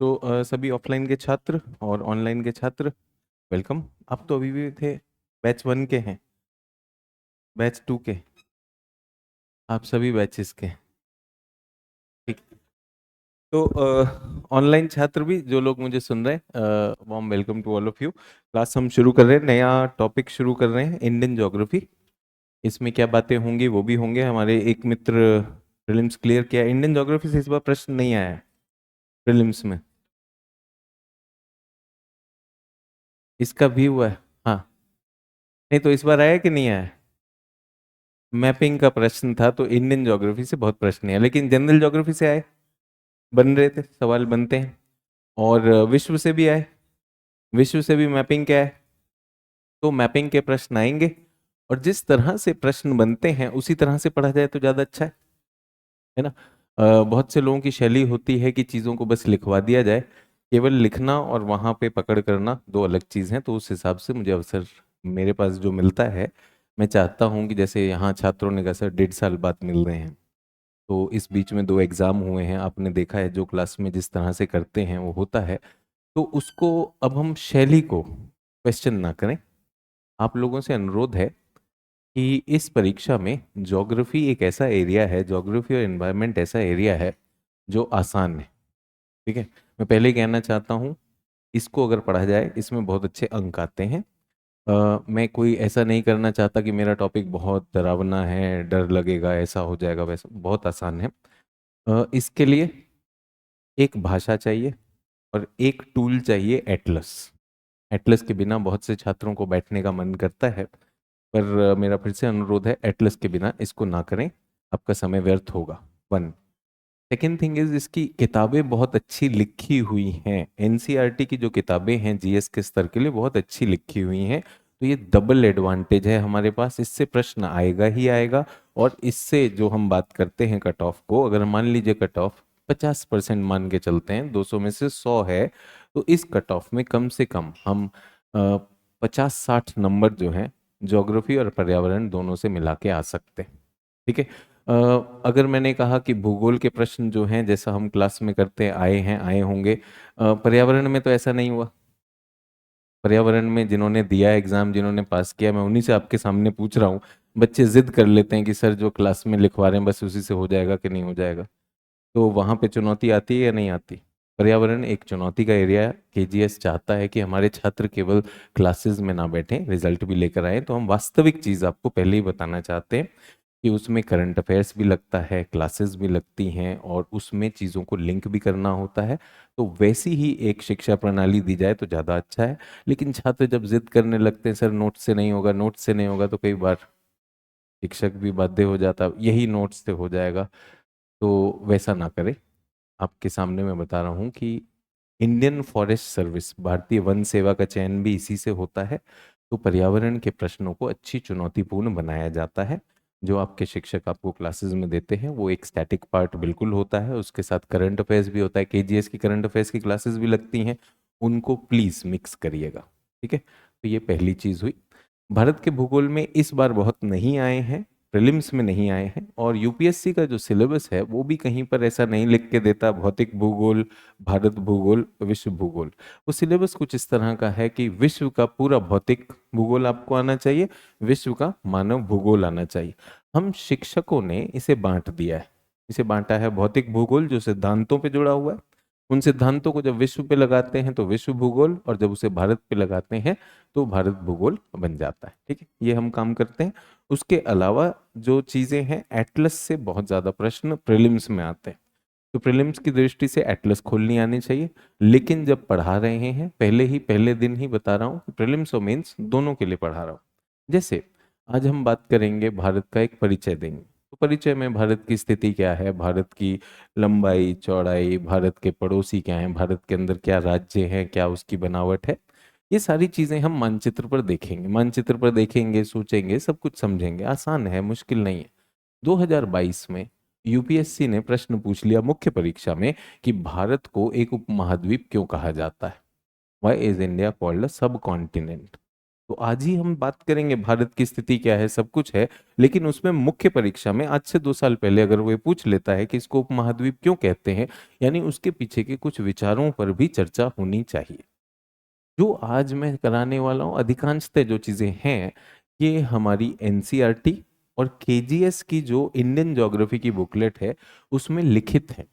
तो सभी ऑफलाइन के छात्र और ऑनलाइन के छात्र, वेलकम। आप तो अभी भी थे, बैच 1 के हैं, बैच 2 के, आप सभी बैचेस के। ठीक। तो ऑनलाइन छात्र भी जो लोग मुझे सुन रहे हैं, warm welcome to all of you. Class हम शुरू कर रहे हैं, नया टॉपिक शुरू कर रहे हैं, इंडियन ज्योग्राफी। इसमें क्या बातें होंगी वो भी होंगे। हमारे एक मित्र प्रीलिम्स क्लियर किया, इंडियन ज्योग्राफी से इस बार प्रश्न नहीं आया है प्रीलिम्स में। इसका भी हुआ है। हाँ, नहीं तो इस बार आया कि नहीं आया? मैपिंग का प्रश्न था, तो इंडियन ज्योग्राफी से बहुत प्रश्न है, लेकिन जनरल ज्योग्राफी से आए, बन रहे थे, सवाल बनते हैं। और विश्व से भी आए, विश्व से भी मैपिंग क्या है, तो मैपिंग के प्रश्न आएंगे। और जिस तरह से प्रश्न बनते हैं उसी तरह से पढ़ा जाए तो ज़्यादा अच्छा है ना। बहुत से लोगों की शैली होती है कि चीज़ों को बस लिखवा दिया जाए। केवल लिखना और वहाँ पे पकड़ करना दो अलग चीज़ हैं। तो उस हिसाब से मुझे अवसर मेरे पास जो मिलता है, मैं चाहता हूँ कि जैसे यहाँ छात्रों ने कहा सर 1.5 साल बाद मिल रहे हैं, तो इस बीच में 2 एग्जाम हुए हैं, आपने देखा है जो क्लास में जिस तरह से करते हैं वो होता है। तो उसको अब हम शैली को क्वेश्चन ना करें। आप लोगों से अनुरोध है कि इस परीक्षा में ज्योग्राफी एक ऐसा एरिया है, ज्योग्राफी और एनवायरनमेंट ऐसा एरिया है जो आसान है। ठीक है, मैं पहले ही कहना चाहता हूँ, इसको अगर पढ़ा जाए इसमें बहुत अच्छे अंक आते हैं। मैं कोई ऐसा नहीं करना चाहता कि मेरा टॉपिक बहुत डरावना है, डर लगेगा, ऐसा हो जाएगा वैसा, बहुत आसान है। इसके लिए एक भाषा चाहिए और एक टूल चाहिए, एटलस। एटलस के बिना बहुत से छात्रों को बैठने का मन करता है, पर मेरा फिर से अनुरोध है, एटलस के बिना इसको ना करें, आपका समय व्यर्थ होगा। 1। सेकेंड थिंग इज, इसकी किताबें बहुत अच्छी लिखी हुई हैं। एनसीईआरटी की जो किताबें हैं जीएस के स्तर के लिए बहुत अच्छी लिखी हुई हैं। तो ये डबल एडवांटेज है हमारे पास, इससे प्रश्न आएगा ही आएगा। और इससे जो हम बात करते हैं कट ऑफ को, अगर मान लीजिए कट ऑफ 50% मान के चलते हैं, 200 में से 100 है, तो इस कट ऑफ में कम से कम हम 50-60 नंबर जो हैं ज्योग्राफी और पर्यावरण दोनों से मिला के आ सकते हैं। ठीक है। अगर मैंने कहा कि भूगोल के प्रश्न जो हैं जैसा हम क्लास में करते हैं आए होंगे, पर्यावरण में तो ऐसा नहीं हुआ। पर्यावरण में जिन्होंने दिया एग्जाम, जिन्होंने पास किया, मैं उन्हीं से आपके सामने पूछ रहा हूँ। बच्चे जिद कर लेते हैं कि सर जो क्लास में लिखवा रहे हैं बस उसी से हो जाएगा कि नहीं हो जाएगा। तो वहाँ पे चुनौती आती है या नहीं आती? पर्यावरण एक चुनौती का एरिया है। केजीएस चाहता है कि हमारे छात्र केवल क्लासेस में ना बैठें, रिजल्ट भी लेकर आए। तो हम वास्तविक चीज़ आपको पहले ही बताना चाहते हैं कि उसमें करंट अफेयर्स भी लगता है, क्लासेस भी लगती हैं, और उसमें चीज़ों को लिंक भी करना होता है। तो वैसी ही एक शिक्षा प्रणाली दी जाए तो ज़्यादा अच्छा है। लेकिन छात्र जब जिद करने लगते हैं, सर नोट से नहीं होगा, नोट से नहीं होगा, तो कई बार शिक्षक भी बाध्य हो जाता, यही नोट्स से हो जाएगा। तो वैसा ना करें। आपके सामने मैं बता रहा हूँ कि इंडियन फॉरेस्ट सर्विस, भारतीय वन सेवा का चयन भी इसी से होता है। तो पर्यावरण के प्रश्नों को अच्छी चुनौतीपूर्ण बनाया जाता है। जो आपके शिक्षक आपको क्लासेस में देते हैं वो एक स्टैटिक पार्ट बिल्कुल होता है, उसके साथ करंट अफेयर्स भी होता है, केजीएस की करंट अफेयर्स की क्लासेस भी लगती हैं, उनको प्लीज मिक्स करिएगा। ठीक है, तो ये पहली चीज हुई। भारत के भूगोल में इस बार बहुत नहीं आए हैं, प्रीलिम्स में नहीं आए हैं। और यूपीएससी का जो सिलेबस है वो भी कहीं पर ऐसा नहीं लिख के देता भौतिक भूगोल, भारत भूगोल, विश्व भूगोल। वो सिलेबस कुछ इस तरह का है कि विश्व का पूरा भौतिक भूगोल आपको आना चाहिए, विश्व का मानव भूगोल आना चाहिए। हम शिक्षकों ने इसे बांट दिया है। इसे बांटा है भौतिक भूगोल जो सिद्धांतों पे जुड़ा हुआ है, उन सिद्धांतों को जब विश्व पे लगाते हैं तो विश्व भूगोल, और जब उसे भारत पे लगाते हैं तो भारत भूगोल बन जाता है। ठीक है, ये हम काम करते हैं। उसके अलावा जो चीजें हैं, एटलस से बहुत ज्यादा प्रश्न प्रीलिम्स में आते हैं। तो प्रीलिम्स की दृष्टि से एटलस खोलनी आनी चाहिए। लेकिन जब पढ़ा रहे हैं, पहले ही पहले दिन ही बता रहा हूँ कि प्रीलिम्स और मेंस दोनों के लिए पढ़ा रहा हूँ। जैसे आज हम बात करेंगे, भारत का एक परिचय देंगे। तो परिचय में भारत की स्थिति क्या है, भारत की लंबाई चौड़ाई, भारत के पड़ोसी क्या हैं, भारत के अंदर क्या राज्य हैं, क्या उसकी बनावट है, ये सारी चीजें हम मानचित्र पर देखेंगे। मानचित्र पर देखेंगे, सोचेंगे, सब कुछ समझेंगे। आसान है, मुश्किल नहीं है। 2022 में यूपीएससी ने प्रश्न पूछ लिया मुख्य परीक्षा में कि भारत को एक उपमहाद्वीप क्यों कहा जाता है? Why is India called a subcontinent? तो आज ही हम बात करेंगे भारत की स्थिति क्या है, सब कुछ है। लेकिन उसमें मुख्य परीक्षा में आज से 2 साल पहले अगर वो ये पूछ लेता है कि इसको उपमहाद्वीप क्यों कहते हैं, यानी उसके पीछे के कुछ विचारों पर भी चर्चा होनी चाहिए। जो आज मैं कराने वाला हूँ, अधिकांशतः जो चीजें हैं ये हमारी एनसीईआरटी और केजीएस की जो इंडियन ज्योग्राफी की बुकलेट है उसमें लिखित है।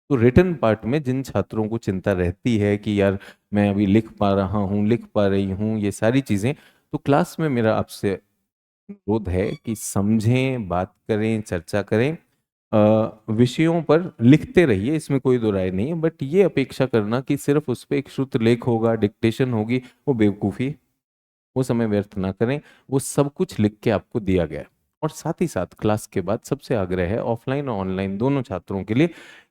तो रिटन पार्ट में जिन छात्रों को चिंता रहती है कि यार मैं अभी लिख पा रहा हूँ, लिख पा रही हूँ, ये सारी चीजें, तो क्लास में मेरा आपसे अनुरोध है कि समझें, बात करें, चर्चा करें। विषयों पर लिखते रहिए, इसमें कोई दो राय नहीं है, बट ये अपेक्षा करना कि सिर्फ उस पर एक श्रुत लेख होगा, डिक्टेशन होगी, वो बेवकूफ़ी है। वो समय व्यर्थ ना करें। वो सब कुछ लिख के आपको दिया गया है। और साथ ही साथ क्लास के बाद सबसे आग्रह है ऑफलाइन और ऑनलाइन दोनों छात्रों के लिए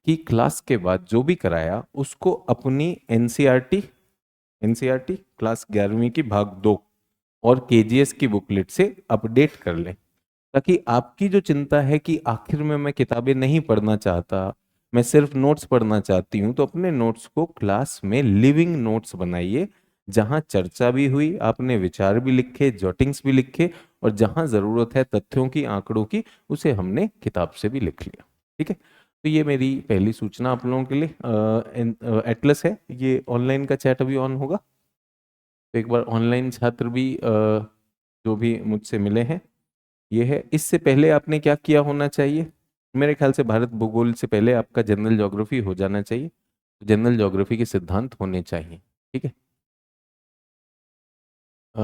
कि क्लास के बाद जो भी कराया उसको अपनी एनसीईआरटी एनसीईआरटी क्लास 11वीं की भाग 2 और केजीएस की बुकलेट से अपडेट कर लें, ताकि आपकी जो चिंता है कि आखिर में मैं किताबें नहीं पढ़ना चाहता, मैं सिर्फ नोट्स पढ़ना चाहती हूँ, तो अपने नोट्स को क्लास में लिविंग नोट्स बनाइए, जहां चर्चा भी हुई, आपने विचार भी लिखे, जॉटिंग्स भी लिखे, और जहां जरूरत है तथ्यों की, आंकड़ों की, उसे हमने किताब से भी लिख लिया। ठीक है, तो ये मेरी पहली सूचना आप लोगों के लिए। एटलस है, ये ऑनलाइन का चैट अभी ऑन होगा, तो एक बार ऑनलाइन छात्र भी जो भी मुझसे मिले हैं, ये है। इससे पहले आपने क्या किया होना चाहिए? मेरे ख्याल से भारत भूगोल से पहले आपका जनरल ज्योग्राफी हो जाना चाहिए। जनरल ज्योग्राफी के सिद्धांत होने चाहिए। ठीक है। अ,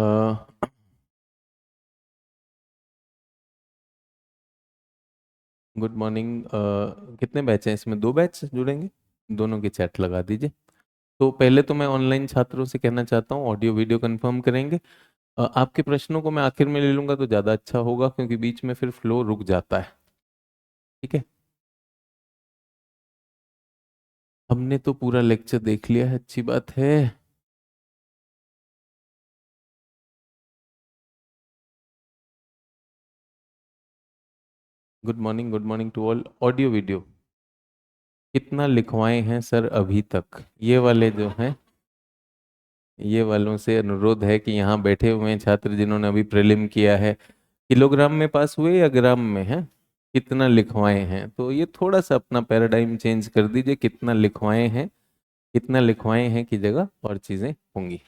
गुड मॉर्निंग। कितने बैच हैं इसमें? 2 बैच जुड़ेंगे, दोनों के चैट लगा दीजिए। तो पहले तो मैं ऑनलाइन छात्रों से कहना चाहता हूँ ऑडियो वीडियो कंफर्म करेंगे। आपके प्रश्नों को मैं आखिर में ले लूंगा तो ज़्यादा अच्छा होगा, क्योंकि बीच में फिर फ्लो रुक जाता है। ठीक है। हमने तो पूरा लेक्चर देख लिया है, अच्छी बात है। Good morning to all. Audio video कितना लिखवाए हैं सर अभी तक? ये वाले जो हैं, ये वालों से अनुरोध है कि यहाँ बैठे हुए हैं छात्र जिन्होंने अभी प्रीलिम किया है, किलोग्राम में पास हुए या ग्राम में है? कितना लिखवाए हैं? तो ये थोड़ा सा अपना पैराडाइम चेंज कर दीजिए, कितना लिखवाए हैं, कितना लिखवाए हैं की जगह और चीजें होंगी।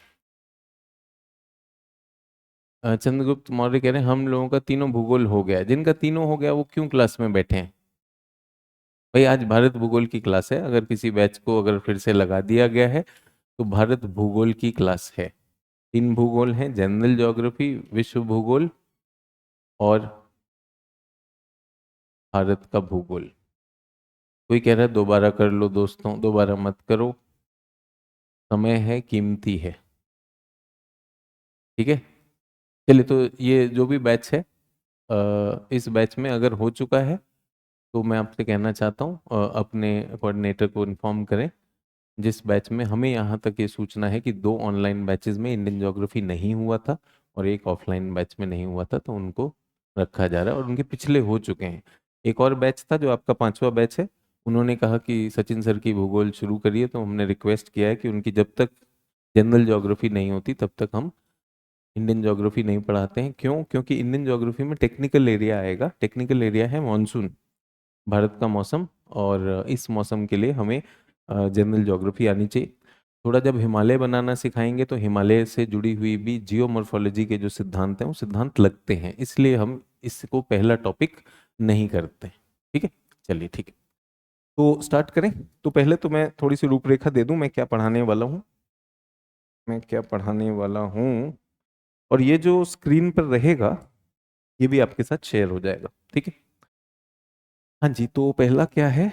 चंद्रगुप्त मौर्य कह रहे हैं हम लोगों का तीनों भूगोल हो गया। जिनका तीनों हो गया वो क्यों क्लास में बैठे हैं? भाई आज भारत भूगोल की क्लास है, अगर किसी बैच को अगर फिर से लगा दिया गया है तो भारत भूगोल की क्लास है। 3 भूगोल हैं, जनरल ज्योग्राफी, विश्व भूगोल और भारत का भूगोल। कोई कह रहा है दोबारा कर लो दोस्तों, दोबारा मत करो, समय है, कीमती है। ठीक है। चलिए, तो ये जो भी बैच है, इस बैच में अगर हो चुका है तो मैं आपसे कहना चाहता हूँ अपने कोऑर्डिनेटर को इन्फॉर्म करें। जिस बैच में हमें यहाँ तक ये सूचना है कि 2 ऑनलाइन बैचेस में इंडियन ज्योग्राफी नहीं हुआ था और एक ऑफलाइन बैच में नहीं हुआ था, तो उनको रखा जा रहा है और उनके पिछले हो चुके हैं। एक और बैच था जो आपका 5वां बैच है, उन्होंने कहा कि सचिन सर की भूगोल शुरू करिए, तो हमने रिक्वेस्ट किया है कि उनकी जब तक जनरल ज्योग्राफी नहीं होती तब तक हम इंडियन ज्योग्राफी नहीं पढ़ाते हैं। क्यों? क्योंकि इंडियन ज्योग्राफी में टेक्निकल एरिया आएगा। टेक्निकल एरिया है मॉनसून, भारत का मौसम, और इस मौसम के लिए हमें जनरल ज्योग्राफी आनी चाहिए। थोड़ा जब हिमालय बनाना सिखाएंगे तो हिमालय से जुड़ी हुई भी जियोमॉर्फोलॉजी के जो सिद्धांत हैं वो सिद्धांत लगते हैं, इसलिए हम इसको पहला टॉपिक नहीं करते। ठीक है। चलिए ठीक है, तो स्टार्ट करें। तो पहले तो मैं थोड़ी सी रूपरेखा दे दूं, मैं क्या पढ़ाने वाला हूँ। मैं क्या पढ़ाने वाला हूँ, और ये जो स्क्रीन पर रहेगा ये भी आपके साथ शेयर हो जाएगा। ठीक है। हाँ जी, तो पहला क्या है?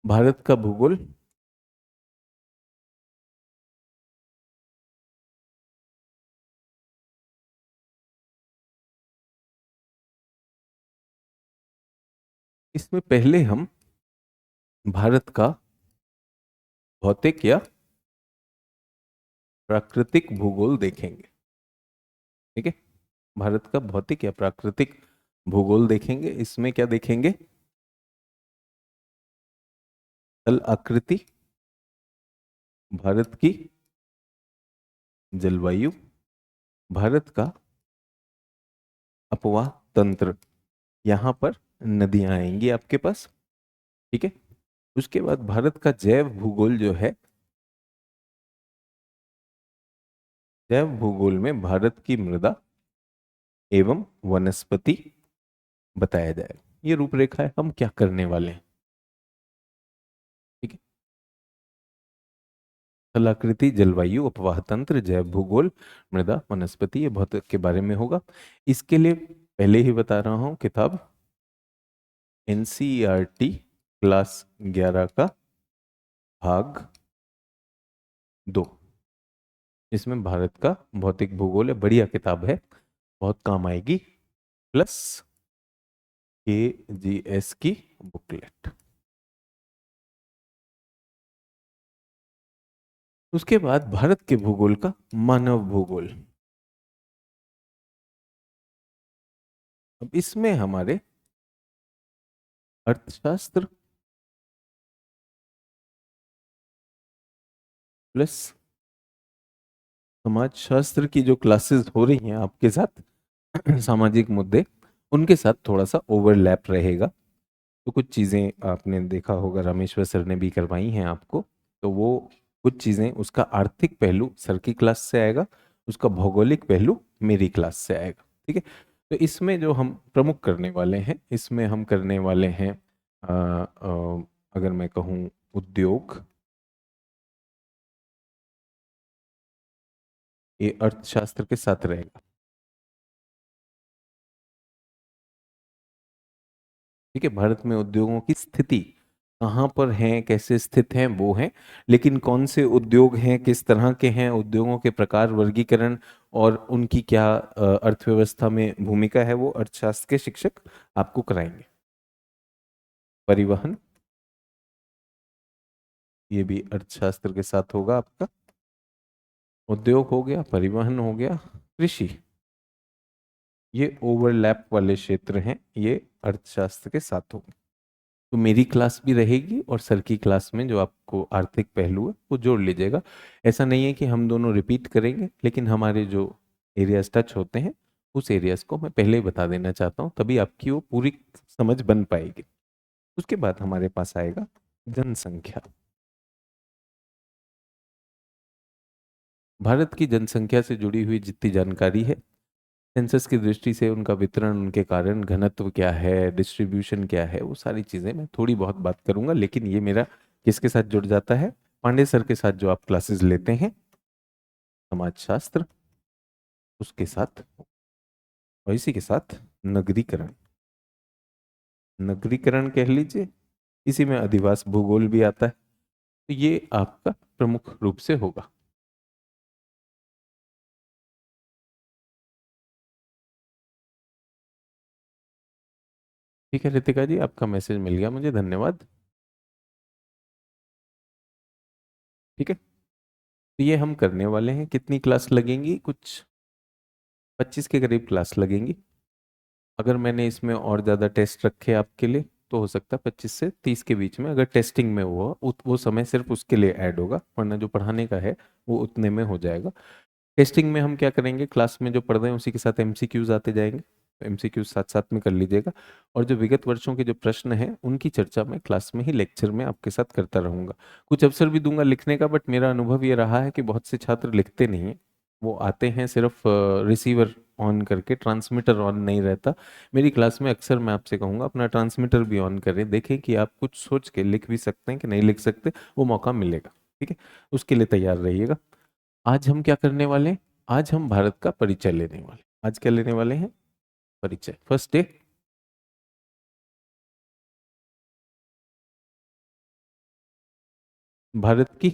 भारत का भूगोल। इसमें पहले हम भारत का भौतिक या प्राकृतिक भूगोल देखेंगे। ठीक है। भारत का भौतिक या प्राकृतिक भूगोल देखेंगे। इसमें क्या देखेंगे? तल आकृति, भारत की जलवायु, भारत का अपवाह तंत्र, यहां पर नदियां आएंगी आपके पास। ठीक है। उसके बाद भारत का जैव भूगोल जो है, जैव भूगोल में भारत की मृदा एवं वनस्पति बताया जाएगा। ये रूपरेखा है, हम क्या करने वाले हैं। ठीक है। स्थलाकृति, जलवायु, अपवाह तंत्र, जैव भूगोल, मृदा, वनस्पति, ये बहुत के बारे में होगा। इसके लिए पहले ही बता रहा हूं, किताब एनसीईआरटी क्लास 11 का भाग 2, इसमें भारत का भौतिक भूगोल है। बढ़िया किताब है, बहुत काम आएगी। प्लस KGS की बुकलेट। उसके बाद भारत के भूगोल का मानव भूगोल। अब इसमें हमारे अर्थशास्त्र प्लस समाजशास्त्र की जो क्लासेस हो रही हैं आपके साथ, सामाजिक मुद्दे, उनके साथ थोड़ा सा ओवरलैप रहेगा। तो कुछ चीज़ें आपने देखा होगा, रामेश्वर सर ने भी करवाई हैं आपको, तो वो कुछ चीज़ें, उसका आर्थिक पहलू सर की क्लास से आएगा, उसका भौगोलिक पहलू मेरी क्लास से आएगा। ठीक है। तो इसमें जो हम प्रमुख करने वाले हैं, इसमें हम करने वाले हैं अगर मैं कहूँ उद्योग, ये अर्थशास्त्र के साथ रहेगा। ठीक है। भारत में उद्योगों की स्थिति कहाँ पर हैं, कैसे स्थित हैं, वो हैं। लेकिन कौन से उद्योग हैं, किस तरह के हैं, उद्योगों के प्रकार, वर्गीकरण और उनकी क्या अर्थव्यवस्था में भूमिका है, वो अर्थशास्त्र के शिक्षक आपको कराएंगे। परिवहन, ये भी अर्थशास्त्र के साथ होगा आपका। उद्योग हो गया, परिवहन हो गया, कृषि, ये ओवरलैप वाले क्षेत्र हैं, ये अर्थशास्त्र के साथ होंगे। तो मेरी क्लास भी रहेगी और सर की क्लास में जो आपको आर्थिक पहलू है वो जोड़ लीजिएगा। ऐसा नहीं है कि हम दोनों रिपीट करेंगे, लेकिन हमारे जो एरियाज टच होते हैं, उस एरियाज को मैं पहले ही बता देना चाहता हूँ, तभी आपकी वो पूरी समझ बन पाएगी। उसके बाद हमारे पास आएगा जनसंख्या। भारत की जनसंख्या से जुड़ी हुई जितनी जानकारी है, सेंसस की दृष्टि से उनका वितरण, उनके कारण, घनत्व क्या है, डिस्ट्रीब्यूशन क्या है, वो सारी चीज़ें मैं थोड़ी बहुत बात करूंगा। लेकिन ये मेरा किसके साथ जुड़ जाता है, पांडे सर के साथ जो आप क्लासेस लेते हैं, समाजशास्त्र, उसके साथ, और इसी के साथ नगरीकरण, नगरीकरण कह लीजिए, इसी में अधिवास भूगोल भी आता है। तो ये आपका प्रमुख रूप से होगा। ठीक है रितिका जी, आपका मैसेज मिल गया मुझे, धन्यवाद। ठीक है। तो ये हम करने वाले हैं। कितनी क्लास लगेंगी, कुछ 25 के करीब क्लास लगेंगी। अगर मैंने इसमें और ज़्यादा टेस्ट रखे आपके लिए, तो हो सकता है 25 से 30 के बीच में, अगर टेस्टिंग में हुआ वो समय सिर्फ उसके लिए ऐड होगा, वरना जो पढ़ाने का है वो उतने में हो जाएगा। टेस्टिंग में हम क्या करेंगे, क्लास में जो पढ़ रहे हैं उसी के साथ एमसीक्यूज आते जाएंगे, एमसीक्यूज साथ साथ में कर लीजिएगा। और जो विगत वर्षों के जो प्रश्न हैं, उनकी चर्चा मैं क्लास में ही, लेक्चर में आपके साथ करता रहूंगा। कुछ अवसर भी दूंगा लिखने का, बट मेरा अनुभव ये रहा है कि बहुत से छात्र लिखते नहीं हैं, वो आते हैं सिर्फ रिसीवर ऑन करके, ट्रांसमीटर ऑन नहीं रहता। मेरी क्लास में अक्सर मैं आपसे कहूंगा अपना ट्रांसमीटर भी ऑन करें, देखें कि आप कुछ सोच के लिख भी सकते हैं कि नहीं लिख सकते, वो मौका मिलेगा। ठीक है। उसके लिए तैयार रहिएगा। आज हम क्या करने वाले हैं, आज हम भारत का परिचय लेने वाले, आज क्या लेने वाले हैं, परिचय, फर्स्ट डे। भारत की,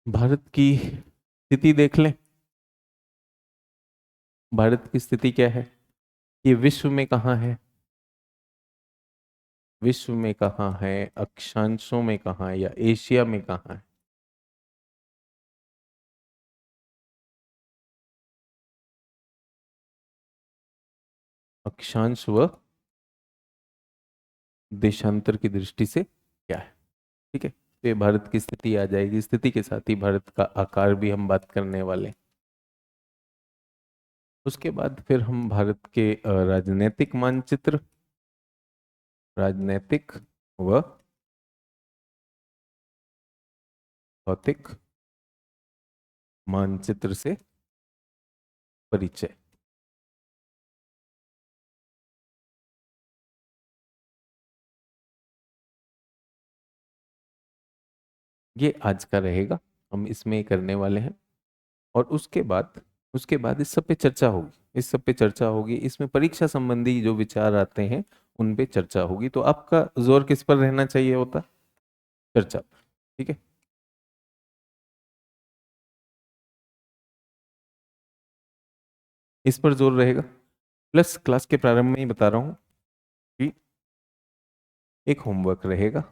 भारत की स्थिति देख लें। भारत की स्थिति क्या है, ये विश्व में कहाँ है, विश्व में कहाँ है, अक्षांशों में कहाँ है, या एशिया में कहाँ है। अक्षांश व देशांतर की दृष्टि से क्या है। ठीक है। पे भारत की स्थिति आ जाएगी, स्थिति के साथ ही भारत का आकार भी हम बात करने वाले हैं। उसके बाद फिर हम भारत के राजनीतिक मानचित्र, राजनीतिक व भौतिक मानचित्र से परिचय, ये आज का रहेगा, हम इसमें करने वाले हैं। और उसके बाद इस सब पे चर्चा होगी, इस सब पे चर्चा होगी, इसमें परीक्षा संबंधी जो विचार आते हैं उन पे चर्चा होगी। तो आपका जोर किस पर रहना चाहिए होता? चर्चा पर, ठीक है। इस पर जोर रहेगा। प्लस क्लास के प्रारंभ में ही बता रहा हूं कि एक होमवर्क रहेगा।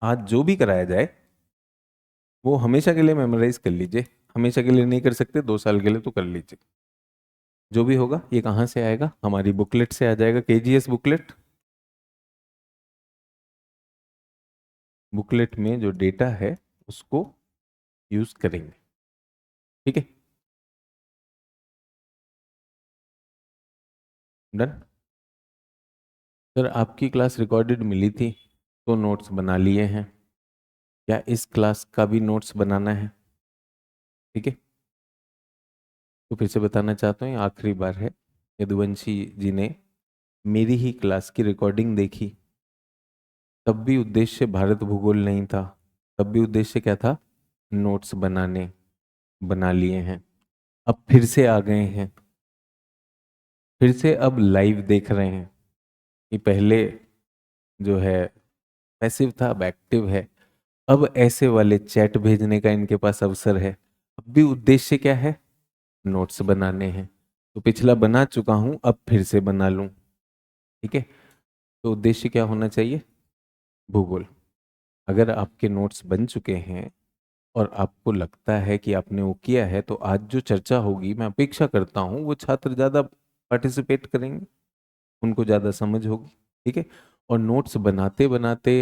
आज जो भी कराया जाए वो हमेशा के लिए मेमोराइज कर लीजिए, हमेशा के लिए नहीं कर सकते, 2 साल के लिए तो कर लीजिए। जो भी होगा ये कहाँ से आएगा? हमारी बुकलेट से आ जाएगा, केजीएस बुकलेट। बुकलेट में जो डेटा है उसको यूज करेंगे, ठीक है। डन। सर आपकी क्लास रिकॉर्डेड मिली थी तो नोट्स बना लिए हैं, क्या इस क्लास का भी नोट्स बनाना है? ठीक है, तो फिर से बताना चाहता हूँ, ये आखिरी बार है। यदुवंशी जी ने मेरी ही क्लास की रिकॉर्डिंग देखी, तब भी उद्देश्य भारत भूगोल नहीं था, तब भी उद्देश्य क्या था? नोट्स बनाने। बना लिए हैं, अब फिर से आ गए हैं, फिर से अब लाइव देख रहे हैं कि पहले जो है पैसिव था, अब एक्टिव है। अब ऐसे वाले चैट भेजने का इनके पास अवसर है। अब भी उद्देश्य क्या है? नोट्स बनाने हैं। तो पिछला बना चुका हूं, अब फिर से बना लूं, ठीक है। तो उद्देश्य क्या होना चाहिए? भूगोल। अगर आपके नोट्स बन चुके हैं और आपको लगता है कि आपने वो किया है, तो आज जो चर्चा होगी मैं अपेक्षा करता हूँ वो छात्र ज़्यादा पार्टिसिपेट करेंगे, उनको ज़्यादा समझ होगी, ठीक है। और नोट्स बनाते बनाते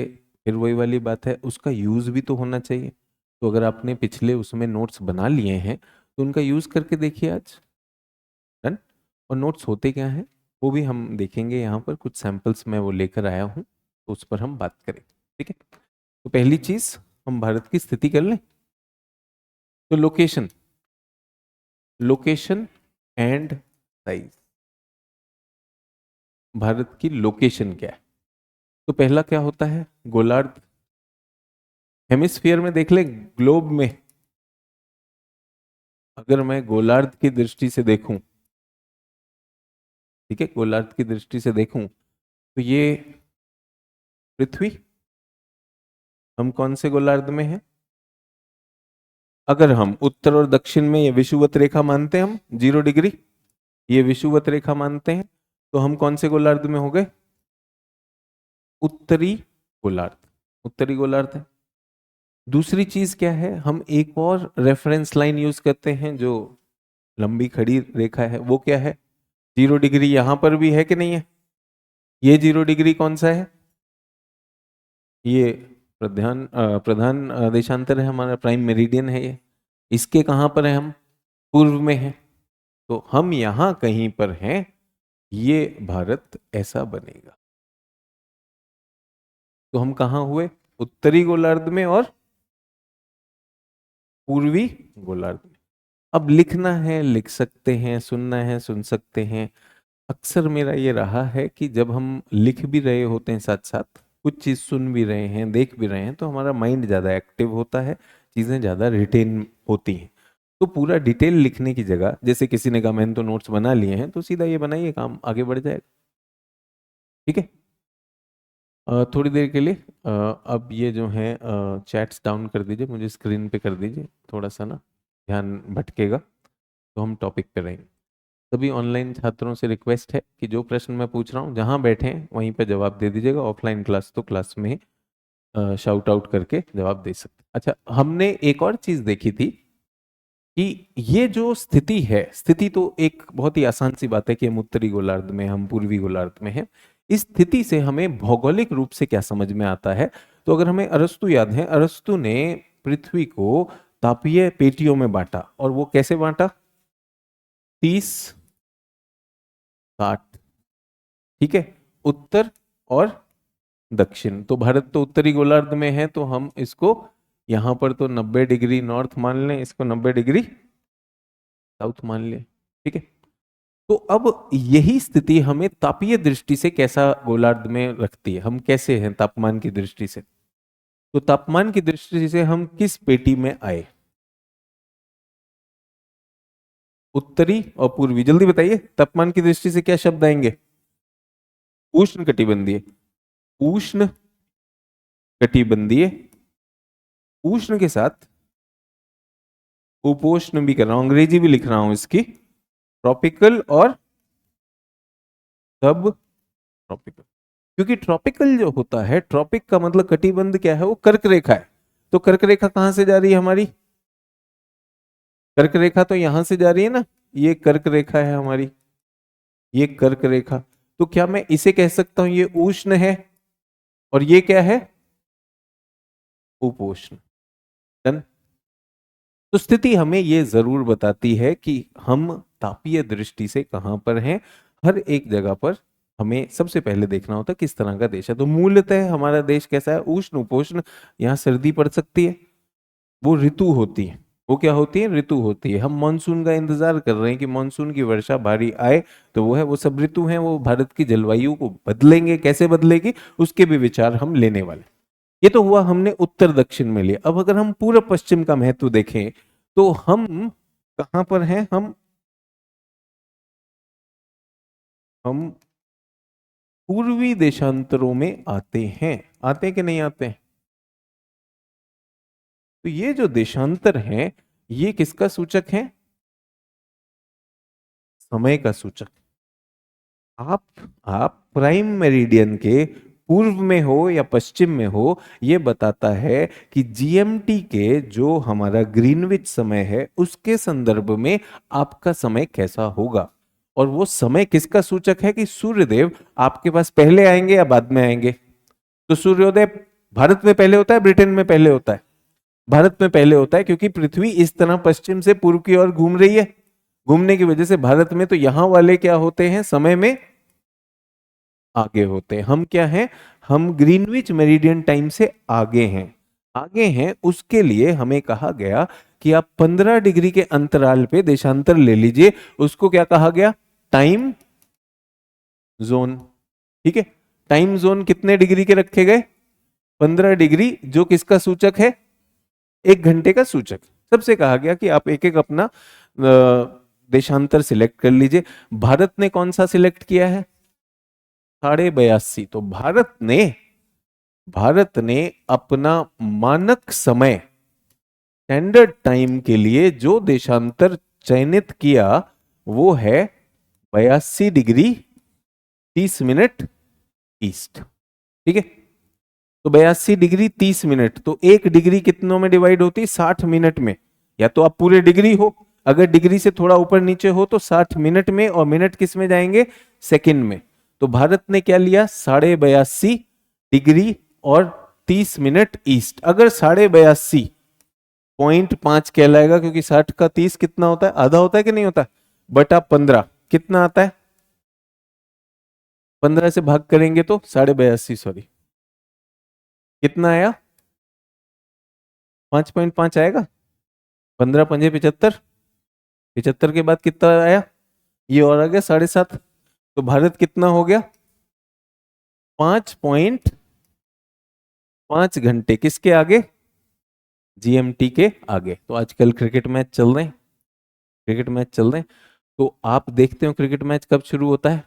फिर वही वाली बात है, उसका यूज़ भी तो होना चाहिए। तो अगर आपने पिछले उसमें नोट्स बना लिए हैं तो उनका यूज़ करके देखिए आज। डन। और नोट्स होते क्या हैं वो भी हम देखेंगे, यहाँ पर कुछ सैंपल्स मैं वो लेकर आया हूँ, तो उस पर हम बात करें, ठीक है। तो पहली चीज़, हम भारत की स्थिति कर लें। तो location, location and size, Bharat की लोकेशन क्या है? तो पहला क्या होता है? गोलार्ध। हेमिस्फीयर में देख ले, ग्लोब में अगर मैं गोलार्ध की दृष्टि से देखूं, ठीक है, गोलार्ध की दृष्टि से देखूं तो ये पृथ्वी, हम कौन से गोलार्ध में हैं? अगर हम उत्तर और दक्षिण में ये विषुवत रेखा मानते हैं, हम 0 डिग्री, ये विषुवत रेखा मानते हैं, तो हम कौन से गोलार्ध में हो गए? उत्तरी गोलार्ध, उत्तरी गोलार्ध है। दूसरी चीज क्या है, हम एक और रेफरेंस लाइन यूज करते हैं जो लंबी खड़ी रेखा है, वो क्या है? 0 डिग्री। यहां पर भी है कि नहीं है? ये 0 डिग्री कौन सा है? ये प्रधान देशांतर है हमारा, प्राइम मेरिडियन है ये। इसके कहां पर है? हम पूर्व में हैं, तो हम यहां कहीं पर हैं, ये भारत ऐसा बनेगा। तो हम कहां हुए? उत्तरी गोलार्ध में और पूर्वी गोलार्ध में। अब लिखना है लिख सकते हैं, सुनना है सुन सकते हैं। अक्सर मेरा ये रहा है कि जब हम लिख भी रहे होते हैं साथ साथ, कुछ चीज़ सुन भी रहे हैं देख भी रहे हैं, तो हमारा माइंड ज़्यादा एक्टिव होता है, चीज़ें ज़्यादा रिटेन होती हैं। तो पूरा डिटेल लिखने की जगह, जैसे किसी ने कहा मैंने तो नोट्स बना लिए हैं, तो सीधा ये बनाइए, काम आगे बढ़ जाएगा, ठीक है। थोड़ी देर के लिए अब ये जो है चैट्स डाउन कर दीजिए, मुझे स्क्रीन पे कर दीजिए, थोड़ा सा ना ध्यान भटकेगा, तो हम टॉपिक पे रहेंगे। सभी ऑनलाइन छात्रों से रिक्वेस्ट है कि जो प्रश्न मैं पूछ रहा हूँ जहाँ बैठे हैं वहीं पे जवाब दे दीजिएगा। ऑफलाइन क्लास तो क्लास में शाउट आउट करके जवाब दे सकते हैं। अच्छा, हमने एक और चीज देखी थी कि ये जो स्थिति है, स्थिति तो एक बहुत ही आसान सी बात है कि हम उत्तरी गोलार्ध में, हम पूर्वी गोलार्ध में हैं। इस स्थिति से हमें भौगोलिक रूप से क्या समझ में आता है? तो अगर हमें अरस्तु याद है, अरस्तु ने पृथ्वी को तापीय पेटियों में बांटा, और वो कैसे बांटा? 30, 60, ठीक है, उत्तर और दक्षिण। तो भारत तो उत्तरी गोलार्ध में है, तो हम इसको यहां पर तो 90 डिग्री नॉर्थ मान लें, इसको 90 डिग्री साउथ मान लें, ठीक है। तो अब यही स्थिति हमें तापीय दृष्टि से कैसा गोलार्ध में रखती है? हम कैसे हैं तापमान की दृष्टि से? तो तापमान की दृष्टि से हम किस पेटी में आए? उत्तरी और पूर्वी। जल्दी बताइए, तापमान की दृष्टि से क्या शब्द आएंगे? उष्ण कटिबंधीय, उष्ण कटिबंधीय, उष्ण के साथ उपोष्ण भी कर रहा हूं, अंग्रेजी भी लिख रहा हूं इसकी, ट्रॉपिकल और सब ट्रॉपिकल। क्योंकि ट्रॉपिकल जो होता है, ट्रॉपिक का मतलब कटिबंध क्या है? वो कर्क रेखा है। तो कर्क रेखा कहां से जा रही है हमारी? कर्क रेखा तो यहां से जा रही है ना, ये कर्क रेखा है हमारी, ये कर्क रेखा। तो क्या मैं इसे कह सकता हूं ये उष्ण है, और ये क्या है? उपोष्ण। डन। तो स्थिति हमें ये जरूर बताती है कि हम तापीय दृष्टि से कहां पर हैं। हर एक जगह पर हमें सबसे पहले देखना होता है किस तरह का देश है। तो मूलतः हमारा देश कैसा है? उष्ण उपोष्ण। यहाँ सर्दी पड़ सकती है, वो ऋतु होती है। वो क्या होती है? ऋतु होती है। हम मानसून का इंतजार कर रहे हैं कि मानसून की वर्षा भारी आए, तो वो है, वो सब ऋतु हैं, वो भारत की जलवायु को बदलेंगे। कैसे बदलेगी उसके भी विचार हम लेने वाले। ये तो हुआ हमने उत्तर दक्षिण में लिया। अब अगर हम पूर्व पश्चिम का महत्व देखें तो हम कहां पर हैं? हम पूर्वी देशांतरों में आते हैं। आते हैं कि नहीं आते हैं? तो ये जो देशांतर हैं, ये किसका सूचक है? समय का सूचक। आप प्राइम मेरिडियन के पूर्व में हो या पश्चिम में हो, यह बताता है कि जीएमटी के जो हमारा ग्रीनविच समय है उसके संदर्भ में आपका समय कैसा होगा। और वो समय किसका सूचक है? कि सूर्यदेव आपके पास पहले आएंगे या बाद में आएंगे। तो सूर्योदय भारत में पहले होता है, ब्रिटेन में पहले होता है? भारत में पहले होता है, क्योंकि पृथ्वी इस तरह पश्चिम से पूर्व की ओर घूम रही है। घूमने की वजह से भारत में तो यहां वाले क्या होते हैं? समय में आगे होते हैं। हम क्या हैं? हम ग्रीनविच मेरिडियन टाइम से आगे हैं। आगे हैं, उसके लिए हमें कहा गया कि आप 15 डिग्री के अंतराल पे देशांतर ले लीजिए। उसको क्या कहा गया? Time zone. ठीक है, टाइम जोन कितने डिग्री के रखे गए? 15 डिग्री, जो किसका सूचक है? 1 घंटे का सूचक। सबसे कहा गया कि आप एक एक अपना देशांतर सिलेक्ट कर लीजिए। भारत ने कौन सा सिलेक्ट किया है? 82.5। तो भारत ने अपना मानक समय, स्टैंडर्ड टाइम के लिए जो देशांतर चयनित किया वो है 82 डिग्री 30 मिनट ईस्ट। ठीक है, तो 82 डिग्री 30 मिनट, तो 1 डिग्री कितनों में डिवाइड होती है? 60 मिनट में। या तो आप पूरे डिग्री हो, अगर डिग्री से थोड़ा ऊपर नीचे हो तो 60 मिनट में, और मिनट किस में जाएंगे? सेकंड में। तो भारत ने क्या लिया? 82.5 डिग्री और 30 मिनट ईस्ट। अगर 82.5 कहलाएगा, क्योंकि 60 का 30 कितना होता है? आधा होता है कि नहीं होता? बटा 15 कितना आता है? 15 से भाग करेंगे तो 82.5, सॉरी, कितना आया? 5.5 आएगा। 15 पंजे 75, 75 के बाद कितना आया? ये और आ गया 7.5। तो भारत कितना हो गया? 5.5 घंटे किसके आगे? जीएमटी के आगे। तो आजकल क्रिकेट मैच चल रहे हैं, क्रिकेट मैच चल रहे हैं। तो आप देखते हो क्रिकेट मैच कब शुरू होता है?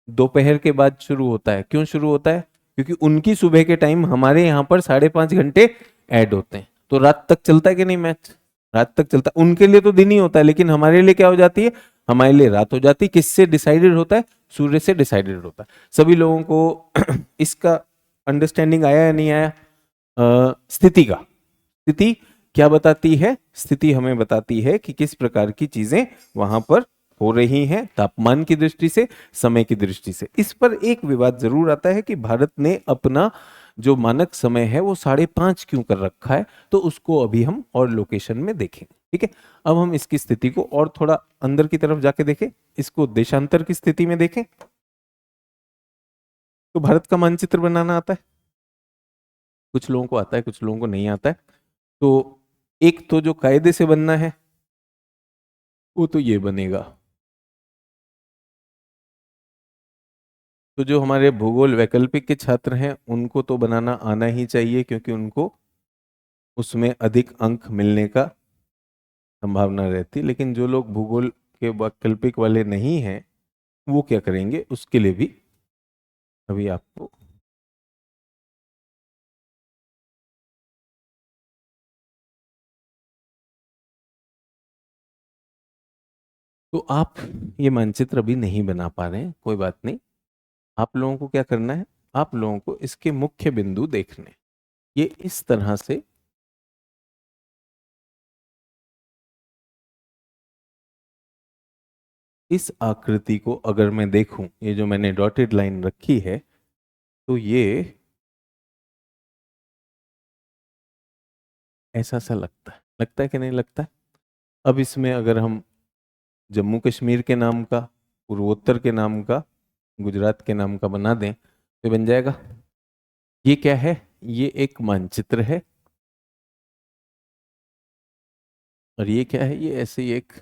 दोपहर के बाद शुरू होता है। क्यों शुरू होता है? क्योंकि उनकी सुबह के टाइम हमारे यहाँ पर 5.5 घंटे ऐड होते हैं। तो रात तक चलता है कि नहीं मैच? रात तक चलता है। उनके लिए तो दिन ही होता है, लेकिन हमारे लिए क्या हो जाती है? हमारे लिए रात हो जाती है। किससे डिसाइडेड होता है? सूर्य से डिसाइडेड होता है। सभी लोगों को इसका अंडरस्टैंडिंग आया या नहीं आया? स्थिति का, स्थिति क्या बताती है? स्थिति हमें बताती है कि किस प्रकार की चीजें वहां पर हो रही हैं तापमान की दृष्टि से, समय की दृष्टि से। इस पर एक विवाद जरूर आता है कि भारत ने अपना जो मानक समय है वो 5:30 क्यों कर रखा है, तो उसको अभी हम और लोकेशन में देखेंगे। ठीक है, अब हम इसकी स्थिति को और थोड़ा अंदर की तरफ जाके देखें, इसको देशांतर की स्थिति में देखें। तो भारत का मानचित्र बनाना आता है, कुछ लोगों को आता है, कुछ लोगों को नहीं आता है। तो एक तो जो कायदे से बनना है वो तो ये बनेगा। तो जो हमारे भूगोल वैकल्पिक के छात्र हैं उनको तो बनाना आना ही चाहिए, क्योंकि उनको उसमें अधिक अंक मिलने का संभावना रहती है। लेकिन जो लोग भूगोल के वैकल्पिक वाले नहीं हैं वो क्या करेंगे, उसके लिए भी अभी आपको तो आप ये मानचित्र अभी नहीं बना पा रहे हैं, कोई बात नहीं। आप लोगों को क्या करना है, आप लोगों को इसके मुख्य बिंदु देखने हैं। ये इस तरह से इस आकृति को अगर मैं देखूं, ये जो मैंने डॉटेड लाइन रखी है, तो ये ऐसा सा लगता है कि नहीं लगता है। अब इसमें अगर हम जम्मू कश्मीर के नाम का, पूर्वोत्तर के नाम का, गुजरात के नाम का बना दें तो बन जाएगा। ये क्या है, ये एक मानचित्र है। और ये क्या है, ये ऐसे ही एक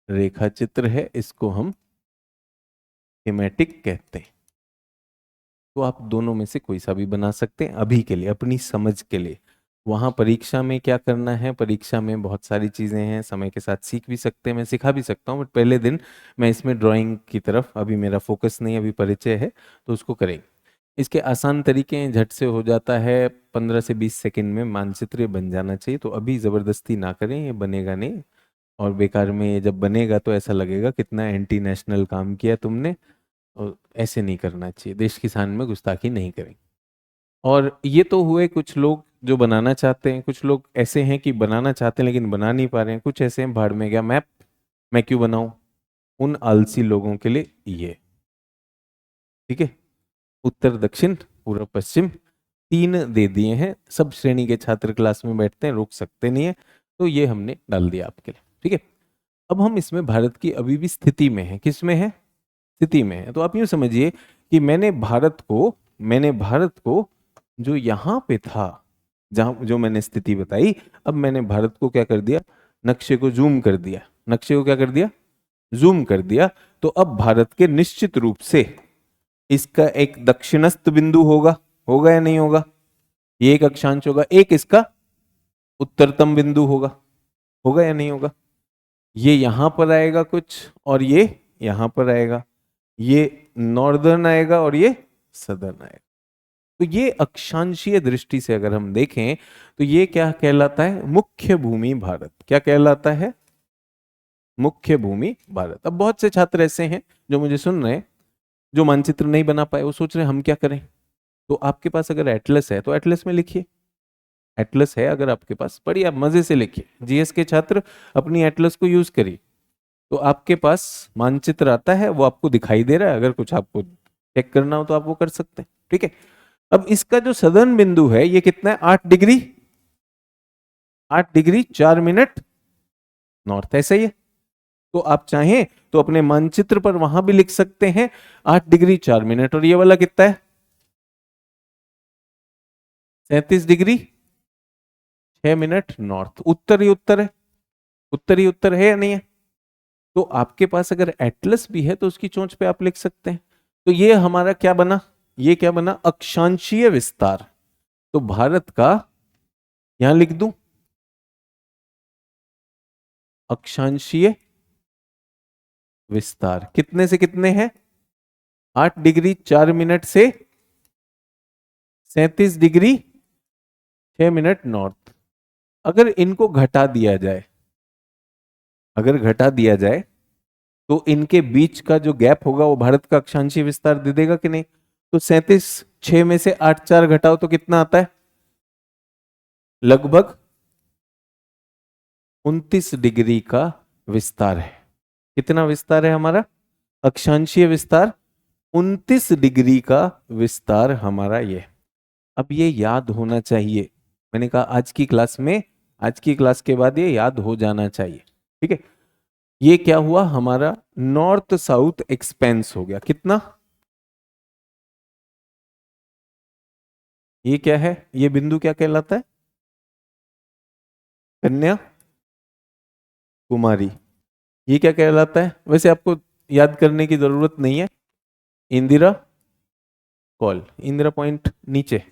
रेखा चित्र है, इसको हम थीमेटिक कहते हैं। तो आप दोनों में से कोई सा भी बना सकते हैं अभी के लिए, अपनी समझ के लिए। वहां परीक्षा में क्या करना है, परीक्षा में बहुत सारी चीजें हैं, समय के साथ सीख भी सकते हैं, मैं सिखा भी सकता हूँ, बट पहले दिन मैं इसमें ड्राइंग की तरफ अभी मेरा फोकस नहीं, अभी परिचय है तो उसको करेंगे। इसके आसान तरीके हैं, झट से हो जाता है, 15 से 20 सेकंड में मानचित्र बन जाना चाहिए। तो अभी जबरदस्ती ना करें, ये बनेगा नहीं। और बेकार में ये जब बनेगा तो ऐसा लगेगा कितना एंटी नेशनल काम किया तुमने, और ऐसे नहीं करना चाहिए, देश की शान में गुस्ताखी नहीं करें। और ये तो हुए कुछ लोग जो बनाना चाहते हैं, कुछ लोग ऐसे हैं कि बनाना चाहते हैं लेकिन बना नहीं पा रहे हैं, कुछ ऐसे हैं भाड़ में गया मैप, मैं क्यों बनाऊं, उन आलसी लोगों के लिए ये। ठीक है, उत्तर दक्षिण पूर्व पश्चिम 3 दे दिए हैं, सब श्रेणी के छात्र क्लास में बैठते हैं, रोक सकते नहीं है, तो ये हमने डाल दिया आपके लिए। ठीक है, अब हम इसमें भारत की अभी भी स्थिति में है, किस में है, स्थिति में है। तो आप यूं समझिए कि मैंने भारत को जो यहाँ पे था, जहां जो मैंने स्थिति बताई, अब मैंने भारत को क्या कर दिया, नक्शे को जूम कर दिया, नक्शे को क्या कर दिया, जूम कर दिया। तो अब भारत के निश्चित रूप से इसका एक दक्षिणस्थ बिंदु होगा, होगा या नहीं होगा, ये एक अक्षांश होगा, एक इसका उत्तरतम बिंदु होगा, होगा या नहीं होगा। ये यहां पर आएगा कुछ और ये यहां पर आएगा, ये नॉर्दर्न आएगा और ये सदर्न आएगा। तो ये अक्षांशीय दृष्टि से अगर हम देखें तो ये क्या कहलाता है, मुख्य भूमि भारत। क्या कहलाता है, मुख्य भूमि भारत। अब बहुत से छात्र ऐसे हैं जो मुझे सुन रहे हैं, जो मानचित्र नहीं बना पाए, वो सोच रहे हैं हम क्या करें। तो आपके पास अगर एटलस है तो एटलस में लिखिए, एटलस है अगर आपके पास, पढ़िए, आप मजे से लिखिए, जीएस के छात्र अपनी एटलस को यूज करिए। तो आपके पास मानचित्र आता है, वो आपको दिखाई दे रहा है, अगर कुछ आपको चेक करना हो तो आप वो कर सकते हैं। ठीक है, अब इसका जो सदर्न बिंदु है ये कितना है, 8 डिग्री, 8 डिग्री 4 मिनट नॉर्थ, ऐसा ही है। तो आप चाहें तो अपने मानचित्र पर वहां भी लिख सकते हैं 8 डिग्री 4 मिनट। और ये वाला कितना है, 37 डिग्री 6 मिनट नॉर्थ। उत्तर ही उत्तर है, उत्तर ही उत्तर है या नहीं है। तो आपके पास अगर एटलस भी है तो उसकी चोंच पे आप लिख सकते हैं। तो ये हमारा क्या बना, ये क्या बना, अक्षांशीय विस्तार। तो भारत का यहां लिख दूं अक्षांशीय विस्तार, कितने से कितने हैं, 8 डिग्री 4 मिनट से 37 डिग्री 6 मिनट नॉर्थ। अगर इनको घटा दिया जाए, अगर घटा दिया जाए तो इनके बीच का जो गैप होगा वो भारत का अक्षांशीय विस्तार दे देगा कि नहीं। तो 37, 6 में से 8 4 घटाओ तो कितना आता है, लगभग 29 डिग्री का विस्तार है। कितना विस्तार है हमारा? अक्षांशीय विस्तार 29 डिग्री का विस्तार हमारा ये। अब ये याद होना चाहिए, मैंने कहा आज की क्लास में, आज की क्लास के बाद ये याद हो जाना चाहिए। ठीक है, ये क्या हुआ हमारा? नॉर्थ साउथ एक्सपेंस हो गया। कितना? ये क्या है? ये बिंदु क्या कहलाता है? कन्या कुमारी। ये क्या कहलाता है? वैसे आपको याद करने की जरूरत नहीं है। इंदिरा कॉल, इंदिरा पॉइंट नीचे,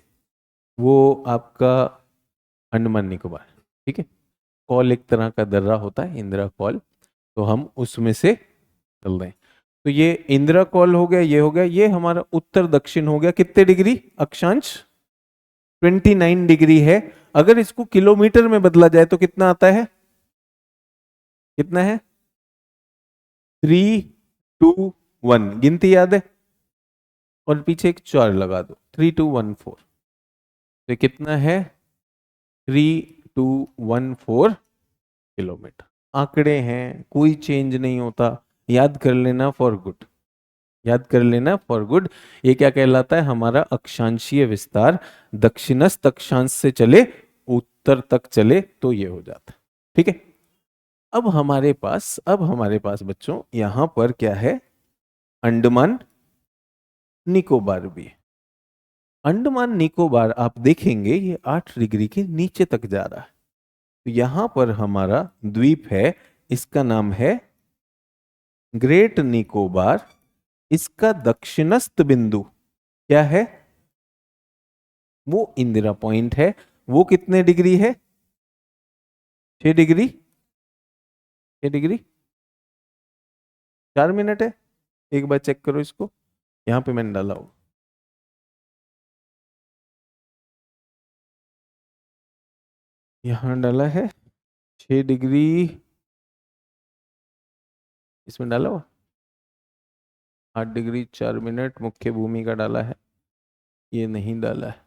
वो आपका अंडमान निकोबार। ठीक है, कॉल एक तरह का दर्रा होता है, इंदिरा कॉल, तो हम उसमें से चल रहे हैं। तो ये इंदिरा कॉल हो गया, ये हो गया, ये हमारा उत्तर दक्षिण हो गया। कितने डिग्री अक्षांश? 29 डिग्री है। अगर इसको किलोमीटर में बदला जाए तो कितना आता है? कितना है? 3, 2, 1। गिनती याद है? और पीछे एक 4 लगा दो, 3214। तो कितना है? 3214 किलोमीटर। आंकड़े हैं, कोई चेंज नहीं होता, याद कर लेना फॉर गुड, याद कर लेना फॉर गुड। ये क्या कहलाता है? हमारा अक्षांशीय विस्तार। दक्षिणस्थ अक्षांश से चले उत्तर तक चले तो ये हो जाता है। ठीक है, अब हमारे पास बच्चों यहां पर क्या है? अंडमान निकोबार भी है। अंडमान निकोबार आप देखेंगे ये 8 डिग्री के नीचे तक जा रहा है। तो यहां पर हमारा द्वीप है, इसका नाम है ग्रेट निकोबार। इसका दक्षिणस्थ बिंदु क्या है? वो इंदिरा पॉइंट है। वो कितने डिग्री है? 6 डिग्री। 6 डिग्री 4 मिनट है। एक बार चेक करो इसको, यहां पे मैंने डाला हो, यहां डाला है 6 डिग्री, इसमें डाला हुआ 8 डिग्री 4 मिनट मुख्य भूमि का डाला है, ये नहीं डाला है।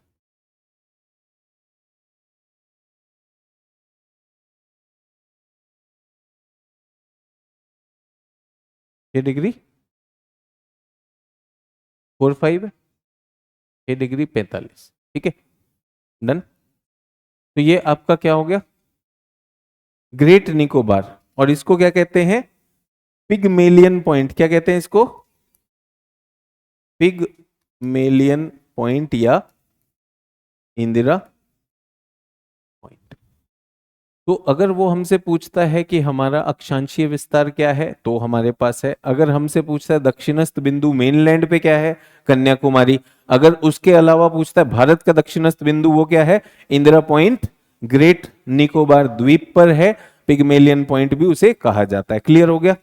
ये डिग्री 45 है, 6 डिग्री 45। ठीक है, डन। तो ये आपका क्या हो गया? ग्रेट निकोबार। और इसको क्या कहते हैं? Pygmalion point. क्या कहते हैं इसको? पिगमेलियन पॉइंट या इंदिरा पॉइंट। तो अगर वो हमसे पूछता है कि हमारा अक्षांशीय विस्तार क्या है, तो हमारे पास है। अगर हमसे पूछता है दक्षिणस्थ बिंदु मेनलैंड पे क्या है, कन्याकुमारी। अगर उसके अलावा पूछता है भारत का दक्षिणस्थ बिंदु, वो क्या है? इंदिरा पॉइंट ग्रेट निकोबार द्वीप पर है। पिगमेलियन पॉइंट भी उसे कहा जाता है। क्लियर हो गया?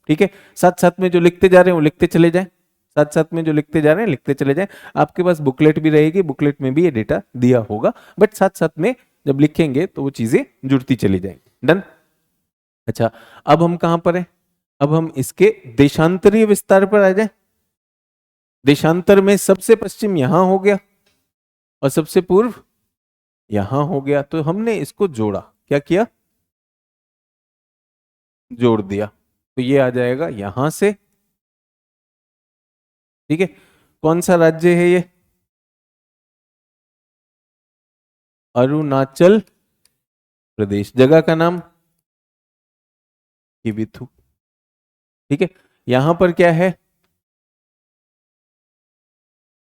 ठीक है, साथ साथ में जो लिखते जा रहे हैं वो लिखते चले जाएं, साथ साथ में जो लिखते जा रहे हैं लिखते चले जाएं। आपके पास बुकलेट भी रहेगी, बुकलेट में भी ये डेटा दिया होगा, बट साथ साथ में जब लिखेंगे तो वो चीजें जुड़ती चली जाएंगी। डन। अच्छा, अब हम कहां पर हैं? अब हम इसके देशांतरीय विस्तार पर आ जाए। देशांतर में सबसे पश्चिम यहां हो गया और सबसे पूर्व यहां हो गया, तो हमने इसको जोड़ा। क्या किया? जोड़ दिया। तो ये आ जाएगा यहां से। ठीक है, कौन सा राज्य है ये? अरुणाचल प्रदेश। जगह का नाम किबिथु। ठीक है, यहां पर क्या है?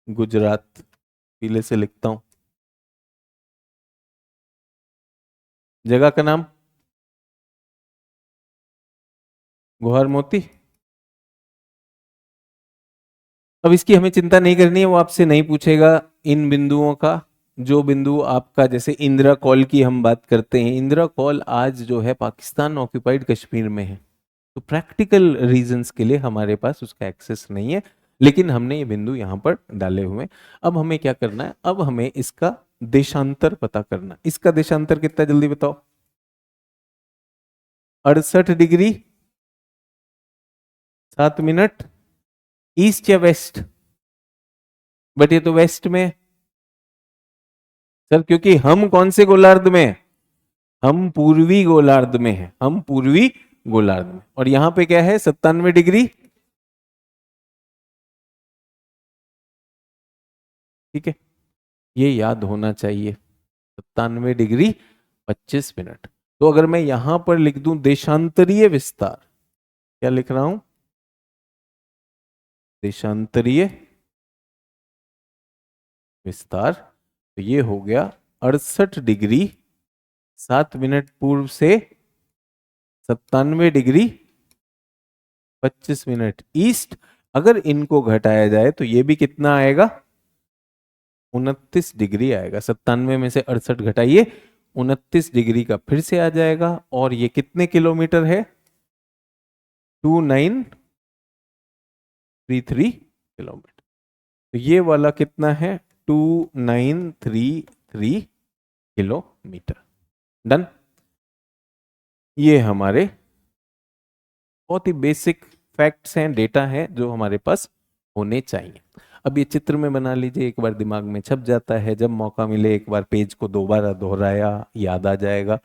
गुजरात। पीले से लिखता हूं। जगह का नाम गुहार मोती। अब इसकी हमें चिंता नहीं करनी है, वो आपसे नहीं पूछेगा इन बिंदुओं का। जो बिंदु आपका, जैसे इंदिरा कॉल की हम बात करते हैं, इंदिरा कॉल आज जो है पाकिस्तान ऑक्यूपाइड कश्मीर में है, तो प्रैक्टिकल रीजंस के लिए हमारे पास उसका एक्सेस नहीं है, लेकिन हमने ये बिंदु यहां पर डाले हुए हैं। अब हमें क्या करना है? अब हमें इसका देशांतर पता करना। इसका देशांतर कितना, जल्दी बताओ? 68 डिग्री 7 मिनट। ईस्ट या वेस्ट? बट ये तो वेस्ट में है। सर क्योंकि हम कौन से गोलार्ध में हैं? हम पूर्वी गोलार्ध में हैं, हम पूर्वी गोलार्ध में। और यहां पे क्या है 97 डिग्री, ठीक है, ये याद होना चाहिए, 97 डिग्री 25 मिनट। तो अगर मैं यहां पर लिख दूं देशांतरीय विस्तार, क्या लिख रहा हूं, देशांतरीय विस्तार, तो ये हो गया 68 डिग्री 7 मिनट पूर्व से 97 डिग्री 25 मिनट ईस्ट। अगर इनको घटाया जाए तो ये भी कितना आएगा, 29 डिग्री आएगा। 97 में से 68 घटाइए, 29 डिग्री का फिर से आ जाएगा। और ये कितने किलोमीटर है, 2933 किलोमीटर। तो ये वाला कितना है, 2933 किलोमीटर। डन। ये हमारे बहुत ही बेसिक फैक्ट्स हैं, डेटा है जो हमारे पास होने चाहिए। अब ये चित्र में बना लीजिए, एक बार दिमाग में छप जाता है, जब मौका मिले एक बार पेज को दोबारा दोहराया, याद आ जाएगा।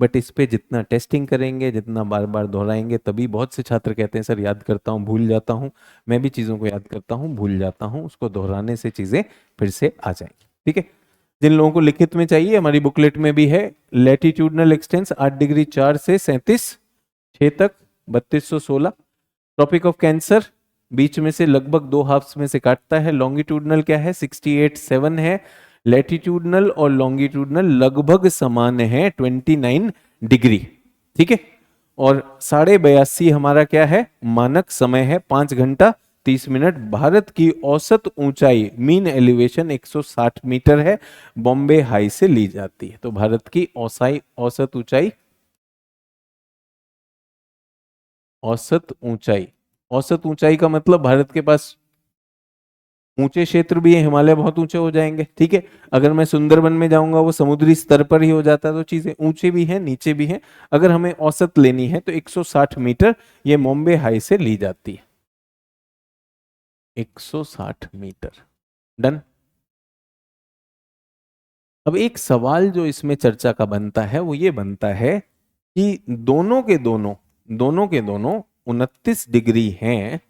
बट इस पे जितना टेस्टिंग करेंगे, जितना बार बार दोहराएंगे, तभी बहुत से छात्र कहते हैं सर याद करता हूँ भूल जाता हूँ। मैं भी चीज़ों को याद करता हूँ भूल जाता हूँ, उसको दोहराने से चीज़ें फिर से आ जाएंगी। ठीक है, जिन लोगों को लिखित में चाहिए हमारी बुकलेट में भी है। लैटिट्यूडनल एक्सटेंस 8 डिग्री 4 से 37 6 तक 3216। ट्रॉपिक ऑफ कैंसर बीच में से लगभग दो हाफ्स में से काटता है। लॉन्गिट्यूडनल क्या है, 68 7 है। लैटिट्यूडनल और लॉन्गिट्यूडनल लगभग समान है, 29 डिग्री। ठीक है, और 82.5 हमारा क्या है, मानक समय है, 5 घंटा 30 मिनट। भारत की औसत ऊंचाई मीन एलिवेशन 160 मीटर है, बॉम्बे हाई से ली जाती है। तो भारत की औसत ऊंचाई, औसत ऊंचाई, औसत ऊंचाई का मतलब भारत के पास ऊंचे क्षेत्र भी है, हिमालय बहुत ऊंचे हो जाएंगे। ठीक है, अगर मैं सुंदरबन में जाऊंगा वो समुद्री स्तर पर ही हो जाता है, तो चीजें ऊंचे भी हैं नीचे भी हैं। अगर हमें औसत लेनी है तो 160 मीटर ये बॉम्बे हाई से ली जाती है, 160 मीटर। डन। अब एक सवाल जो इसमें चर्चा का बनता है वो ये बनता है कि दोनों के दोनों 29 डिग्री हैं,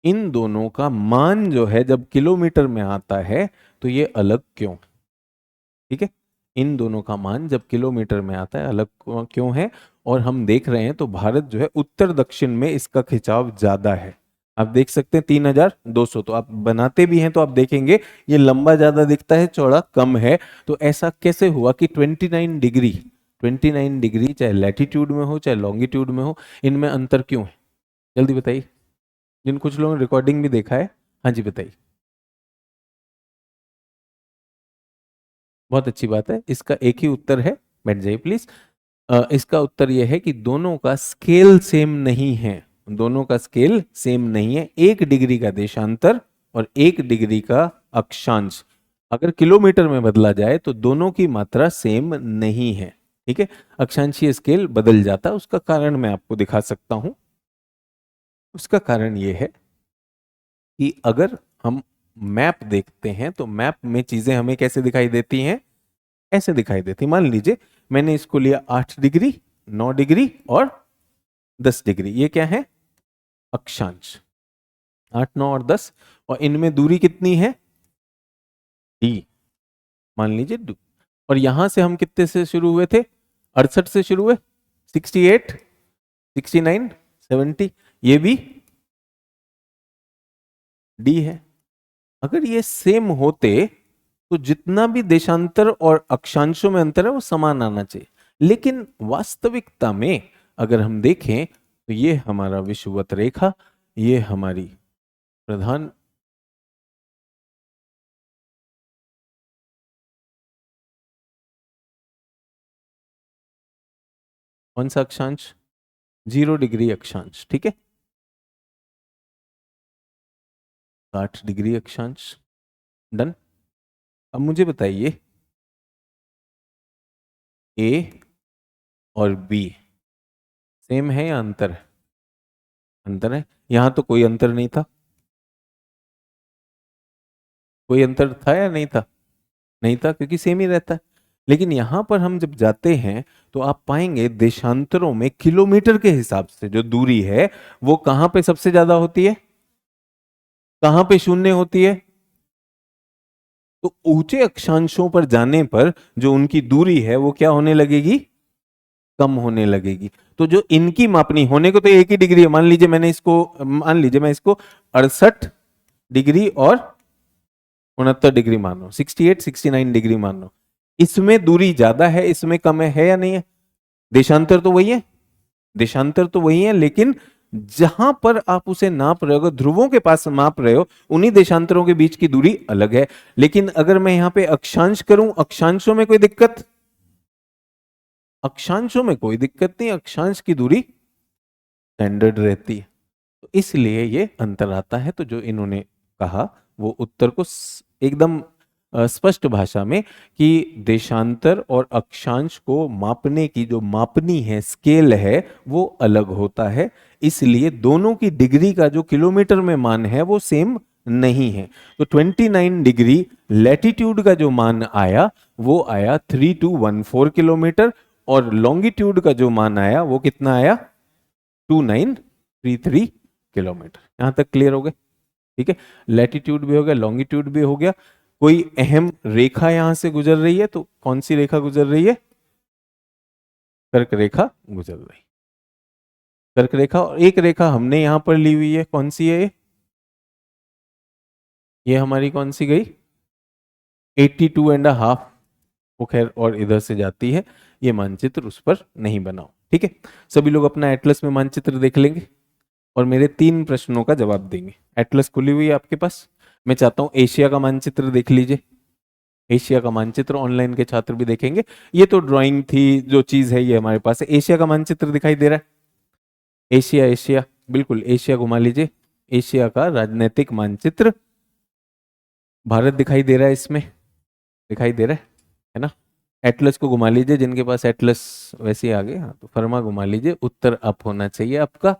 इन दोनों का मान जो है जब किलोमीटर में आता है तो ये अलग क्यों। ठीक है, इन दोनों का मान जब किलोमीटर में आता है अलग क्यों है। और हम देख रहे हैं तो भारत जो है उत्तर दक्षिण में इसका खिंचाव ज्यादा है। आप देख सकते हैं 3200, तो आप बनाते भी हैं तो आप देखेंगे ये लंबा ज्यादा दिखता है, चौड़ा कम है। तो ऐसा कैसे हुआ कि 29 डिग्री चाहे लैटिट्यूड में हो चाहे लॉन्गिट्यूड में हो, इनमें अंतर क्यों है, जल्दी बताइए। जिन कुछ लोगों ने रिकॉर्डिंग भी देखा है, हाँ जी बताइए। बहुत अच्छी बात है, इसका एक ही उत्तर है, बैठ जाइए प्लीज। इसका उत्तर यह है कि दोनों का स्केल सेम नहीं है, दोनों का स्केल सेम नहीं है। 1 डिग्री का देशांतर और 1 डिग्री का अक्षांश अगर किलोमीटर में बदला जाए तो दोनों की मात्रा सेम नहीं है। ठीक है, अक्षांशीय स्केल बदल जाता है, उसका कारण मैं आपको दिखा सकता हूं। उसका कारण यह है कि अगर हम मैप देखते हैं तो मैप में चीजें हमें कैसे दिखाई देती हैं, ऐसे दिखाई देती। मान लीजिए मैंने इसको लिया 8 डिग्री 9 डिग्री और 10 डिग्री, ये क्या है, अक्षांश, 8 9 और 10। और इनमें दूरी कितनी है, डी, मान लीजिए डी। और यहां से हम कितने से शुरू हुए थे, 68 से शुरू हुए, 68 69 70, ये भी डी है। अगर ये सेम होते तो जितना भी देशांतर और अक्षांशों में अंतर है वो समान आना चाहिए। लेकिन वास्तविकता में अगर हम देखें तो ये हमारा विषुवत रेखा, ये हमारी प्रधान, कौन सा अक्षांश, 0 डिग्री अक्षांश। ठीक है, 60 डिग्री अक्षांश। डन। अब मुझे बताइए ए और बी सेम है या अंतर है, अंतर है। यहां तो कोई अंतर नहीं था, कोई अंतर था या नहीं था, नहीं था, क्योंकि सेम ही रहता है। लेकिन यहां पर हम जब जाते हैं तो आप पाएंगे देशांतरों में किलोमीटर के हिसाब से जो दूरी है वो कहां पे सबसे ज्यादा होती है, कहां पे शून्य होती है। तो ऊंचे अक्षांशों पर जाने पर जो उनकी दूरी है वो क्या होने लगेगी, कम होने लगेगी। तो जो इनकी मापनी होने को तो एक ही डिग्री है, मान लीजिए मैं इसको 68 डिग्री और 69 डिग्री मान लो, 68 69 डिग्री मान लो। इसमें दूरी ज्यादा है, इसमें कम है या नहीं है? देशांतर तो वही है, देशांतर तो वही है, लेकिन जहां पर आप उसे नाप रहे हो, ध्रुवों के पास माप रहे हो, उन्हीं देशांतरों के बीच की दूरी अलग है। लेकिन अगर मैं यहां पे अक्षांश करूं, अक्षांशों में कोई दिक्कत, अक्षांशों में कोई दिक्कत नहीं, अक्षांश की दूरी स्टैंडर्ड रहती है। तो इसलिए ये अंतर आता है। तो जो इन्होंने कहा वो उत्तर को एकदम स्पष्ट भाषा में कि देशांतर और अक्षांश को मापने की जो मापनी है, स्केल है, वो अलग होता है। इसलिए दोनों की डिग्री का जो किलोमीटर में मान है वो सेम नहीं है। तो 29 डिग्री लैटिट्यूड का जो मान आया वो आया 3214 किलोमीटर, और लॉन्गिट्यूड का जो मान आया वो कितना आया, 2933 किलोमीटर। यहां तक क्लियर हो गए? ठीक है, लैटिट्यूड भी हो गया, लॉन्गिट्यूड भी हो गया। कोई अहम रेखा यहां से गुजर रही है, तो कौन सी रेखा गुजर रही है? कर्क रेखा गुजर रही, कर्क रेखा। और एक रेखा हमने यहां पर ली हुई है, कौन सी है ये हमारी कौन सी गई, 82.5। वो खैर और इधर से जाती है, ये मानचित्र उस पर नहीं बनाओ। ठीक है, सभी लोग अपना एटलस में मानचित्र देख लेंगे और मेरे 3 प्रश्नों का जवाब देंगे। एटलस खुली हुई है आपके पास। मैं चाहता हूं एशिया का मानचित्र देख लीजिए, एशिया का मानचित्र ऑनलाइन के छात्र भी देखेंगे। ये तो ड्राइंग थी, जो चीज है ये हमारे पास है। एशिया का मानचित्र दिखाई दे रहा है? एशिया, एशिया बिल्कुल, एशिया घुमा लीजिए। एशिया का राजनीतिक मानचित्र, भारत दिखाई दे रहा है इसमें, दिखाई दे रहा है ना? एटलस को घुमा लीजिए, जिनके पास एटलस वैसे ही आ गए, हाँ तो फर्मा घुमा लीजिए। उत्तर अप होना चाहिए आपका।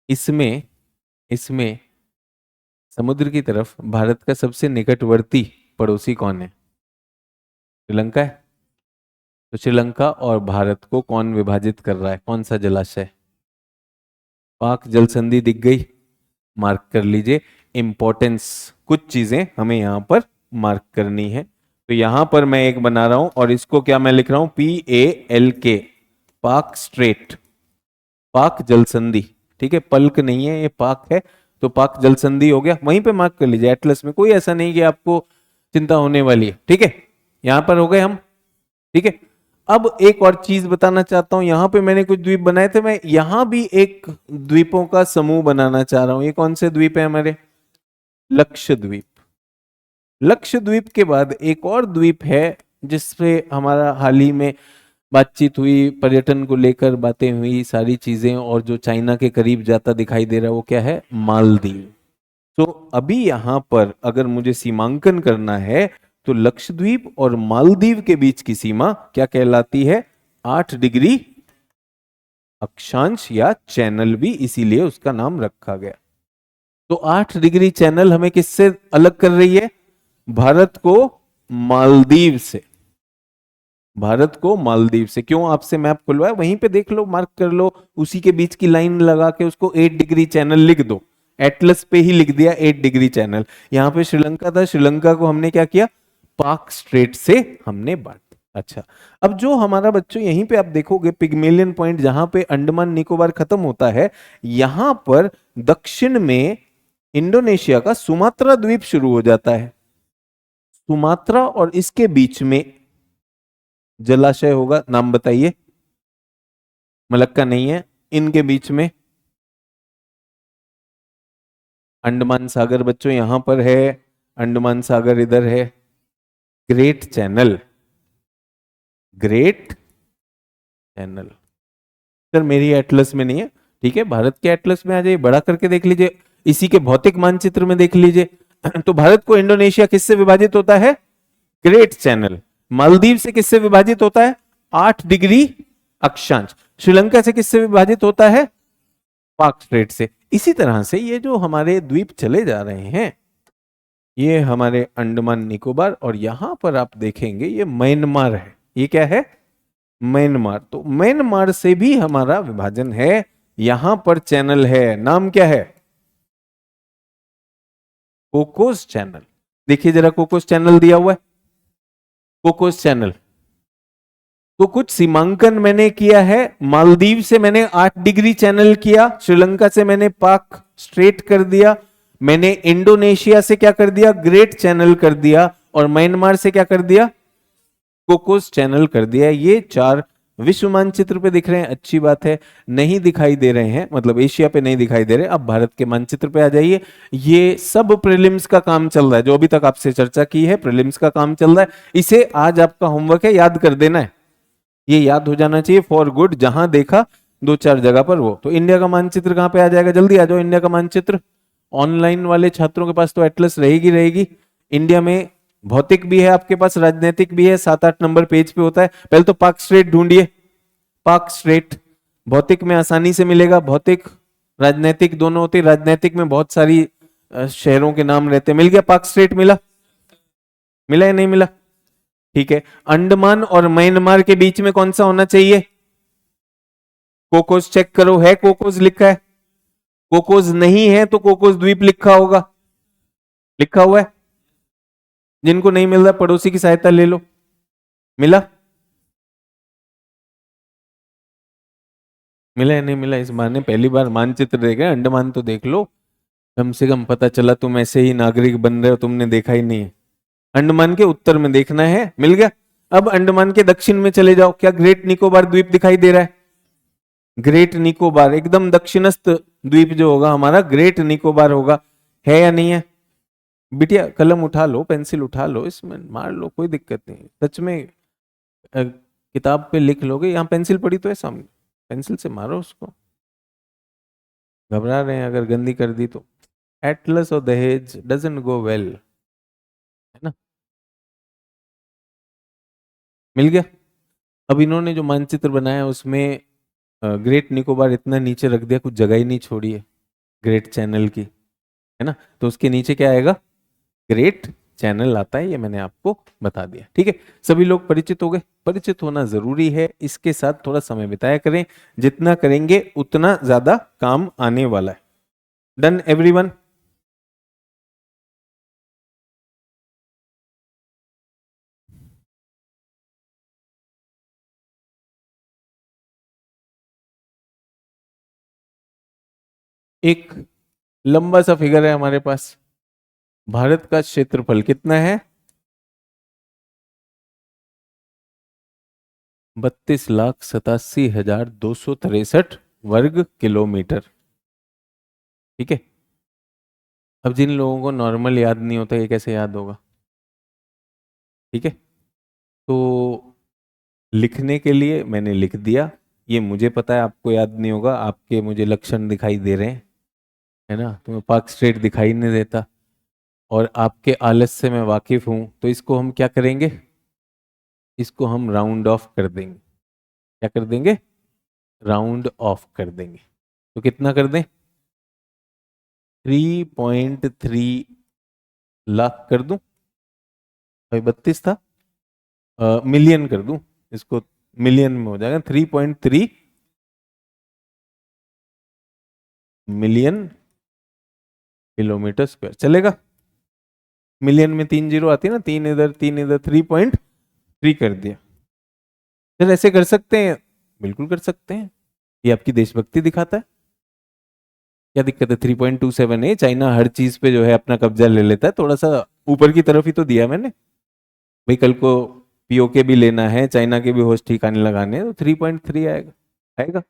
इसमें इसमें समुद्र की तरफ भारत का सबसे निकटवर्ती पड़ोसी कौन है? श्रीलंका है। तो श्रीलंका और भारत को कौन विभाजित कर रहा है, कौन सा जलाशय? पाक जल संधि दिख गई, मार्क कर लीजिए। इंपॉर्टेंस, कुछ चीजें हमें यहां पर मार्क करनी है। तो यहां पर मैं एक बना रहा हूं और इसको क्या मैं लिख रहा हूं, PALK, पाक स्ट्रेट, पाक जल संधि। ठीक है, पल्क नहीं है, ये पाक है। तो पाक जल संधि हो गया, वहीं पे मार्क कर लीजिए एटलस में। कोई ऐसा नहीं कि आपको चिंता होने वाली है। ठीक है, यहां पर हो गए हम। ठीक है, अब एक और चीज बताना चाहता हूं। यहां पे मैंने कुछ द्वीप बनाए थे, मैं यहां भी एक द्वीपों का समूह बनाना चाह रहा हूं। ये कौन से द्वीप है हमारे? लक्षद्वीप। लक्षद्वीप के बाद एक और द्वीप है जिसपे हमारा हाल ही में बातचीत हुई, पर्यटन को लेकर बातें हुई, सारी चीजें, और जो चाइना के करीब जाता दिखाई दे रहा है वो क्या है? मालदीव। तो अभी यहां पर अगर मुझे सीमांकन करना है तो लक्षद्वीप और मालदीव के बीच की सीमा क्या कहलाती है? 8 डिग्री अक्षांश, या चैनल भी इसीलिए उसका नाम रखा गया। तो 8 डिग्री चैनल हमें किससे अलग कर रही है? भारत को मालदीव से, भारत को मालदीव से। क्यों? आपसे मैप खुलवाया, वहीं पे देख लो, मार्क कर लो, उसी के बीच की लाइन लगा के उसको 8 डिग्री चैनल लिख दो। एटलस पे ही लिख दिया 8 डिग्री चैनल। यहां पे श्रीलंका था, श्रीलंका को हमने क्या किया? पाक स्ट्रेट से हमने बांट। अच्छा, अब जो हमारा बच्चों यहीं पे आप देखोगे पिग्मेलियन पॉइंट, जहां पे अंडमान निकोबार खत्म होता है, यहां पर दक्षिण में इंडोनेशिया का सुमात्रा द्वीप शुरू हो जाता है। सुमात्रा और इसके बीच में जलाशय होगा, नाम बताइए। मलक्का नहीं है, इनके बीच में अंडमान सागर बच्चों यहां पर है, अंडमान सागर इधर है। Great channel, great channel. Sir मेरी एटलस में नहीं है। ठीक है, भारत के एटलस में आ जाइए, बड़ा करके देख लीजिए, इसी के भौतिक मानचित्र में देख लीजिए। तो भारत को इंडोनेशिया किससे विभाजित होता है? Great channel. मालदीव से किससे विभाजित होता है? 8 डिग्री अक्षांश। श्रीलंका से किससे विभाजित होता है? पाक स्ट्रेट से। इसी तरह से ये जो हमारे द्वीप चले जा रहे हैं, ये हमारे अंडमान निकोबार, और यहां पर आप देखेंगे ये म्यांमार है। ये क्या है? म्यांमार। तो म्यांमार से भी हमारा विभाजन है, यहां पर चैनल है, नाम क्या है? Cocos channel. देखिए जरा, कोकोस चैनल दिया हुआ है, कोकोस चैनल। तो कुछ सीमांकन मैंने किया है, मालदीव से मैंने 8 डिग्री चैनल किया, श्रीलंका से मैंने पाक स्ट्रेट कर दिया, मैंने इंडोनेशिया से क्या कर दिया? ग्रेट चैनल कर दिया, और म्यांमार से क्या कर दिया? कोकोस चैनल कर दिया। ये 4 विश्व मानचित्र पे दिख रहे हैं, अच्छी बात है। नहीं दिखाई दे रहे हैं, मतलब एशिया पे नहीं दिखाई दे रहे। अब भारत के मानचित्र पे आ जाइए। ये सब प्रीलिम्स का काम चल रहा है, जो अभी तक आपसे चर्चा की है प्रीलिम्स का काम चल रहा है। इसे आज आपका होमवर्क है, याद कर देना है, ये याद हो जाना चाहिए फॉर गुड। जहां देखा 2-4 जगह पर वो। तो इंडिया का मानचित्र कहां पे आ जाएगा? जल्दी आ जाओ। इंडिया का मानचित्र ऑनलाइन वाले छात्रों के पास तो एटलस रहेगी रहेगी। इंडिया में भौतिक भी है आपके पास, राजनीतिक भी है, 7-8 नंबर पेज पे होता है। पहले तो पाक स्ट्रेट ढूंढिए, पाक स्ट्रेट भौतिक में आसानी से मिलेगा। भौतिक राजनीतिक दोनों होते, राजनीतिक में बहुत सारी शहरों के नाम रहते हैं। मिल गया पाक स्ट्रेट? मिला? मिला या नहीं मिला? ठीक है। अंडमान और म्यांमार के बीच में कौन सा होना चाहिए? कोकोस चेक करो, है कोकोस लिखा है? कोकोस नहीं है तो कोकोस द्वीप लिखा होगा, लिखा हुआ है। जिनको नहीं मिल रहा पड़ोसी की सहायता ले लो। मिला? मिला या नहीं मिला? इस बार ने पहली बार मानचित्र देखा, अंडमान तो देख लो, कम से कम पता चला। तुम ऐसे ही नागरिक बन रहे हो, तुमने देखा ही नहीं है। अंडमान के उत्तर में देखना है, मिल गया। अब अंडमान के दक्षिण में चले जाओ, क्या ग्रेट निकोबार द्वीप दिखाई दे रहा है? ग्रेट निकोबार एकदम दक्षिणस्थ द्वीप जो होगा हमारा ग्रेट निकोबार होगा, है या नहीं है? बिटिया कलम उठा लो, पेंसिल उठा लो, इसमें मार लो, कोई दिक्कत नहीं। सच में किताब पे लिख लोगे, यहाँ पेंसिल पड़ी तो है सामने, पेंसिल से मारो उसको। घबरा रहे हैं अगर गंदी कर दी तो। एटलस और दहेज डजंट गो वेल, है ना? मिल गया। अब इन्होंने जो मानचित्र बनाया उसमें ग्रेट निकोबार इतना नीचे रख दिया, कुछ जगह ही नहीं छोड़ी है ग्रेट चैनल की, है ना? तो उसके नीचे क्या आएगा? ग्रेट चैनल आता है, ये मैंने आपको बता दिया। ठीक है, सभी लोग परिचित हो गए। परिचित होना जरूरी है, इसके साथ थोड़ा समय बिताया करें, जितना करेंगे उतना ज्यादा काम आने वाला है। Done everyone? एक लंबा सा फिगर है हमारे पास, भारत का क्षेत्रफल कितना है? 32,87,263 वर्ग किलोमीटर। ठीक है। अब जिन लोगों को नॉर्मल याद नहीं होता, ये कैसे याद होगा? ठीक है, तो लिखने के लिए मैंने लिख दिया। ये मुझे पता है आपको याद नहीं होगा, आपके मुझे लक्षण दिखाई दे रहे हैं, है ना? तुम्हें पार्क स्ट्रेट दिखाई नहीं देता, और आपके आलस से मैं वाकिफ हूं। तो इसको हम क्या करेंगे? इसको हम राउंड ऑफ कर देंगे। क्या कर देंगे? राउंड ऑफ कर देंगे। तो कितना कर दें? 3.3 लाख कर दूं? भाई 32 था, मिलियन कर दूं इसको, मिलियन में हो जाएगा। 3.3 मिलियन किलोमीटर स्क्वायर चलेगा? मिलियन में 3 जीरो आती है ना, 3 इधर 3 इधर, 3.3 कर दिया। चल ऐसे कर सकते हैं, बिल्कुल कर सकते हैं। ये आपकी देशभक्ति दिखाता है। क्या दिक्कत है? 3.27 है। चाइना हर चीज पे जो है अपना कब्जा ले लेता है, थोड़ा सा ऊपर की तरफ ही तो दिया मैंने। भाई कल को पीओके भी लेना है, चाइना के भी होश ठिकाने लगाने हैं, तो 3.3 आएगा, आएगा।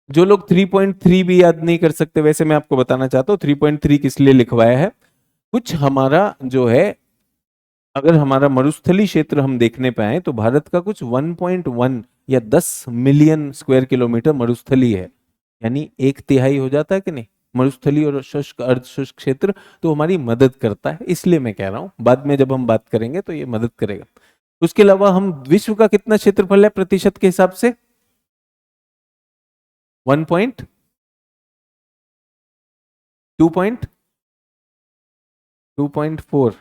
जो लोग 3.3 भी याद नहीं कर सकते, वैसे मैं आपको बताना चाहता हूँ 3.3 किस लिए लिखवाया है। कुछ हमारा जो है, अगर हमारा मरुस्थली क्षेत्र हम देखने पे आए तो भारत का कुछ 1.1 या 10 मिलियन स्क्वायर किलोमीटर मरुस्थली है, यानी 1/3 हो जाता है कि नहीं? मरुस्थली और शुष्क अर्ध शुष्क क्षेत्र तो हमारी मदद करता है, इसलिए मैं कह रहा हूं, बाद में जब हम बात करेंगे तो ये मदद करेगा। उसके अलावा हम विश्व का कितना क्षेत्रफल है प्रतिशत के हिसाब से? 1.2 2.4,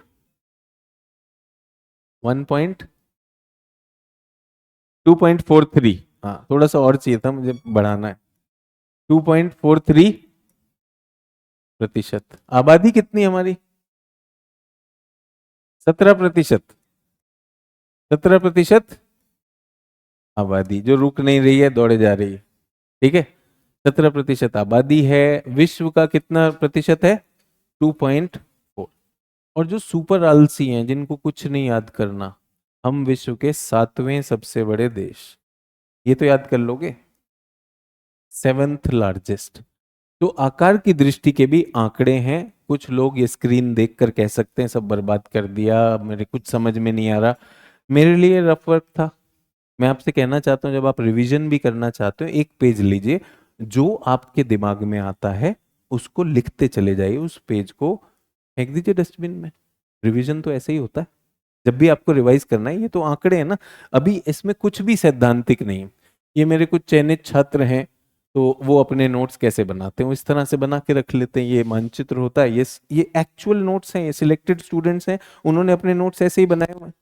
2.43, हाँ थोड़ा सा और चाहिए था मुझे, बढ़ाना है। 2.43%। आबादी कितनी हमारी? 17%। 17% आबादी जो रुक नहीं रही है, दौड़े जा रही है। ठीक है, 17% आबादी है। विश्व का कितना प्रतिशत है? 2.4। और जो सुपर आलसी हैं, जिनको कुछ नहीं याद करना, हम विश्व के 7वें सबसे बड़े देश, ये तो याद कर लोगे। 7th largest. तो आकार की दृष्टि के भी आंकड़े हैं। कुछ लोग ये स्क्रीन देखकर कह सकते हैं सब बर्बाद कर दिया, मेरे कुछ समझ में नहीं आ रहा। मेरे लिए रफ वर्क था। मैं आपसे कहना चाहता हूं, जब आप रिवीजन भी करना चाहते हो, एक पेज लीजिए, जो आपके दिमाग में आता है उसको लिखते चले जाइए, उस पेज को फेंक दीजिए डस्टबिन में। रिवीजन तो ऐसे ही होता है। जब भी आपको रिवाइज करना है, ये तो आंकड़े हैं ना, अभी इसमें कुछ भी सैद्धांतिक नहीं है। ये मेरे कुछ चयनित छात्र हैं, तो वो अपने नोट्स कैसे बनाते हैं, वो इस तरह से बना के रख लेते हैं। ये मानचित्र होता है, ये एक्चुअल नोट्स हैं, ये सिलेक्टेड स्टूडेंट्स हैं, उन्होंने अपने नोट्स ऐसे ही बनाए हुए हैं।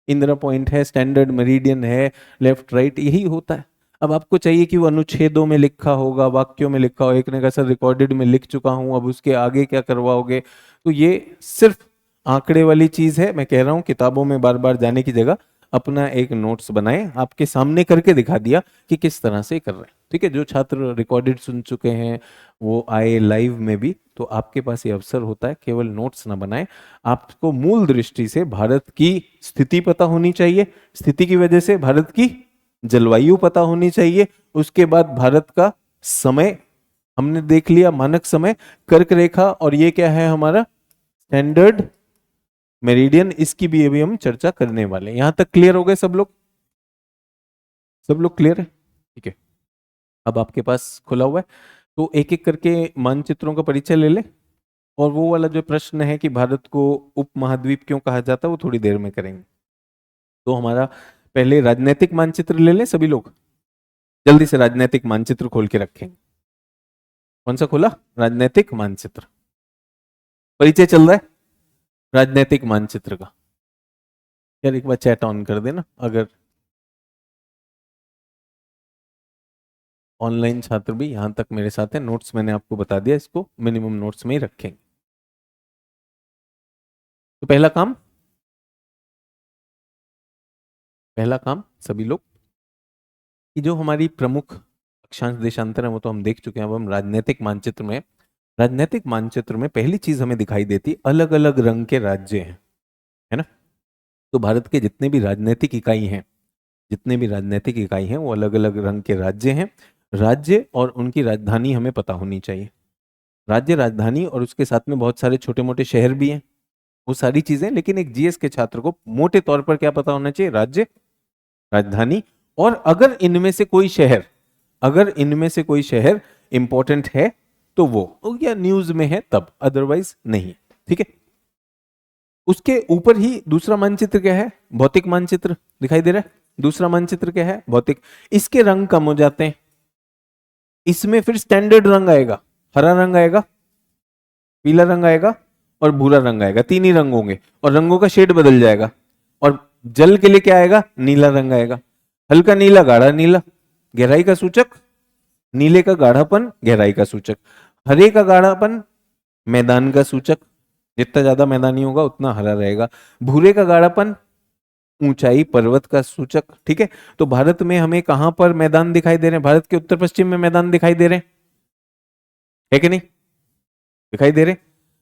इंदिरा पॉइंट है, स्टैंडर्ड मेरिडियन है, लेफ्ट राइट, यही होता है। अब आपको चाहिए कि वो अनुच्छेदों में लिखा होगा, वाक्यों में लिखा हो, एक ने कहा सर रिकॉर्डेड में लिख चुका हूं, अब उसके आगे क्या करवाओगे? तो ये सिर्फ आंकड़े वाली चीज है। मैं कह रहा हूं किताबों में बार बार जाने की जगह अपना एक नोट्स बनाएं, आपके सामने करके दिखा दिया कि किस तरह से कर रहे हैं। ठीक है, जो छात्र रिकॉर्डेड सुन चुके हैं वो आए लाइव में भी, तो आपके पास ये अवसर होता है, केवल नोट्स ना बनाएं, आपको मूल दृष्टि से भारत की स्थिति पता होनी चाहिए। स्थिति की वजह से भारत की जलवायु पता होनी चाहिए। उसके बाद भारत का समय हमने देख लिया, मानक समय, कर्क रेखा, और ये क्या है हमारा स्टैंडर्ड मेरिडियन, इसकी भी अभी हम चर्चा करने वाले हैं। यहां तक क्लियर हो गए सब लोग? सब लोग क्लियर है? ठीक है, अब आपके पास खुला हुआ है, तो एक एक करके मानचित्रों का परिचय ले ले। और वो वाला जो प्रश्न है कि भारत को उपमहाद्वीप क्यों कहा जाता है, वो थोड़ी देर में करेंगे। तो हमारा पहले राजनीतिक मानचित्र ले लें सभी लोग, जल्दी से राजनीतिक मानचित्र खोल के रखें। कौन सा खोला? राजनीतिक मानचित्र। परिचय चल रहा है राजनीतिक मानचित्र का। यार एक बार चैट ऑन कर देना, अगर ऑनलाइन छात्र भी यहां तक मेरे साथ है। नोट्स मैंने आपको बता दिया, इसको मिनिमम नोट्स में ही रखेंगे। तो पहला काम सभी लोग, कि जो हमारी प्रमुख अक्षांश देशांतर है वो तो हम देख चुके हैं। अब हम राजनीतिक मानचित्र में पहली चीज हमें दिखाई देती, अलग अलग रंग के राज्य हैं, है ना। तो भारत के जितने भी राजनीतिक इकाई हैं वो अलग अलग रंग के राज्य हैं। राज्य और उनकी राजधानी हमें पता होनी चाहिए। राज्य, राजधानी, और उसके साथ में बहुत सारे छोटे मोटे शहर भी हैं, वो सारी चीजें। लेकिन एक जीएस के छात्र को मोटे तौर पर क्या पता होना चाहिए? राज्य, राजधानी, और अगर इनमें से कोई शहर इंपॉर्टेंट है तो वो या न्यूज में है तब, अदरवाइज नहीं। ठीक है, उसके ऊपर ही दूसरा मानचित्र क्या है? भौतिक मानचित्र दिखाई दे रहा है। दूसरा मानचित्र क्या है? भौतिक। इसके रंग कम हो जाते हैं, इसमें फिर स्टैंडर्ड रंग आएगा, हरा रंग आएगा, पीला रंग आएगा और भूरा रंग आएगा, तीन ही रंग होंगे, और रंगों का शेड बदल जाएगा। और जल के लिए क्या आएगा? नीला रंग आएगा। हल्का नीला, गाढ़ा नीला, गहराई का सूचक। नीले का गाढ़ापन, गहराई का सूचक। हरे का गाढ़ापन, मैदान का सूचक, जितना ज्यादा मैदानी होगा उतना हरा रहेगा। भूरे का गाढ़ापन, ऊंचाई, पर्वत का सूचक। ठीक है, तो भारत में हमें कहां पर मैदान दिखाई दे रहे हैं? भारत के उत्तर पश्चिम में मैदान दिखाई दे रहे हैं, है कि नहीं? दिखाई दे रहे हैं।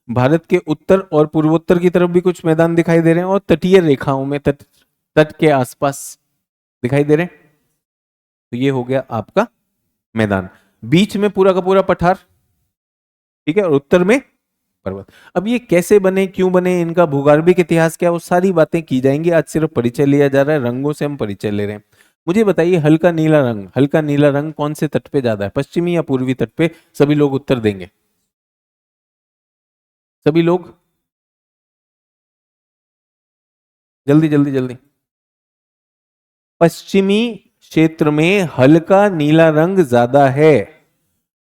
भारत के उत्तर और पूर्वोत्तर की तरफ भी कुछ मैदान दिखाई दे रहे हैं, और तटीय रेखाओं में, तट के आसपास दिखाई दे रहे हैं। तो ये हो गया आपका मैदान। बीच में पूरा का पूरा पठार, ठीक है, और उत्तर में पर्वत। अब ये कैसे बने, क्यों बने, इनका भूगर्भिक इतिहास क्या, वो सारी बातें की जाएंगी। आज सिर्फ परिचय लिया जा रहा है, रंगों से हम परिचय ले रहे हैं। मुझे बताइए, हल्का नीला रंग कौन से तट पे ज्यादा है, पश्चिमी या पूर्वी तट पे? सभी लोग उत्तर देंगे, सभी लोग जल्दी जल्दी जल्दी। पश्चिमी क्षेत्र में हल्का नीला रंग ज्यादा है,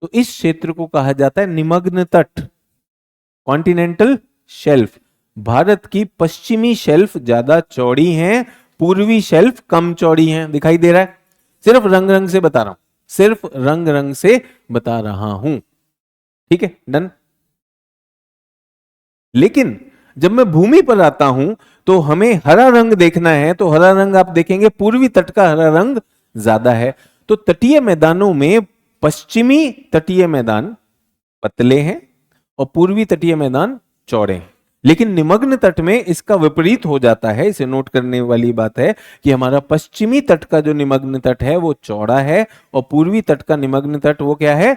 तो इस क्षेत्र को कहा जाता है निमग्न तट, कॉन्टिनेंटल शेल्फ। भारत की पश्चिमी शेल्फ ज्यादा चौड़ी है, पूर्वी शेल्फ कम चौड़ी है। दिखाई दे रहा है? सिर्फ रंग रंग से बता रहा हूं, सिर्फ रंग रंग से बता रहा हूं। ठीक है, डन। लेकिन जब मैं भूमि पर आता हूं तो हमें हरा रंग देखना है, तो हरा रंग आप देखेंगे पूर्वी तट का हरा रंग ज्यादा है। तो तटीय मैदानों में पश्चिमी तटीय मैदान पतले हैं और पूर्वी तटीय मैदान चौड़े हैं। लेकिन निमग्न तट में इसका विपरीत हो जाता है। इसे नोट करने वाली बात है कि हमारा पश्चिमी तट का जो निमग्न तट है वो चौड़ा है और पूर्वी तट का निमग्न तट वो क्या है?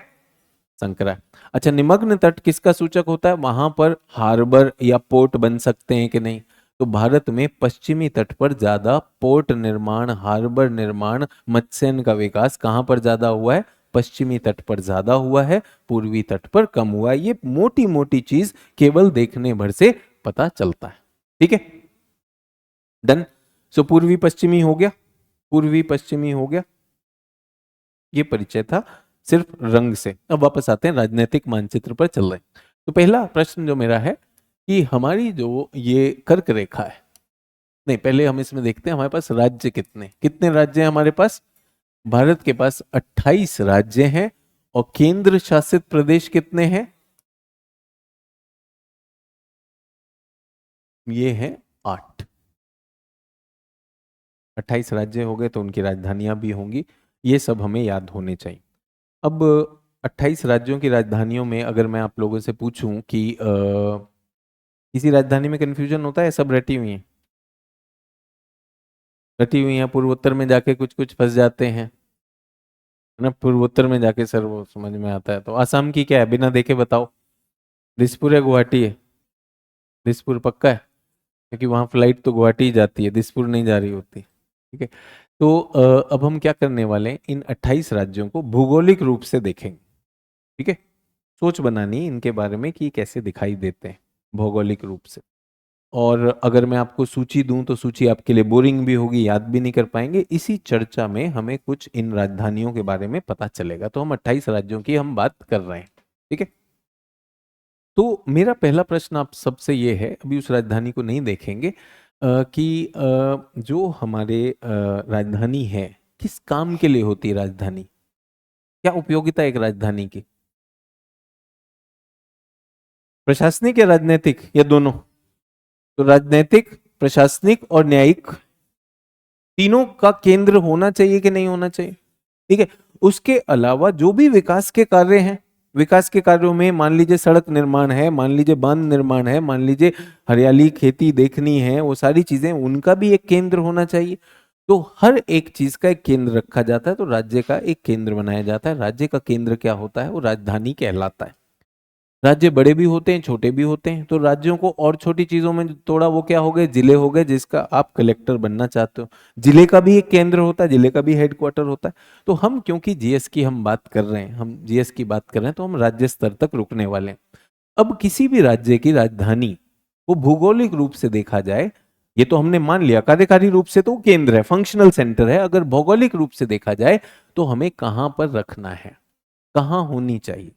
संकरा। अच्छा, निमग्न तट किसका सूचक होता है? वहां पर हार्बर या पोर्ट बन सकते हैं कि नहीं? तो भारत में पश्चिमी तट पर ज्यादा पोर्ट निर्माण, हार्बर निर्माण, मत्स्यन का विकास कहां पर ज्यादा हुआ है? पश्चिमी तट पर ज्यादा हुआ है, पूर्वी तट पर कम हुआ है। ये मोटी मोटी चीज केवल देखने भर से पता चलता है। ठीक है, डन। सो पूर्वी पश्चिमी हो गया, पूर्वी पश्चिमी हो गया। ये परिचय था सिर्फ रंग से। अब वापस आते हैं, राजनीतिक मानचित्र पर चल रहे हैं। तो पहला प्रश्न जो मेरा है कि हमारी जो ये कर्क रेखा है, नहीं पहले हम इसमें देखते हैं हमारे पास राज्य कितने कितने राज्य हैं हमारे पास। भारत के पास 28 राज्य हैं और केंद्र शासित प्रदेश कितने हैं? ये है 8। 28 राज्य हो गए तो उनकी राजधानियां भी होंगी। ये सब हमें याद होने चाहिए। अब 28 राज्यों की राजधानियों में अगर मैं आप लोगों से पूछूं कि किसी राजधानी में कंफ्यूजन होता है? सब रटी हुई हैं, रटी हुई हैं। पूर्वोत्तर में जाके कुछ कुछ फंस जाते हैं, है ना? पूर्वोत्तर में जाके सर वो समझ में आता है। तो आसाम की क्या है, बिना देखे बताओ? दिसपुर है, गुवाहाटी है? दिसपुर पक्का है, क्योंकि वहां फ्लाइट तो गुवाहाटी ही जाती है, दिसपुर नहीं जा रही होती। ठीक है, तो अब हम क्या करने वाले हैं, इन 28 राज्यों को भौगोलिक रूप से देखेंगे। ठीक है, सोच बनानी इनके बारे में कि कैसे दिखाई देते हैं भौगोलिक रूप से। और अगर मैं आपको सूची दूं तो सूची आपके लिए बोरिंग भी होगी, याद भी नहीं कर पाएंगे। इसी चर्चा में हमें कुछ इन राजधानियों के बारे में पता चलेगा। तो हम 28 राज्यों की हम बात कर रहे हैं। ठीक है, तो मेरा पहला प्रश्न आप सबसे ये है, अभी उस राजधानी को नहीं देखेंगे, कि जो हमारे राजधानी है किस काम के लिए होती है राजधानी? क्या उपयोगिता है एक राजधानी की? प्रशासनिक या राजनीतिक या दोनों? तो राजनीतिक, प्रशासनिक और न्यायिक, तीनों का केंद्र होना चाहिए कि नहीं होना चाहिए? ठीक है, उसके अलावा जो भी विकास के कार्य हैं, विकास के कार्यों में मान लीजिए सड़क निर्माण है, मान लीजिए बांध निर्माण है, मान लीजिए हरियाली खेती देखनी है, वो सारी चीजें, उनका भी एक केंद्र होना चाहिए। तो हर एक चीज का एक केंद्र रखा जाता है, तो राज्य का एक केंद्र बनाया जाता है। राज्य का केंद्र क्या होता है? वो राजधानी कहलाता है। राज्य बड़े भी होते हैं, छोटे भी होते हैं। तो राज्यों को और छोटी चीजों में तोड़ा, वो क्या हो गए? जिले हो गए, जिसका आप कलेक्टर बनना चाहते हो। जिले का भी एक केंद्र होता है, जिले का भी हेडक्वार्टर होता है। तो हम क्योंकि जीएस की हम बात कर रहे हैं, हम जीएस की बात कर रहे हैं, तो हम राज्य स्तर तक रुकने वाले हैं। अब किसी भी राज्य की राजधानी वो भौगोलिक रूप से देखा जाए, ये तो हमने मान लिया कार्यकारी रूप से तो वो केंद्र है, फंक्शनल सेंटर है। अगर भौगोलिक रूप से देखा जाए तो हमें कहां पर रखना है, कहां होनी चाहिए?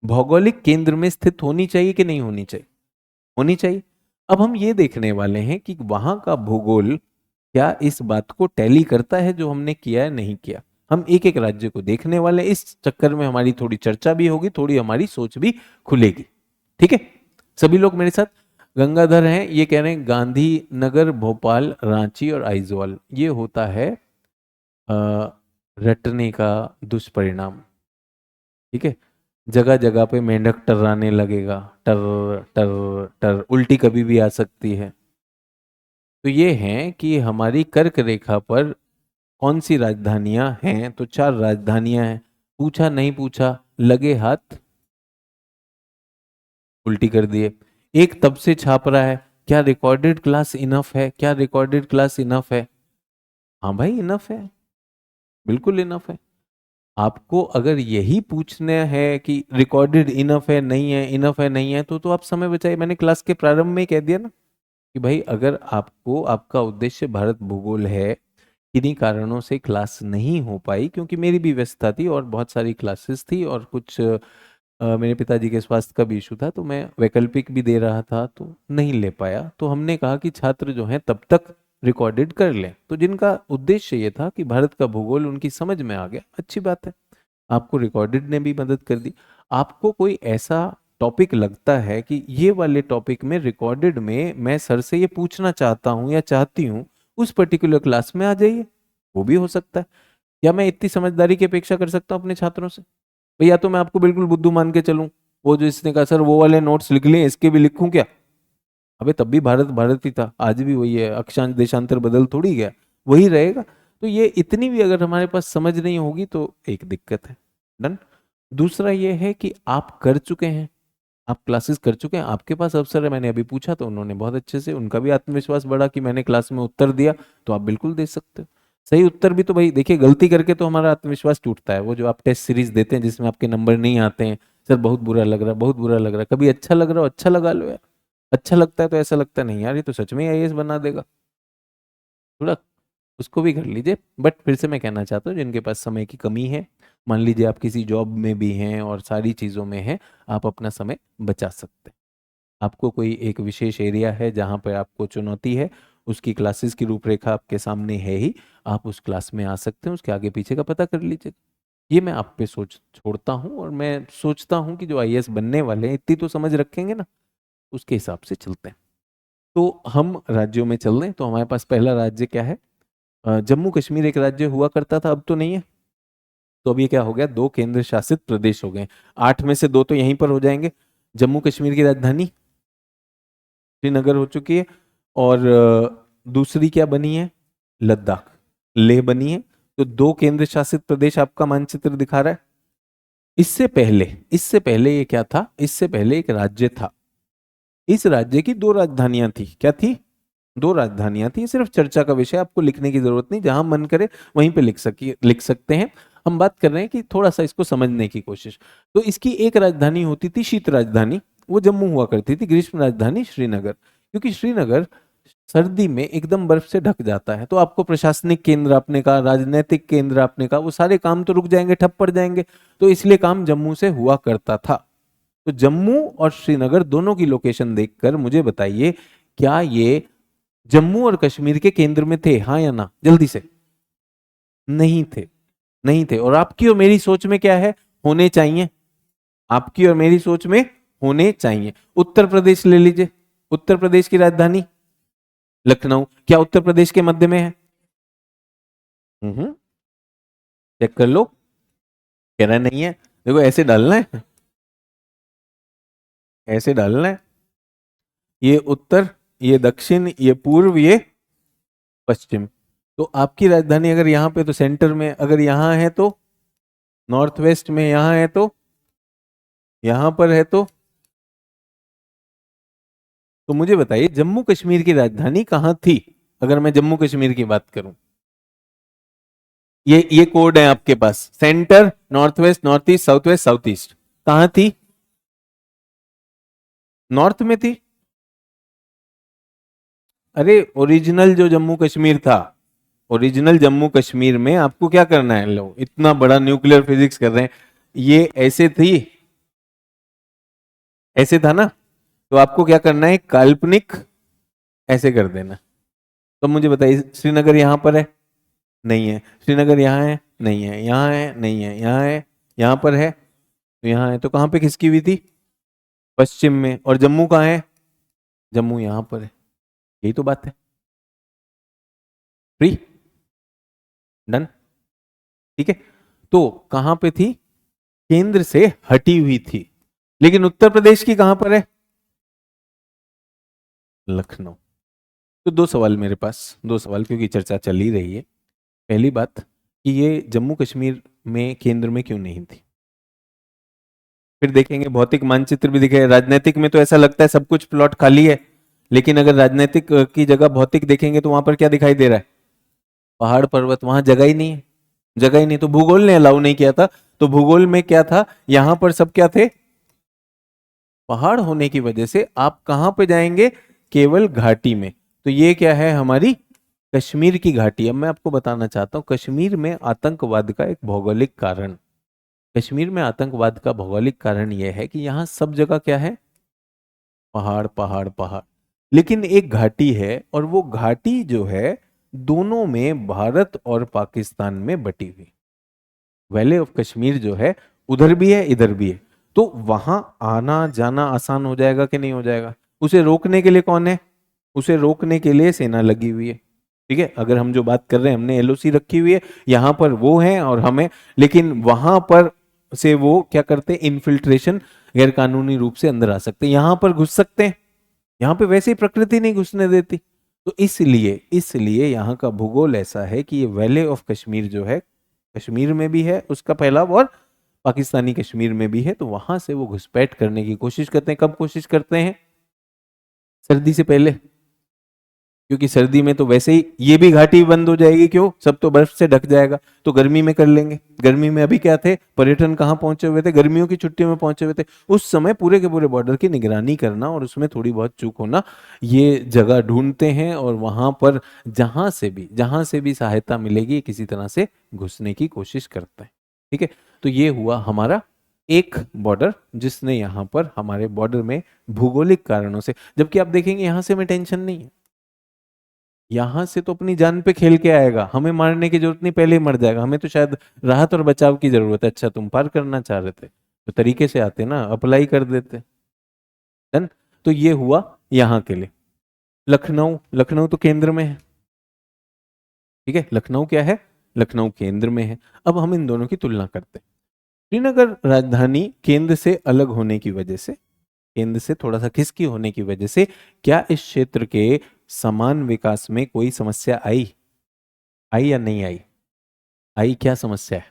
भौगोलिक केंद्र में स्थित होनी चाहिए कि नहीं होनी चाहिए? होनी चाहिए। अब हम ये देखने वाले हैं कि वहां का भूगोल क्या इस बात को टैली करता है जो हमने किया है, नहीं किया। हम एक एक राज्य को देखने वाले हैं। इस चक्कर में हमारी थोड़ी चर्चा भी होगी, थोड़ी हमारी सोच भी खुलेगी। ठीक है, सभी लोग मेरे साथ? गंगाधर हैं, ये कह रहे हैं गांधीनगर, भोपाल, रांची और आइजोल ये होता है अ, रटने का दुष्परिणाम। ठीक है, जगह जगह पे मेंढक टर्राने लगेगा, टर टर टर, उल्टी कभी भी आ सकती है। तो ये है कि हमारी कर्क रेखा पर कौन सी राजधानियां हैं? तो 4 राजधानियां हैं। पूछा नहीं पूछा, लगे हाथ उल्टी कर दिए। एक तब से छाप रहा है, क्या रिकॉर्डेड क्लास इनफ है? क्या रिकॉर्डेड क्लास इनफ है? हाँ भाई, इनफ है, बिल्कुल इनफ है। आपको अगर यही पूछना है कि रिकॉर्डेड इनफ है नहीं है, इनफ है नहीं है, तो आप समय बचाइए। मैंने क्लास के प्रारंभ में ही कह दिया ना कि भाई अगर आपको, आपका उद्देश्य भारत भूगोल है, किन्हीं कारणों से क्लास नहीं हो पाई, क्योंकि मेरी भी व्यस्तता थी और बहुत सारी क्लासेस थी और कुछ मेरे पिताजी के स्वास्थ्य का भी इशू था, तो मैं वैकल्पिक भी दे रहा था तो नहीं ले पाया। तो हमने कहा कि छात्र जो हैं तब तक रिकॉर्डेड कर लें। तो जिनका उद्देश्य ये था कि भारत का भूगोल उनकी समझ में आ गया, अच्छी बात है, आपको रिकॉर्डेड ने भी मदद कर दी। आपको कोई ऐसा टॉपिक लगता है कि ये वाले टॉपिक में रिकॉर्डेड में मैं सर से ये पूछना चाहता हूँ या चाहती हूँ, उस पर्टिकुलर क्लास में आ जाइए, वो भी हो सकता है। या मैं इतनी समझदारी की अपेक्षा कर सकता हूँ अपने छात्रों से, भैया तो मैं आपको बिल्कुल बुद्धू मान के चलूं, वो जो इसने कहा सर वो वाले नोट्स लिख लिए, इसके भी लिखूं क्या? अबे तब भी भारत भारत ही था, आज भी वही है, अक्षांश देशांतर बदल थोड़ी गया, वही रहेगा। तो ये इतनी भी अगर हमारे पास समझ नहीं होगी तो एक दिक्कत है। डन। दूसरा ये है कि आप कर चुके हैं, आप क्लासेस कर चुके हैं, आपके पास अवसर है। मैंने अभी पूछा तो उन्होंने बहुत अच्छे से, उनका भी आत्मविश्वास बढ़ा कि मैंने क्लास में उत्तर दिया, तो आप बिल्कुल दे सकते हो सही उत्तर भी। तो भाई देखिए, गलती करके तो हमारा आत्मविश्वास टूटता है। वो जो आप टेस्ट सीरीज देते हैं जिसमें आपके नंबर नहीं आते हैं, सर बहुत बुरा लग रहा है, बहुत बुरा लग रहा है, कभी अच्छा लग रहा हो अच्छा लगा लो यार। अच्छा लगता है तो ऐसा लगता नहीं यार ये तो सच में आईएएस बना देगा, थोड़ा उसको भी कर लीजिए। बट फिर से मैं कहना चाहता हूँ, जिनके पास समय की कमी है, मान लीजिए आप किसी जॉब में भी हैं और सारी चीज़ों में हैं, आप अपना समय बचा सकते हैं। आपको कोई एक विशेष एरिया है जहाँ पर आपको चुनौती है, उसकी क्लासेस की रूपरेखा आपके सामने है ही, आप उस क्लास में आ सकते हैं, उसके आगे पीछे का पता कर लीजिए। ये मैं आप पे सोच छोड़ता हूँ, और मैं सोचता हूँ कि जो आईएएस बनने वाले हैं इतनी तो समझ रखेंगे ना, उसके हिसाब से चलते हैं। तो हम राज्यों में चल रहे हैं, तो हमारे पास पहला राज्य क्या है? जम्मू कश्मीर एक राज्य हुआ करता था, अब तो नहीं है। तो अब ये क्या हो गया? 2 केंद्र शासित प्रदेश हो गए। 8 में से 2 तो यहीं पर हो जाएंगे। जम्मू कश्मीर की राजधानी श्रीनगर हो चुकी है, और दूसरी क्या बनी है? लद्दाख, लेह बनी है। तो 2 केंद्र शासित प्रदेश आपका मानचित्र दिखा रहा है। इससे पहले ये क्या था? इससे पहले एक राज्य था। इस राज्य की 2 राजधानियां थी। क्या थी? 2 राजधानियां थी। सिर्फ चर्चा का विषय, आपको लिखने की जरूरत नहीं, जहां मन करे वहीं पे लिख सकते हैं। हम बात कर रहे हैं कि थोड़ा सा इसको समझने की कोशिश। तो इसकी एक राजधानी होती थी शीत राजधानी, वो जम्मू हुआ करती थी। ग्रीष्म राजधानी श्रीनगर, क्योंकि श्रीनगर सर्दी में एकदम बर्फ से ढक जाता है। तो आपको प्रशासनिक केंद्र आपने कहा, राजनीतिक केंद्र आपने कहा, वो सारे काम तो रुक जाएंगे, ठप पड़ जाएंगे। तो इसलिए काम जम्मू से हुआ करता था। तो जम्मू और श्रीनगर दोनों की लोकेशन देखकर मुझे बताइए, क्या ये जम्मू और कश्मीर के केंद्र में थे? हाँ या ना, जल्दी से। नहीं थे, नहीं थे। और आपकी और मेरी सोच में क्या है? होने चाहिए। आपकी और मेरी सोच में होने चाहिए। उत्तर प्रदेश ले लीजिए, उत्तर प्रदेश की राजधानी लखनऊ, क्या उत्तर प्रदेश के मध्य में है? चेक कर लो। कह रहा नहीं है। देखो ऐसे डालना है, ऐसे डालना है, ये उत्तर, ये दक्षिण, ये पूर्व, ये पश्चिम। तो आपकी राजधानी अगर यहाँ पे, तो सेंटर में, अगर यहाँ है तो नॉर्थ वेस्ट में, यहाँ है तो यहाँ पर है, तो मुझे बताइए जम्मू कश्मीर की राजधानी कहाँ थी? अगर मैं जम्मू कश्मीर की बात करूं, ये कोड है आपके पास, centre, north west, north east, south west, south east. कहाँ थी? नॉर्थ में थी। अरे ओरिजिनल जो जम्मू कश्मीर था, ओरिजिनल जम्मू कश्मीर में आपको क्या करना है? लो, इतना बड़ा न्यूक्लियर फिजिक्स कर रहे हैं, ये ऐसे थी, ऐसे था ना? तो आपको क्या करना है? काल्पनिक ऐसे कर देना। तो मुझे बताइए, श्रीनगर यहां पर है? नहीं है। श्रीनगर यहाँ है? नहीं है। यहाँ है? नहीं है। यहाँ है? यहाँ पर है? तो यहाँ है। तो कहाँ पे खिसकी हुई थी? पश्चिम में। और जम्मू कहाँ है? जम्मू यहाँ पर है। यही तो बात है। फ्री। डन। ठीक है। तो कहाँ पे थी? केंद्र से हटी हुई थी। लेकिन उत्तर प्रदेश की कहां पर है? लखनऊ। तो 2 सवाल मेरे पास, 2 सवाल, क्योंकि चर्चा चल ही रही है। पहली बात कि ये जम्मू कश्मीर में केंद्र में क्यों नहीं थी? फिर देखेंगे भौतिक मानचित्र भी दिखेगा। राजनीतिक में तो ऐसा लगता है सब कुछ प्लॉट खाली है, लेकिन अगर राजनीतिक की जगह भौतिक देखेंगे तो वहां पर क्या दिखाई दे रहा है? पहाड़ पर्वत, वहां जगह ही नहीं है, जगह ही नहीं। तो भूगोल ने अलाउ नहीं किया था। तो भूगोल में क्या था? यहां पर सब क्या थे? पहाड़ होने की वजह से आप कहां पे जाएंगे? केवल घाटी में। तो ये क्या है? हमारी कश्मीर की घाटी। अब मैं आपको बताना चाहता हूं, कश्मीर में आतंकवाद का एक भौगोलिक कारण, कश्मीर में आतंकवाद का भौगोलिक कारण यह है कि यहाँ सब जगह क्या है, पहाड़ पहाड़ पहाड़, लेकिन एक घाटी है और वो घाटी जो है दोनों में भारत और पाकिस्तान में बटी हुई। वैली ऑफ कश्मीर जो है उधर भी है इधर भी है, तो वहां आना जाना आसान हो जाएगा कि नहीं हो जाएगा? उसे रोकने के लिए कौन है? उसे रोकने के लिए सेना लगी हुई है। ठीक है, अगर हम जो बात कर रहे हैं, हमने एलओसी रखी हुई है, यहां पर वो है और हमें, लेकिन वहां पर से वो क्या करते हैं, इन्फिल्ट्रेशन, गैर कानूनी रूप से अंदर आ सकते हैं, यहां पर घुस सकते हैं, यहाँ पे वैसे ही प्रकृति नहीं घुसने देती। तो इसलिए इसलिए यहाँ का भूगोल ऐसा है कि ये वैली ऑफ कश्मीर जो है, कश्मीर में भी है उसका फैलाव और पाकिस्तानी कश्मीर में भी है, तो वहां से वो घुसपैठ करने की कोशिश करते हैं। कब कोशिश करते हैं? सर्दी से पहले, क्योंकि सर्दी में तो वैसे ही ये भी घाटी बंद हो जाएगी, क्यों, सब तो बर्फ से ढक जाएगा, तो गर्मी में कर लेंगे। गर्मी में अभी क्या थे, पर्यटन कहाँ पहुंचे हुए थे, गर्मियों की छुट्टियों में पहुंचे हुए थे, उस समय पूरे के पूरे बॉर्डर की निगरानी करना और उसमें थोड़ी बहुत चूक होना, ये जगह ढूंढते हैं और वहां पर जहां से भी सहायता मिलेगी किसी तरह से घुसने की कोशिश करते हैं। ठीक है, तो ये हुआ हमारा एक बॉर्डर जिसने यहाँ पर हमारे बॉर्डर में भूगोलिक कारणों से, जबकि आप देखेंगे यहां से हमें टेंशन नहीं है, यहां से तो अपनी जान पे खेल के आएगा, हमें मारने की जरूरत नहीं, पहले ही मर जाएगा, हमें तो शायद राहत और बचाव की जरूरत है। अच्छा तुम पार करना चाह रहे थे तो तरीके से आते ना, अप्लाई कर देते। डन। तो ये हुआ यहां के लिए। लखनऊ, लखनऊ तो केंद्र में है। ठीक है, लखनऊ क्या है, लखनऊ केंद्र में है। अब हम इन दोनों की तुलना करते हैं। श्रीनगर राजधानी केंद्र से अलग होने की वजह से, केंद्र से थोड़ा सा खिसकी होने की वजह से, क्या इस क्षेत्र के समान विकास में कोई समस्या आई? आई या नहीं आई? आई, क्या समस्या है?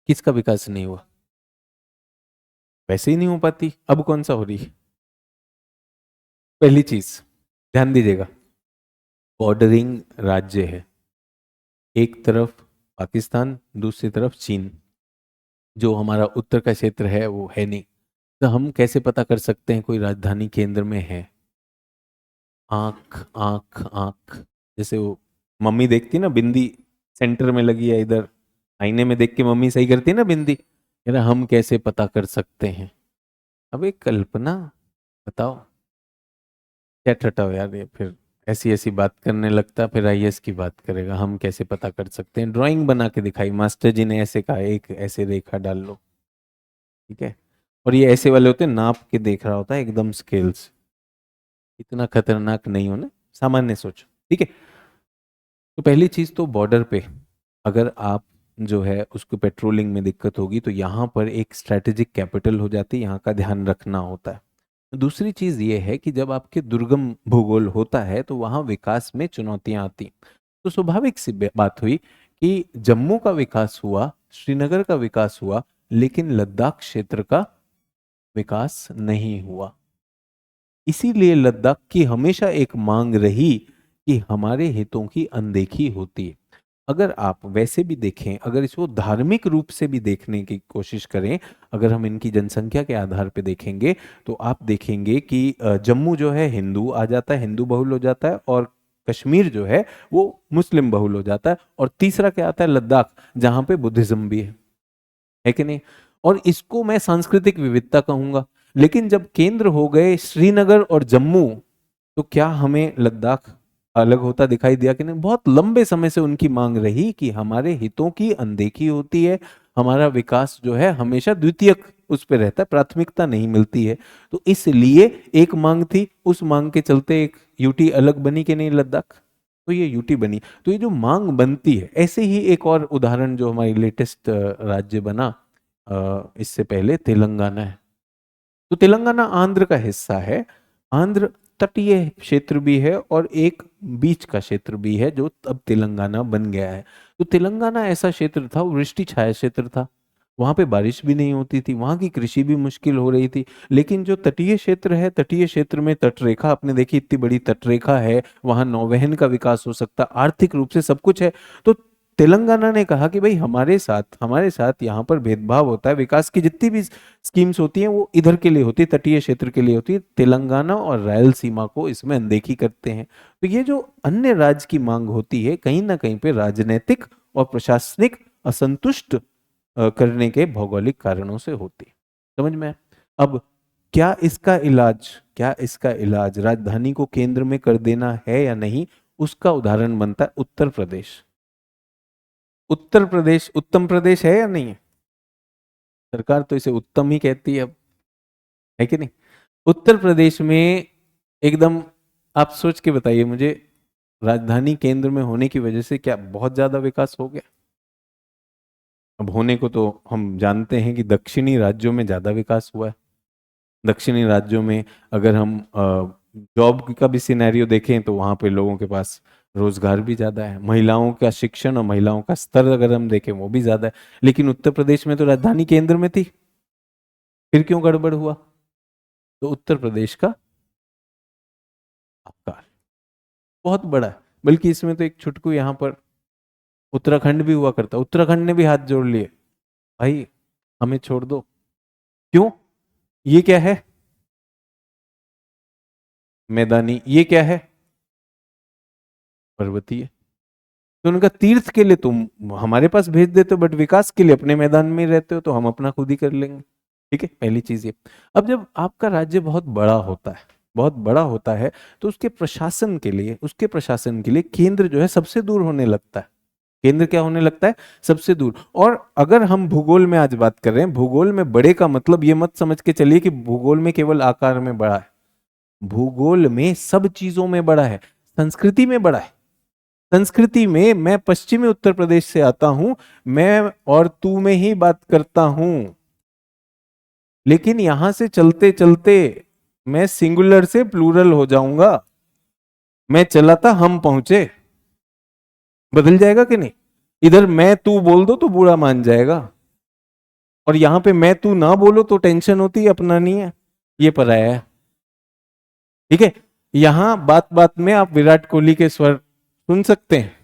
किसका विकास नहीं हुआ? वैसे ही नहीं हो पाती, अब कौन सा हो रही है? पहली चीज ध्यान दीजिएगा, बॉर्डरिंग राज्य है, एक तरफ पाकिस्तान दूसरी तरफ चीन, जो हमारा उत्तर का क्षेत्र है वो है नहीं, तो हम कैसे पता कर सकते हैं कोई राजधानी केंद्र में है? आंख आंख आंख, जैसे वो मम्मी देखती ना बिंदी सेंटर में लगी है इधर, आईने में देख के मम्मी सही करती है ना बिंदी, कह रहा हम कैसे पता कर सकते हैं? अब एक कल्पना, बताओ क्या ठटाओ यार, ये फिर ऐसी ऐसी बात करने लगता, फिर आईएएस की बात करेगा, हम कैसे पता कर सकते हैं? ड्राइंग बना के दिखाई, मास्टर जी ने ऐसे कहा, एक ऐसे रेखा डाल लो। ठीक है, और ये ऐसे वाले होते हैं, नाप के देख रहा होता है एकदम स्केल से, इतना खतरनाक नहीं होना, सामान्य सोचो। ठीक है, तो पहली चीज तो बॉर्डर पे अगर आप जो है उसको पेट्रोलिंग में दिक्कत होगी तो यहाँ पर एक स्ट्रेटेजिक कैपिटल हो जाती है, यहाँ का ध्यान रखना होता है। दूसरी चीज ये है कि जब आपके दुर्गम भूगोल होता है तो वहाँ विकास में चुनौतियां आती हैं। तो स्वाभाविक सी बात हुई कि जम्मू का विकास हुआ, श्रीनगर का विकास हुआ, लेकिन लद्दाख क्षेत्र का विकास नहीं हुआ। इसीलिए लद्दाख की हमेशा एक मांग रही कि हमारे हितों की अनदेखी होती है। अगर आप वैसे भी देखें, अगर इसको धार्मिक रूप से भी देखने की कोशिश करें, अगर हम इनकी जनसंख्या के आधार पर देखेंगे तो आप देखेंगे कि जम्मू जो है हिंदू आ जाता है, हिंदू बहुल हो जाता है, और कश्मीर जो है वो मुस्लिम बहुल हो जाता है, और तीसरा क्या आता है, लद्दाख, जहां पे बुद्धिज्म भी है कि नहीं? और इसको मैं सांस्कृतिक विविधता कहूंगा। लेकिन जब केंद्र हो गए श्रीनगर और जम्मू, तो क्या हमें लद्दाख अलग होता दिखाई दिया कि नहीं? बहुत लंबे समय से उनकी मांग रही कि हमारे हितों की अनदेखी होती है, हमारा विकास जो है हमेशा द्वितीयक उस पर रहता है, प्राथमिकता नहीं मिलती है। तो इसलिए एक मांग थी, उस मांग के चलते एक यूटी अलग बनी कि नहीं, लद्दाख, तो ये यूटी बनी। तो ये जो मांग बनती है, ऐसे ही एक और उदाहरण जो हमारी लेटेस्ट राज्य बना इससे पहले, तेलंगाना है। तो तेलंगाना आंध्र का हिस्सा है, आंध्र तटीय क्षेत्र भी है और एक बीच का क्षेत्र भी है जो अब तेलंगाना बन गया है। तो तेलंगाना ऐसा क्षेत्र था, वो वृष्टि छाया क्षेत्र था, वहां पे बारिश भी नहीं होती थी, वहां की कृषि भी मुश्किल हो रही थी। लेकिन जो तटीय क्षेत्र है, तटीय क्षेत्र में तटरेखा आपने देखी, इतनी बड़ी तटरेखा है, वहां नौवहन का विकास हो सकता, आर्थिक रूप से सब कुछ है। तो तेलंगाना ने कहा कि भाई हमारे साथ यहाँ पर भेदभाव होता है, विकास की जितनी भी स्कीम्स होती हैं वो इधर के लिए होती है, तटीय क्षेत्र के लिए होती है, तेलंगाना और रायलसीमा को इसमें अनदेखी करते हैं। तो ये जो अन्य राज्य की मांग होती है, कहीं ना कहीं पे राजनीतिक और प्रशासनिक असंतुष्ट करने के भौगोलिक कारणों से होती है। समझ में आया? अब क्या इसका इलाज राजधानी को केंद्र में कर देना है या नहीं, उसका उदाहरण बनता है उत्तर प्रदेश। उत्तर प्रदेश उत्तम प्रदेश है या नहीं है? सरकार तो इसे उत्तम ही कहती है अब, है कि नहीं? उत्तर प्रदेश में एकदम, आप सोच के बताइए मुझे, राजधानी केंद्र में होने की वजह से क्या बहुत ज्यादा विकास हो गया? अब होने को तो हम जानते हैं कि दक्षिणी राज्यों में ज्यादा विकास हुआ है। दक्षिणी राज्यों में अगर हम जॉब का भी सिनेरियो देखें तो वहां पे लोगों के पास रोजगार भी ज्यादा है, महिलाओं का शिक्षण और महिलाओं का स्तर अगर हम देखें वो भी ज्यादा है। लेकिन उत्तर प्रदेश में तो राजधानी केंद्र में थी, फिर क्यों गड़बड़ हुआ? तो उत्तर प्रदेश का आकार बहुत बड़ा है। बल्कि इसमें तो एक छुटकू यहाँ पर उत्तराखंड भी हुआ करता, उत्तराखंड ने भी हाथ जोड़ लिए, भाई हमें छोड़ दो। क्यों? ये क्या है? मैदानी। ये क्या है? पर्वतीय। तो उनका तीर्थ के लिए तुम हमारे पास भेज देते हो, बट विकास के लिए अपने मैदान में ही रहते हो, तो हम अपना खुद ही कर लेंगे। ठीक है, पहली चीज ये। अब जब आपका राज्य बहुत बड़ा होता है, बहुत बड़ा होता है, तो उसके प्रशासन के लिए केंद्र जो है सबसे दूर होने लगता है। केंद्र क्या होने लगता है? सबसे दूर। और अगर हम भूगोल में आज बात कर रहे हैं, भूगोल में बड़े का मतलब ये मत समझ के चलिए कि भूगोल में केवल आकार में बड़ा है। भूगोल में सब चीजों में बड़ा है, संस्कृति में बड़ा है। संस्कृति में मैं पश्चिमी उत्तर प्रदेश से आता हूं, मैं और तू में ही बात करता हूं, लेकिन यहां से चलते चलते मैं सिंगुलर से प्लूरल हो जाऊंगा। मैं चला था, हम पहुंचे, बदल जाएगा कि नहीं? इधर मैं तू बोल दो तो बुरा मान जाएगा, और यहां पे मैं तू ना बोलो तो टेंशन होती है, अपना नहीं है, ये पराया है। ठीक है, यहां बात बात में आप विराट कोहली के स्वर सुन सकते हैं।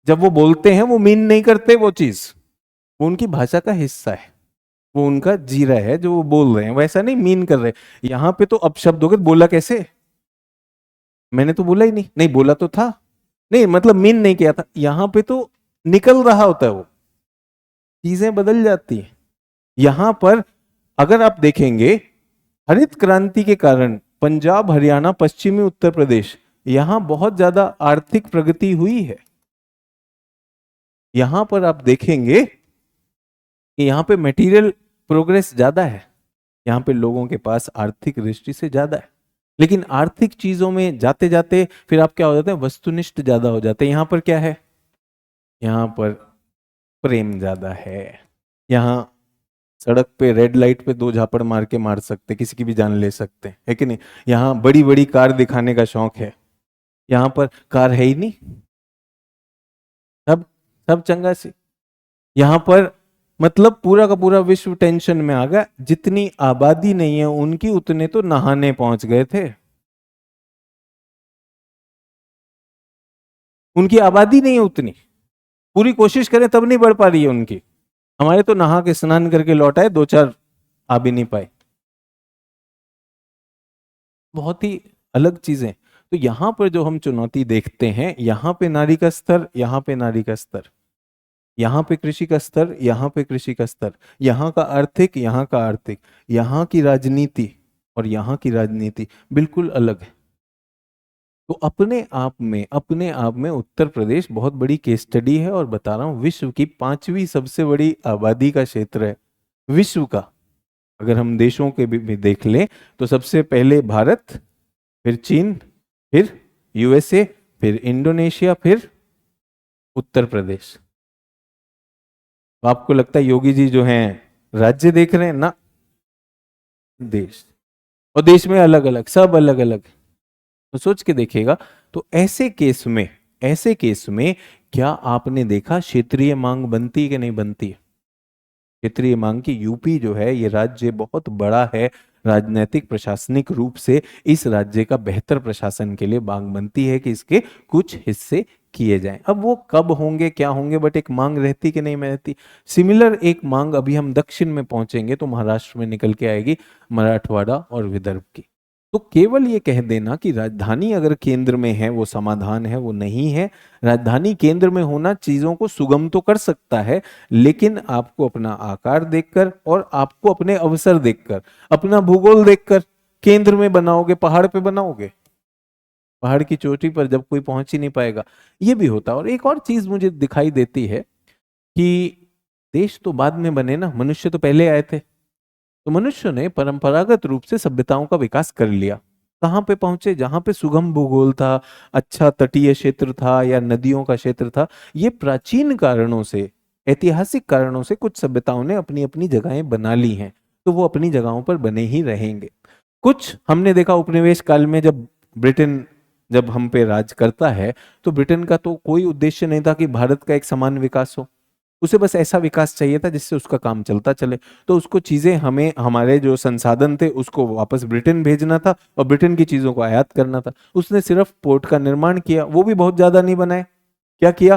जब वो बोलते हैं वो मीन नहीं करते वो चीज, वो उनकी भाषा का हिस्सा है, वो उनका जीरा है जो वो बोल रहे हैं, वैसा नहीं मीन कर रहे। यहां पे तो अपशब्द हो गए, बोला कैसे? मैंने तो बोला ही नहीं, नहीं बोला तो था, नहीं मतलब मीन नहीं किया था। यहां पे तो निकल रहा होता है, वो चीजें बदल जाती हैं। यहां पर अगर आप देखेंगे, हरित क्रांति के कारण पंजाब, हरियाणा, पश्चिमी उत्तर प्रदेश, यहां बहुत ज्यादा आर्थिक प्रगति हुई है। यहां पर आप देखेंगे कि यहां पे मटेरियल प्रोग्रेस ज्यादा है, यहां पे लोगों के पास आर्थिक दृष्टि से ज्यादा है। लेकिन आर्थिक चीजों में जाते जाते फिर आप क्या हो जाते हैं? वस्तुनिष्ठ ज्यादा हो जाते हैं। यहां पर क्या है? यहां पर प्रेम ज्यादा है। यहां सड़क पे रेड लाइट पे दो झापड़ मार के मार सकते, किसी की भी जान ले सकते हैं, है कि नहीं? यहां बड़ी बड़ी कार दिखाने का शौक है, यहां पर कार है ही नहीं, सब सब चंगा सी। यहां पर मतलब पूरा का पूरा विश्व टेंशन में आ गया, जितनी आबादी नहीं है उनकी, उतने तो नहाने पहुंच गए थे। उनकी आबादी नहीं है उतनी, पूरी कोशिश करें तब नहीं बढ़ पा रही है उनकी। हमारे तो नहा के स्नान करके लौट आए, दो चार आ भी नहीं पाए। बहुत ही अलग चीजें। तो यहां पर जो हम चुनौती देखते हैं, यहां पे नारी का स्तर, यहां पे नारी का स्तर, यहां पे कृषि का स्तर, यहां पे कृषि का स्तर, यहां का आर्थिक, यहां का आर्थिक, यहां की राजनीति और यहां की राजनीति बिल्कुल अलग है। तो अपने आप में उत्तर प्रदेश बहुत बड़ी केस स्टडी है, और बता रहा हूं विश्व की 5वीं सबसे बड़ी आबादी का क्षेत्र है विश्व का। अगर हम देशों के भी देख लें तो सबसे पहले भारत, फिर चीन, फिर यूएसए, फिर इंडोनेशिया, फिर उत्तर प्रदेश। तो आपको लगता है योगी जी जो हैं राज्य देख रहे हैं ना? देश। और देश में अलग अलग, सब अलग अलग। तो सोच के देखिएगा। तो ऐसे केस में क्या आपने देखा क्षेत्रीय मांग बनती है कि नहीं बनती है? क्षेत्रीय मांग की, यूपी जो है ये राज्य बहुत बड़ा है, राजनीतिक प्रशासनिक रूप से इस राज्य का बेहतर प्रशासन के लिए मांग बनती है कि इसके कुछ हिस्से किए जाएं। अब वो कब होंगे, क्या होंगे, बट एक मांग रहती कि नहीं रहती? सिमिलर एक मांग अभी हम दक्षिण में पहुंचेंगे तो महाराष्ट्र में निकल के आएगी, मराठवाड़ा और विदर्भ की। तो केवल ये कह देना कि राजधानी अगर केंद्र में है वो समाधान है, वो नहीं है। राजधानी केंद्र में होना चीजों को सुगम तो कर सकता है, लेकिन आपको अपना आकार देखकर और आपको अपने अवसर देखकर, अपना भूगोल देखकर केंद्र में बनाओगे, पहाड़ पे बनाओगे, पहाड़ की चोटी पर जब कोई पहुंच ही नहीं पाएगा। ये भी होता है। और एक और चीज मुझे दिखाई देती है कि देश तो बाद में बने ना, मनुष्य तो पहले आए थे। तो मनुष्य ने परंपरागत रूप से सभ्यताओं का विकास कर लिया। कहां पे पहुंचे? जहां पे सुगम भूगोल था, अच्छा तटीय क्षेत्र था या नदियों का क्षेत्र था। ये प्राचीन कारणों से, ऐतिहासिक कारणों से कुछ सभ्यताओं ने अपनी अपनी जगहें बना ली हैं, तो वो अपनी जगहों पर बने ही रहेंगे। कुछ हमने देखा उपनिवेश काल में, जब ब्रिटेन जब हम पे राज करता है, तो ब्रिटेन का तो कोई उद्देश्य नहीं था कि भारत का एक समान विकास हो। उसे बस ऐसा विकास चाहिए था जिससे उसका काम चलता चले। तो उसको चीजें, हमें हमारे जो संसाधन थे उसको वापस ब्रिटेन भेजना था और ब्रिटेन की चीजों को आयात करना था। उसने सिर्फ पोर्ट का निर्माण किया, वो भी बहुत ज्यादा नहीं बनाए। क्या किया?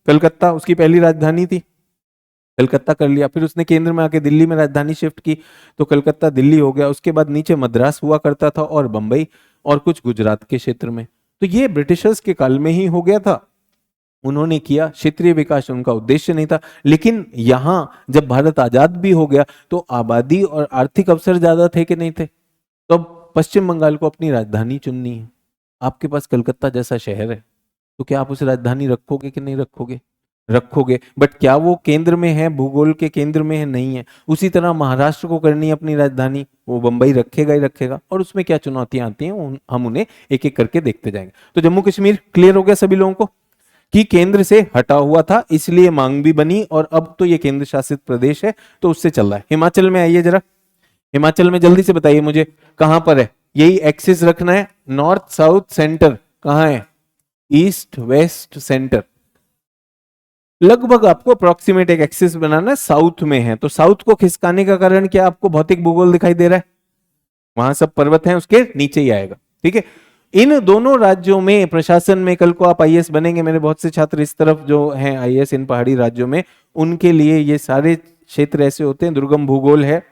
कलकत्ता उसकी पहली राजधानी थी, कलकत्ता कर लिया। फिर उसने केंद्र में आके दिल्ली में राजधानी शिफ्ट की, तो कलकत्ता दिल्ली हो गया। उसके बाद नीचे मद्रास हुआ करता था और बंबई और कुछ गुजरात के क्षेत्र में। तो ये ब्रिटिशर्स के काल में ही हो गया था, उन्होंने किया। क्षेत्रीय विकास उनका उद्देश्य नहीं था। लेकिन यहां जब भारत आजाद भी हो गया तो आबादी और आर्थिक अवसर ज्यादा थे कि नहीं थे? तो अब पश्चिम बंगाल को अपनी राजधानी चुननी है। आपके पास कलकत्ता जैसा शहर है, तो क्या आप उसे राजधानी रखोगे कि नहीं रखोगे? रखोगे। बट क्या वो केंद्र में है, भूगोल के केंद्र में है? नहीं है। उसी तरह महाराष्ट्र को करनी है अपनी राजधानी, वो बंबई रखेगा ही रखेगा। और उसमें क्या चुनौतियां आती हैं हम उन्हें एक एक करके देखते जाएंगे। तो जम्मू कश्मीर क्लियर हो गया सभी लोगों को कि केंद्र से हटा हुआ था, इसलिए मांग भी बनी, और अब तो ये केंद्र शासित प्रदेश है, तो उससे चल रहा है। हिमाचल में आइए जरा, हिमाचल में जल्दी से बताइए मुझे कहां पर है? यही एक्सिस रखना है, नॉर्थ साउथ सेंटर कहां है? East west centre. लगभग आपको अप्रोक्सीमेट एक एक्सिस बनाना है, साउथ में है। तो साउथ को खिसकाने का कारण क्या? आपको भौतिक भूगोल दिखाई दे रहा है, वहां सब पर्वत हैं, उसके नीचे ही आएगा। ठीक है। इन दोनों राज्यों में प्रशासन में, कल को आप आईएएस बनेंगे, मेरे बहुत से छात्र इस तरफ जो हैं आईएएस इन पहाड़ी राज्यों में, उनके लिए ये सारे क्षेत्र ऐसे होते हैं, दुर्गम भूगोल है।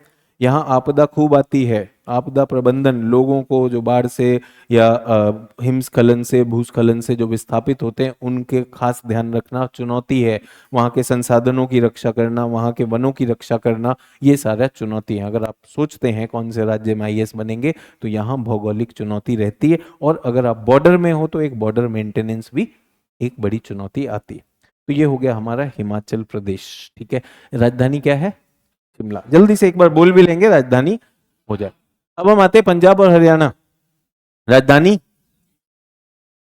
यहाँ आपदा खूब आती है। आपदा प्रबंधन, लोगों को जो बाढ़ से या हिमस्खलन से, भूस्खलन से जो विस्थापित होते हैं, उनके खास ध्यान रखना चुनौती है। वहाँ के संसाधनों की रक्षा करना, वहाँ के वनों की रक्षा करना, ये सारा चुनौती है। अगर आप सोचते हैं कौन से राज्य में आईएएस बनेंगे, तो यहाँ भौगोलिक चुनौती रहती है। और अगर आप बॉर्डर में हो तो एक बॉर्डर मेंटेनेंस भी एक बड़ी चुनौती आती है। तो ये हो गया हमारा हिमाचल प्रदेश। ठीक है। राजधानी क्या है? शिमला। जल्दी से एक बार बोल भी लेंगे, राजधानी हो जाए। अब हम आते हैं पंजाब और हरियाणा। राजधानी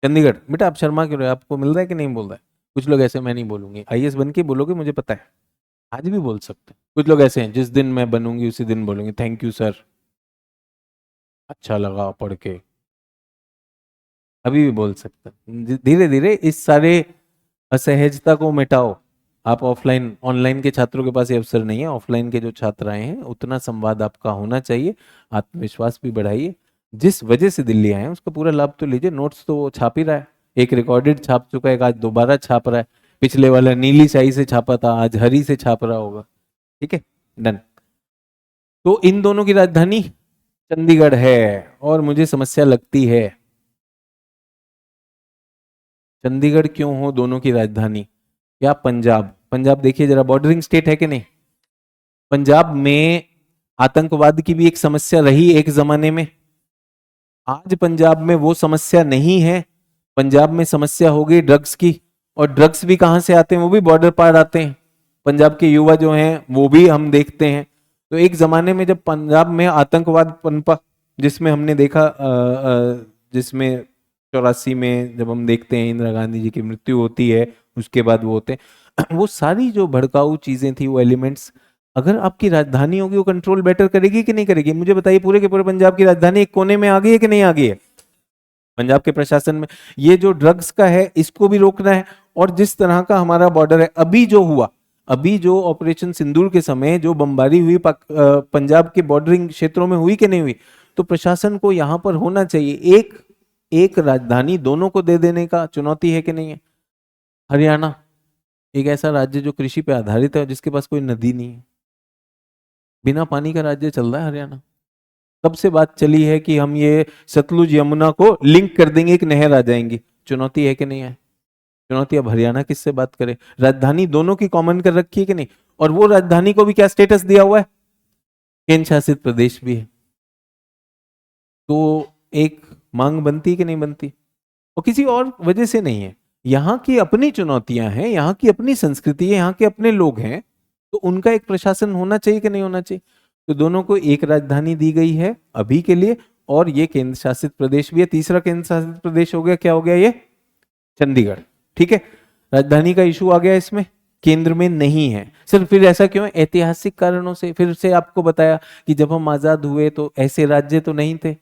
चंडीगढ़। बेटा आप शर्मा क्यों रहे हो? आपको मिल रहा है कि नहीं बोल रहा है? कुछ लोग ऐसे, मैं नहीं बोलूंगी, आईएएस बन के बोलोगे, मुझे पता है, आज भी बोल सकते हैं। कुछ लोग ऐसे हैं, जिस दिन मैं बनूंगी उसी दिन बोलूंगी थैंक यू सर, अच्छा लगा पढ़ के, अभी भी बोल सकते हैं। धीरे धीरे इस सारे असहजता को मिटाओ। आप ऑफलाइन, ऑनलाइन के छात्रों के पास ये अवसर नहीं है। ऑफलाइन के जो छात्र आए हैं, उतना संवाद आपका होना चाहिए। आत्मविश्वास भी बढ़ाइए। जिस वजह से दिल्ली आए हैं उसका पूरा लाभ तो लीजिए। नोट्स तो वो छाप ही रहा है, एक रिकॉर्डेड छाप चुका है, एक आज दोबारा छाप रहा है। पिछले वाला नीली स्याही से छापा था, आज हरी से छाप रहा होगा। ठीक है, डन। तो इन दोनों की राजधानी चंडीगढ़ है। और मुझे समस्या लगती है, चंडीगढ़ क्यों हो दोनों की राजधानी? या पंजाब? पंजाब देखिए जरा, बॉर्डरिंग स्टेट है कि नहीं? पंजाब में आतंकवाद की भी एक समस्या रही एक जमाने में। आज पंजाब में वो समस्या नहीं है। पंजाब में समस्या हो गई ड्रग्स की। और ड्रग्स भी कहां से आते हैं? वो भी बॉर्डर पार आते हैं। पंजाब के युवा जो हैं वो भी हम देखते हैं। तो एक जमाने में जब पंजाब में आतंकवाद पनपा, जिसमें हमने देखा जिसमें 84 में जब हम देखते हैं इंदिरा गांधी जी की मृत्यु होती है, उसके बाद वो होते हैं, वो सारी जो भड़काऊ चीजें थी, वो एलिमेंट्स, अगर आपकी राजधानी होगी वो कंट्रोल बेटर करेगी कि नहीं करेगी? मुझे बताइए, पूरे के पूरे पंजाब की राजधानी एक कोने में आ गई है कि नहीं आ गई है? पंजाब के प्रशासन में ये जो ड्रग्स का है इसको भी रोकना है। और जिस तरह का हमारा बॉर्डर है, अभी जो हुआ, अभी जो ऑपरेशन सिंदूर के समय जो बमबारी हुई पंजाब के बॉर्डरिंग क्षेत्रों में हुई कि नहीं हुई? तो प्रशासन को यहां पर होना चाहिए। एक एक राजधानी दोनों को दे देने का चुनौती है कि नहीं है? हरियाणा एक ऐसा राज्य जो कृषि पे आधारित है, जिसके पास कोई नदी नहीं है, बिना पानी का राज्य चल रहा है हरियाणा। कब से बात चली है कि हम ये सतलुज यमुना को लिंक कर देंगे, एक नहर आ जाएंगी। चुनौती है कि नहीं है? चुनौती। अब हरियाणा किससे बात करे? राजधानी दोनों की कॉमन कर रखी है कि नहीं? और वो राजधानी को भी क्या स्टेटस दिया हुआ है? केंद्र शासित प्रदेश भी है। तो एक मांग बनती कि नहीं बनती? और किसी और वजह से नहीं है, यहाँ की अपनी चुनौतियां हैं, यहाँ की अपनी संस्कृति है, यहाँ के अपने लोग हैं, तो उनका एक प्रशासन होना चाहिए कि नहीं होना चाहिए? तो दोनों को एक राजधानी दी गई है अभी के लिए, और ये केंद्र शासित प्रदेश भी है। तीसरा केंद्र शासित प्रदेश हो गया, क्या हो गया ये? चंडीगढ़। ठीक है, राजधानी का इशू आ गया इसमें, केंद्र में नहीं है। सिर्फ फिर ऐसा क्यों है? ऐतिहासिक कारणों से। फिर से आपको बताया कि जब हम आजाद हुए तो ऐसे राज्य तो नहीं थे,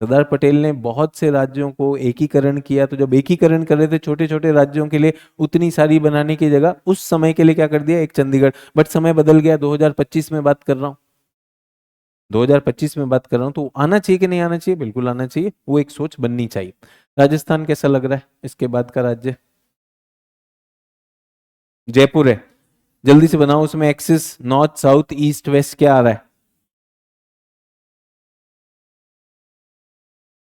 सरदार पटेल ने बहुत से राज्यों को एकीकरण किया। तो जब एकीकरण कर रहे थे छोटे छोटे राज्यों के लिए, उतनी सारी बनाने की जगह उस समय के लिए क्या कर दिया? एक चंडीगढ़। बट समय बदल गया, 2025 में बात कर रहा हूं, 2025 में बात कर रहा हूं, तो आना चाहिए कि नहीं आना चाहिए? बिल्कुल आना चाहिए, वो एक सोच बननी चाहिए। राजस्थान कैसा लग रहा है इसके बाद का राज्य? जयपुर है। जल्दी से बनाओ, उसमें axis north south east west क्या आ रहा है?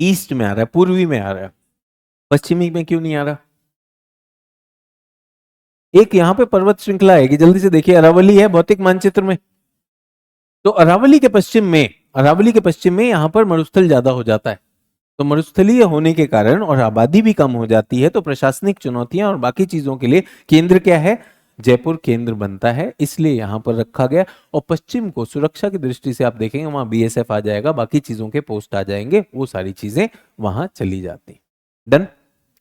ईस्ट में आ रहा है, पूर्वी में आ रहा है, पश्चिमी में क्यों नहीं आ रहा? एक यहाँ पे पर्वत श्रृंखला है कि जल्दी से देखिए, अरावली है भौतिक मानचित्र में। तो अरावली के पश्चिम में यहाँ पर मरुस्थल ज्यादा हो जाता है। तो मरुस्थलीय होने के कारण और आबादी भी कम हो जाती है, तो प्रशासनिक चुनौतियां और बाकी चीजों के लिए केंद्र क्या है? जयपुर केंद्र बनता है, इसलिए यहां पर रखा गया। और पश्चिम को सुरक्षा की दृष्टि से आप देखेंगे वहां बीएसएफ आ जाएगा, बाकी चीजों के पोस्ट आ जाएंगे, वो सारी चीजें वहां चली जाती। डन।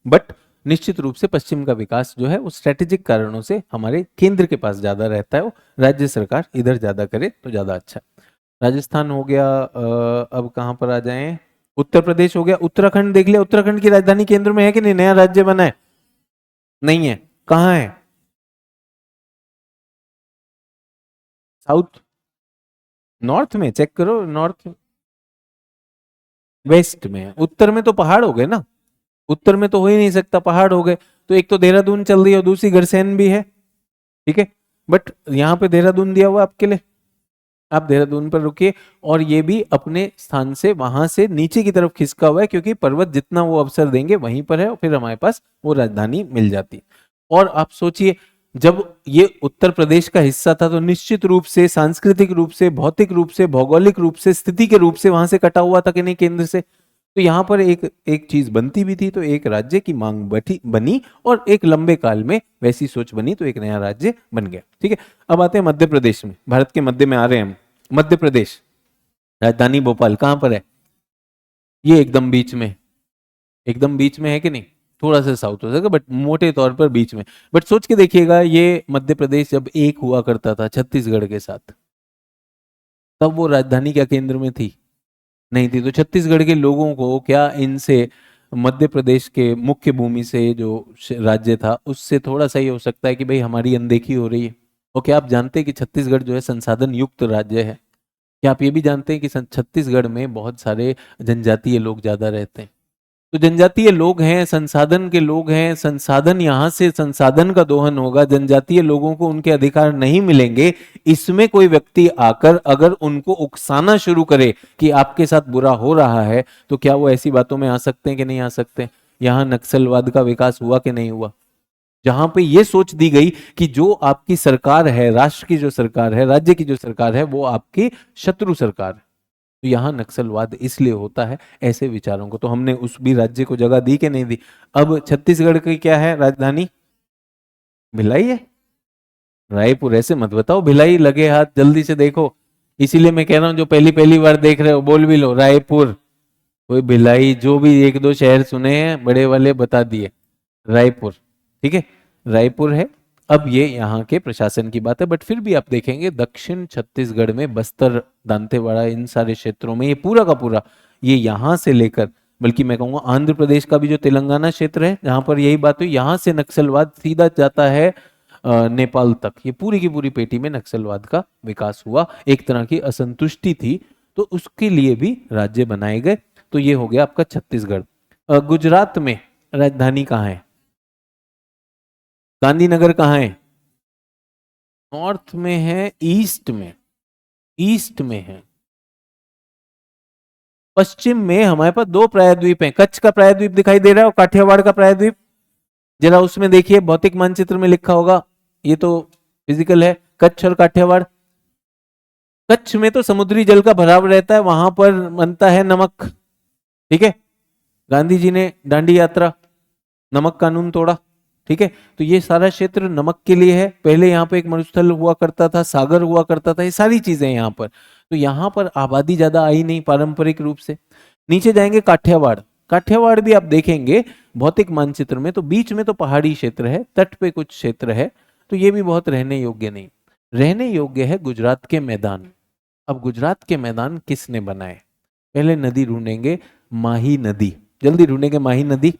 बट निश्चित रूप से पश्चिम का विकास जो है वो स्ट्रेटेजिक कारणों से हमारे केंद्र के पास ज्यादा रहता है, वो राज्य सरकार इधर ज्यादा करे तो ज्यादा अच्छा। राजस्थान हो गया, अब कहां पर आ जाएं? उत्तर प्रदेश हो गया। उत्तराखंड देख लिया, उत्तराखंड की राजधानी केंद्र में है कि नहीं? नया राज्य बना है? नहीं है। कहाँ है? साउथ, नॉर्थ में चेक करो, नॉर्थ वेस्ट में। उत्तर में तो पहाड़ हो गए ना, उत्तर में तो हो ही नहीं सकता, पहाड़ हो गए। तो एक तो देहरादून चल रही है और दूसरी गरसैन भी है। ठीक है, बट यहाँ पे देहरादून दिया हुआ आपके लिए, आप देहरादून पर रुकिए। और ये भी अपने स्थान से वहां से नीचे की तरफ खिसका हुआ है, क्योंकि पर्वत जितना वो अवसर देंगे वहीं पर है, और फिर हमारे पास वो राजधानी मिल जाती। और आप सोचिए, जब ये उत्तर प्रदेश का हिस्सा था तो निश्चित रूप से सांस्कृतिक रूप से, भौतिक रूप से, भौगोलिक रूप से, स्थिति के रूप से वहां से कटा हुआ था कि नहीं केंद्र से? तो यहाँ पर एक एक चीज बनती भी थी, तो एक राज्य की मांग बनी, और एक लंबे काल में वैसी सोच बनी, तो एक नया राज्य बन गया। ठीक है, अब आते हैं मध्य प्रदेश में। भारत के मध्य में आ रहे हैं हम। मध्य प्रदेश, राजधानी भोपाल कहां पर है? ये एकदम बीच में, एकदम बीच में है कि नहीं? थोड़ा सा साउथ हो जाएगा, बट मोटे तौर पर बीच में। बट सोच के देखिएगा, ये मध्य प्रदेश जब एक हुआ करता था छत्तीसगढ़ के साथ, तब वो राजधानी क्या केंद्र में थी? नहीं थी। तो छत्तीसगढ़ के लोगों को क्या इनसे, मध्य प्रदेश के मुख्य भूमि से जो राज्य था उससे थोड़ा सा ये हो सकता है कि भाई हमारी अनदेखी हो रही है? और क्या आप जानते हैं कि छत्तीसगढ़ जो है संसाधन युक्त राज्य है? क्या आप ये भी जानते हैं कि छत्तीसगढ़ में बहुत सारे जनजातीय लोग ज्यादा रहते हैं? तो जनजातीय लोग हैं, संसाधन के लोग हैं, संसाधन यहाँ से संसाधन का दोहन होगा, जनजातीय लोगों को उनके अधिकार नहीं मिलेंगे। इसमें कोई व्यक्ति आकर अगर उनको उकसाना शुरू करे कि आपके साथ बुरा हो रहा है, तो क्या वो ऐसी बातों में आ सकते हैं कि नहीं आ सकते? यहाँ नक्सलवाद का विकास हुआ कि नहीं हुआ? जहां पे ये सोच दी गई कि जो आपकी सरकार है, राष्ट्र की जो सरकार है, राज्य की जो सरकार है, वो आपकी शत्रु सरकार है। तो यहाँ नक्सलवाद इसलिए होता है ऐसे विचारों को। तो हमने उस भी राज्य को जगह दी कि नहीं दी? अब छत्तीसगढ़ की क्या है राजधानी? भिलाई है। रायपुर ऐसे मत बताओ, भिलाई लगे हाथ, जल्दी से देखो। इसीलिए मैं कह रहा हूं, जो पहली पहली बार देख रहे हो बोल भी लो रायपुर। कोई भिलाई, जो भी एक दो शहर सुने हैं बड़े वाले बता दिए। रायपुर। ठीक है, रायपुर है। अब ये यहाँ के प्रशासन की बात है, बट फिर भी आप देखेंगे दक्षिण छत्तीसगढ़ में बस्तर, दांतेवाड़ा, इन सारे क्षेत्रों में ये पूरा का पूरा, ये यहाँ से लेकर, बल्कि मैं कहूंगा आंध्र प्रदेश का भी जो तेलंगाना क्षेत्र है जहां पर यही बात हुई, यहाँ से नक्सलवाद सीधा जाता है नेपाल तक। ये पूरी की पूरी पेटी में नक्सलवाद का विकास हुआ, एक तरह की असंतुष्टि थी, तो उसके लिए भी राज्य बनाए गए। तो ये हो गया आपका छत्तीसगढ़। गुजरात में राजधानी कहाँ है? गांधीनगर कहाँ है? नॉर्थ में है, ईस्ट में? ईस्ट में है। पश्चिम में हमारे पास दो प्रायद्वीप हैं, कच्छ का प्रायद्वीप दिखाई दे रहा है और काठियावाड़ का प्रायद्वीप। जरा उसमें देखिए, भौतिक मानचित्र में लिखा होगा, ये तो फिजिकल है, कच्छ और काठियावाड़। कच्छ में तो समुद्री जल का भराव रहता है, वहां पर बनता है नमक, ठीक है। गांधी जी ने दांडी यात्रा, नमक कानून तोड़ा, ठीक है। तो ये सारा क्षेत्र नमक के लिए है। पहले यहाँ पे एक मरुस्थल हुआ करता था, सागर हुआ करता था, ये सारी चीजें यहाँ पर। तो यहाँ पर आबादी ज्यादा आई नहीं पारंपरिक रूप से। नीचे जाएंगे काठियावाड़, काठियावाड़ भी आप देखेंगे भौतिक मानचित्र में, तो बीच में तो पहाड़ी क्षेत्र है, तट पे कुछ क्षेत्र है, तो ये भी बहुत रहने योग्य नहीं। रहने योग्य है गुजरात के मैदान। अब गुजरात के मैदान किसने बनाए? पहले नदी ढूंढेंगे, माही नदी, जल्दी ढूंढेंगे माही नदी।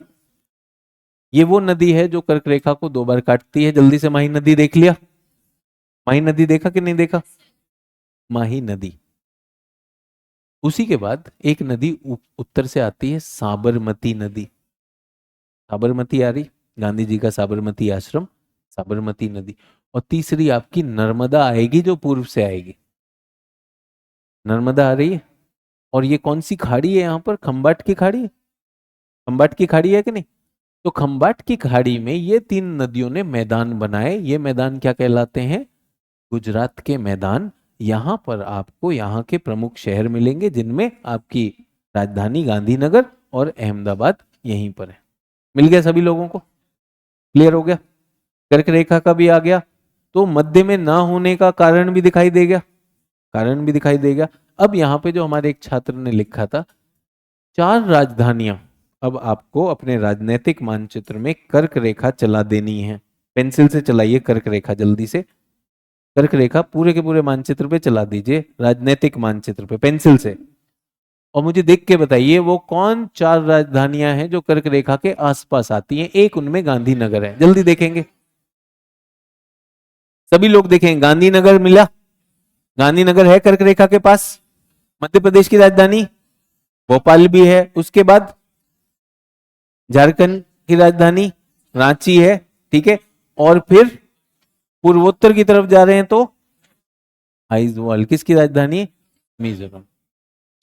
ये वो नदी है जो कर्क रेखा को दो बार काटती है। जल्दी से माही नदी देख लिया? माही नदी देखा कि नहीं देखा? माही नदी। उसी के बाद एक नदी उत्तर से आती है, साबरमती नदी। साबरमती आ रही, गांधी जी का साबरमती आश्रम, साबरमती नदी। और तीसरी आपकी नर्मदा आएगी, जो पूर्व से आएगी। नर्मदा आ रही है। और ये कौन सी खाड़ी है यहाँ पर? खंबाट की खाड़ी है। खंबाट की खाड़ी है कि नहीं? तो खंबाट की खाड़ी में ये तीन नदियों ने मैदान बनाए। ये मैदान क्या कहलाते हैं? गुजरात के मैदान। यहां पर आपको यहाँ के प्रमुख शहर मिलेंगे, जिनमें आपकी राजधानी गांधीनगर और अहमदाबाद यहीं पर है। मिल गया सभी लोगों को? क्लियर हो गया? कर्क रेखा का भी आ गया। तो मध्य में ना होने का कारण भी दिखाई दे गया, कारण भी दिखाई देगा। अब यहाँ पे जो हमारे एक छात्र ने लिखा था, चार राजधानियां, अब आपको अपने राजनीतिक मानचित्र में कर्क रेखा चला देनी है। पेंसिल से चलाइए कर्क रेखा, जल्दी से कर्क रेखा पूरे के पूरे मानचित्र पे चला दीजिए, राजनीतिक मानचित्र पे पेंसिल से। और मुझे देख के बताइए वो कौन चार राजधानियां हैं जो कर्क रेखा के आसपास आती हैं। एक उनमें गांधीनगर है, जल्दी देखेंगे, सभी लोग देखेंगे। गांधीनगर मिला, गांधीनगर है कर्क रेखा के पास। मध्य प्रदेश की राजधानी भोपाल भी है। उसके बाद झारखंड की राजधानी रांची है, ठीक है। और फिर पूर्वोत्तर की तरफ जा रहे हैं तो आइजवाल, किसकी राजधानी? मिजोरम।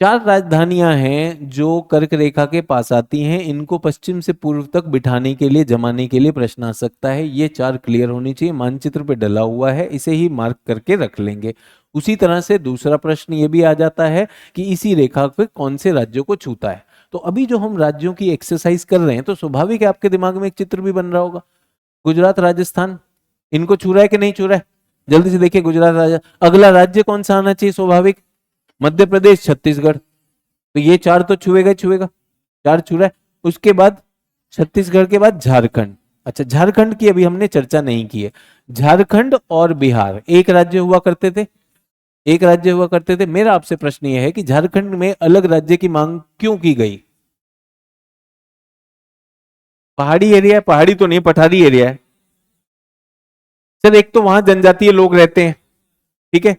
चार राजधानियां हैं जो कर्क रेखा के पास आती हैं। इनको पश्चिम से पूर्व तक बिठाने के लिए, जमाने के लिए प्रश्न आ सकता है। ये चार क्लियर होनी चाहिए, मानचित्र पे डला हुआ है, इसे ही मार्क करके रख लेंगे। उसी तरह से दूसरा प्रश्न ये भी आ जाता है कि इसी रेखा पे कौन से राज्यों को छूता है। तो अभी जो हम राज्यों की एक्सरसाइज कर रहे हैं, तो स्वाभाविक है आपके दिमाग में एक चित्र भी बन रहा होगा। गुजरात, राजस्थान, इनको छू रहा है कि नहीं छू रहा है? जल्दी से देखिए, गुजरात, राजस्थान। अगला राज्य कौन सा आना चाहिए स्वाभाविक? मध्य प्रदेश, छत्तीसगढ़। तो ये चार तो छुएगा ही छुएगा, चार छू रहा है। उसके बाद छत्तीसगढ़ के बाद झारखंड। अच्छा, झारखंड की अभी हमने चर्चा नहीं की है। झारखंड और बिहार एक राज्य हुआ करते थे, एक राज्य हुआ करते थे। मेरा आपसे प्रश्न यह है कि झारखंड में अलग राज्य की मांग क्यों की गई? पहाड़ी एरिया है? पहाड़ी तो नहीं, पठारी एरिया है सर। एक तो वहां जनजातीय लोग रहते हैं, ठीक है,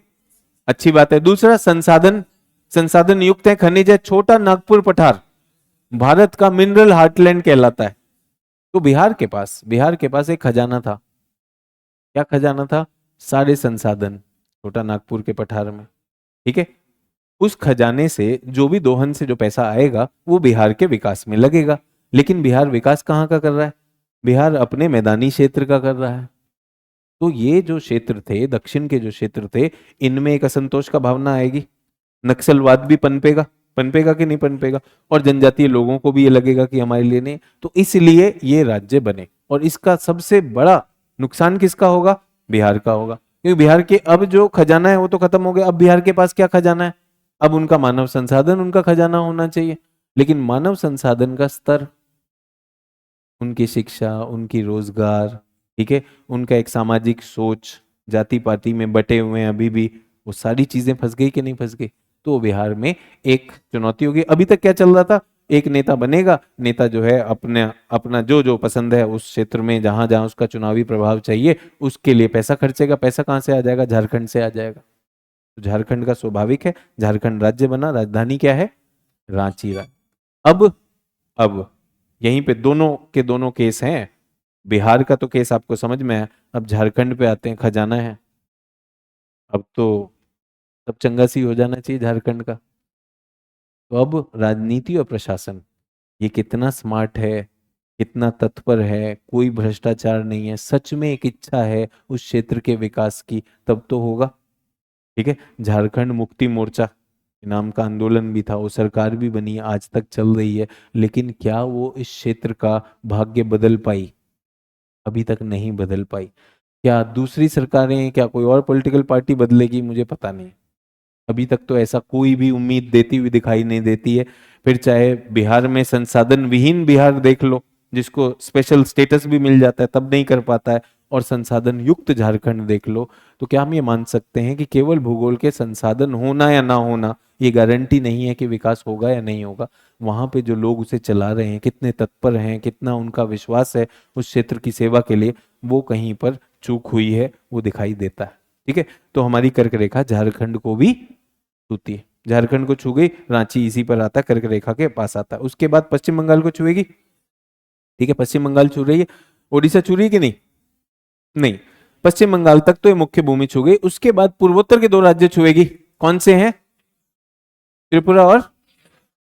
अच्छी बात है। दूसरा, संसाधन, संसाधन युक्त है, खनिज है। छोटा नागपुर पठार भारत का मिनरल हार्टलैंड कहलाता है। तो बिहार के पास, बिहार के पास एक खजाना था। क्या खजाना था? सारे संसाधन, छोटा नागपुर के पठार में, ठीक है। उस खजाने से जो भी दोहन से जो पैसा आएगा वो बिहार के विकास में लगेगा। लेकिन बिहार विकास कहाँ का कर रहा है? बिहार अपने मैदानी क्षेत्र का कर रहा है। तो ये जो क्षेत्र थे, दक्षिण के जो क्षेत्र थे, इनमें एक असंतोष का भावना आएगी, नक्सलवाद भी पनपेगा, पनपेगा कि नहीं पनपेगा। और जनजातीय लोगों को भी ये लगेगा कि हमारे लिए नहीं। तो इसलिए ये राज्य बने। और इसका सबसे बड़ा नुकसान किसका होगा? बिहार का होगा। क्योंकि बिहार के अब जो खजाना है वो तो खत्म हो गया। अब बिहार के पास क्या खजाना है? अब उनका मानव संसाधन उनका खजाना होना चाहिए। लेकिन मानव संसाधन का स्तर, उनकी शिक्षा, उनकी रोजगार, ठीक है, उनका एक सामाजिक सोच, जाति पाति में बटे हुए हैं अभी भी, वो सारी चीजें फंस गई कि नहीं फंस गई? तो बिहार में एक चुनौती होगी। अभी तक क्या चल रहा था? एक नेता बनेगा, नेता जो है अपने अपना जो जो पसंद है उस क्षेत्र में, जहां जहां उसका चुनावी प्रभाव चाहिए उसके लिए पैसा खर्चेगा। पैसा कहां से आ जाएगा? झारखंड से आ जाएगा। तो झारखंड का स्वाभाविक है, झारखंड राज्य बना। राजधानी क्या है? रांची। अब यहीं पे दोनों के दोनों केस हैं। बिहार का तो केस आपको समझ में है। अब झारखंड पे आते हैं, खजाना है। अब तो सब चंगा सी हो जाना चाहिए झारखंड का। तो अब राजनीति और प्रशासन ये कितना स्मार्ट है, कितना तत्पर है, कोई भ्रष्टाचार नहीं है, सच में एक इच्छा है उस क्षेत्र के विकास की, तब तो होगा। ठीक है, झारखंड मुक्ति मोर्चा नाम का आंदोलन भी था, वो सरकार भी बनी, आज तक चल रही है, लेकिन क्या वो इस क्षेत्र का भाग्य बदल पाई? अभी तक नहीं बदल पाई। क्या दूसरी सरकारें, क्या कोई और पॉलिटिकल पार्टी बदलेगी? मुझे पता नहीं। अभी तक तो ऐसा कोई भी उम्मीद देती हुई दिखाई नहीं देती है। फिर चाहे बिहार में संसाधन विहीन बिहार देख लो, जिसको स्पेशल स्टेटस भी मिल जाता है तब नहीं कर पाता है, और संसाधन युक्त झारखंड देख लो, तो क्या हम ये मान सकते हैं कि केवल भूगोल के संसाधन होना या ना होना ये गारंटी नहीं है कि विकास होगा या नहीं होगा? वहां पे जो लोग उसे चला रहे हैं, कितने तत्पर हैं, कितना उनका विश्वास है उस क्षेत्र की सेवा के लिए, वो कहीं पर चूक हुई है, वो दिखाई देता है। ठीक है, तो हमारी कर्क रेखा झारखंड को भी छूती है। झारखंड को छू गई, रांची इसी पर आता है, कर्क रेखा के पास आता है। उसके बाद पश्चिम बंगाल को छुएगी। ठीक है, पश्चिम बंगाल छू रही है। उड़ीसा छू रही है कि नहीं? नहीं। पश्चिम बंगाल तक तो ये मुख्य भूमि छू गई। उसके बाद पूर्वोत्तर के दो राज्य छुएगी। कौन से हैं? त्रिपुरा और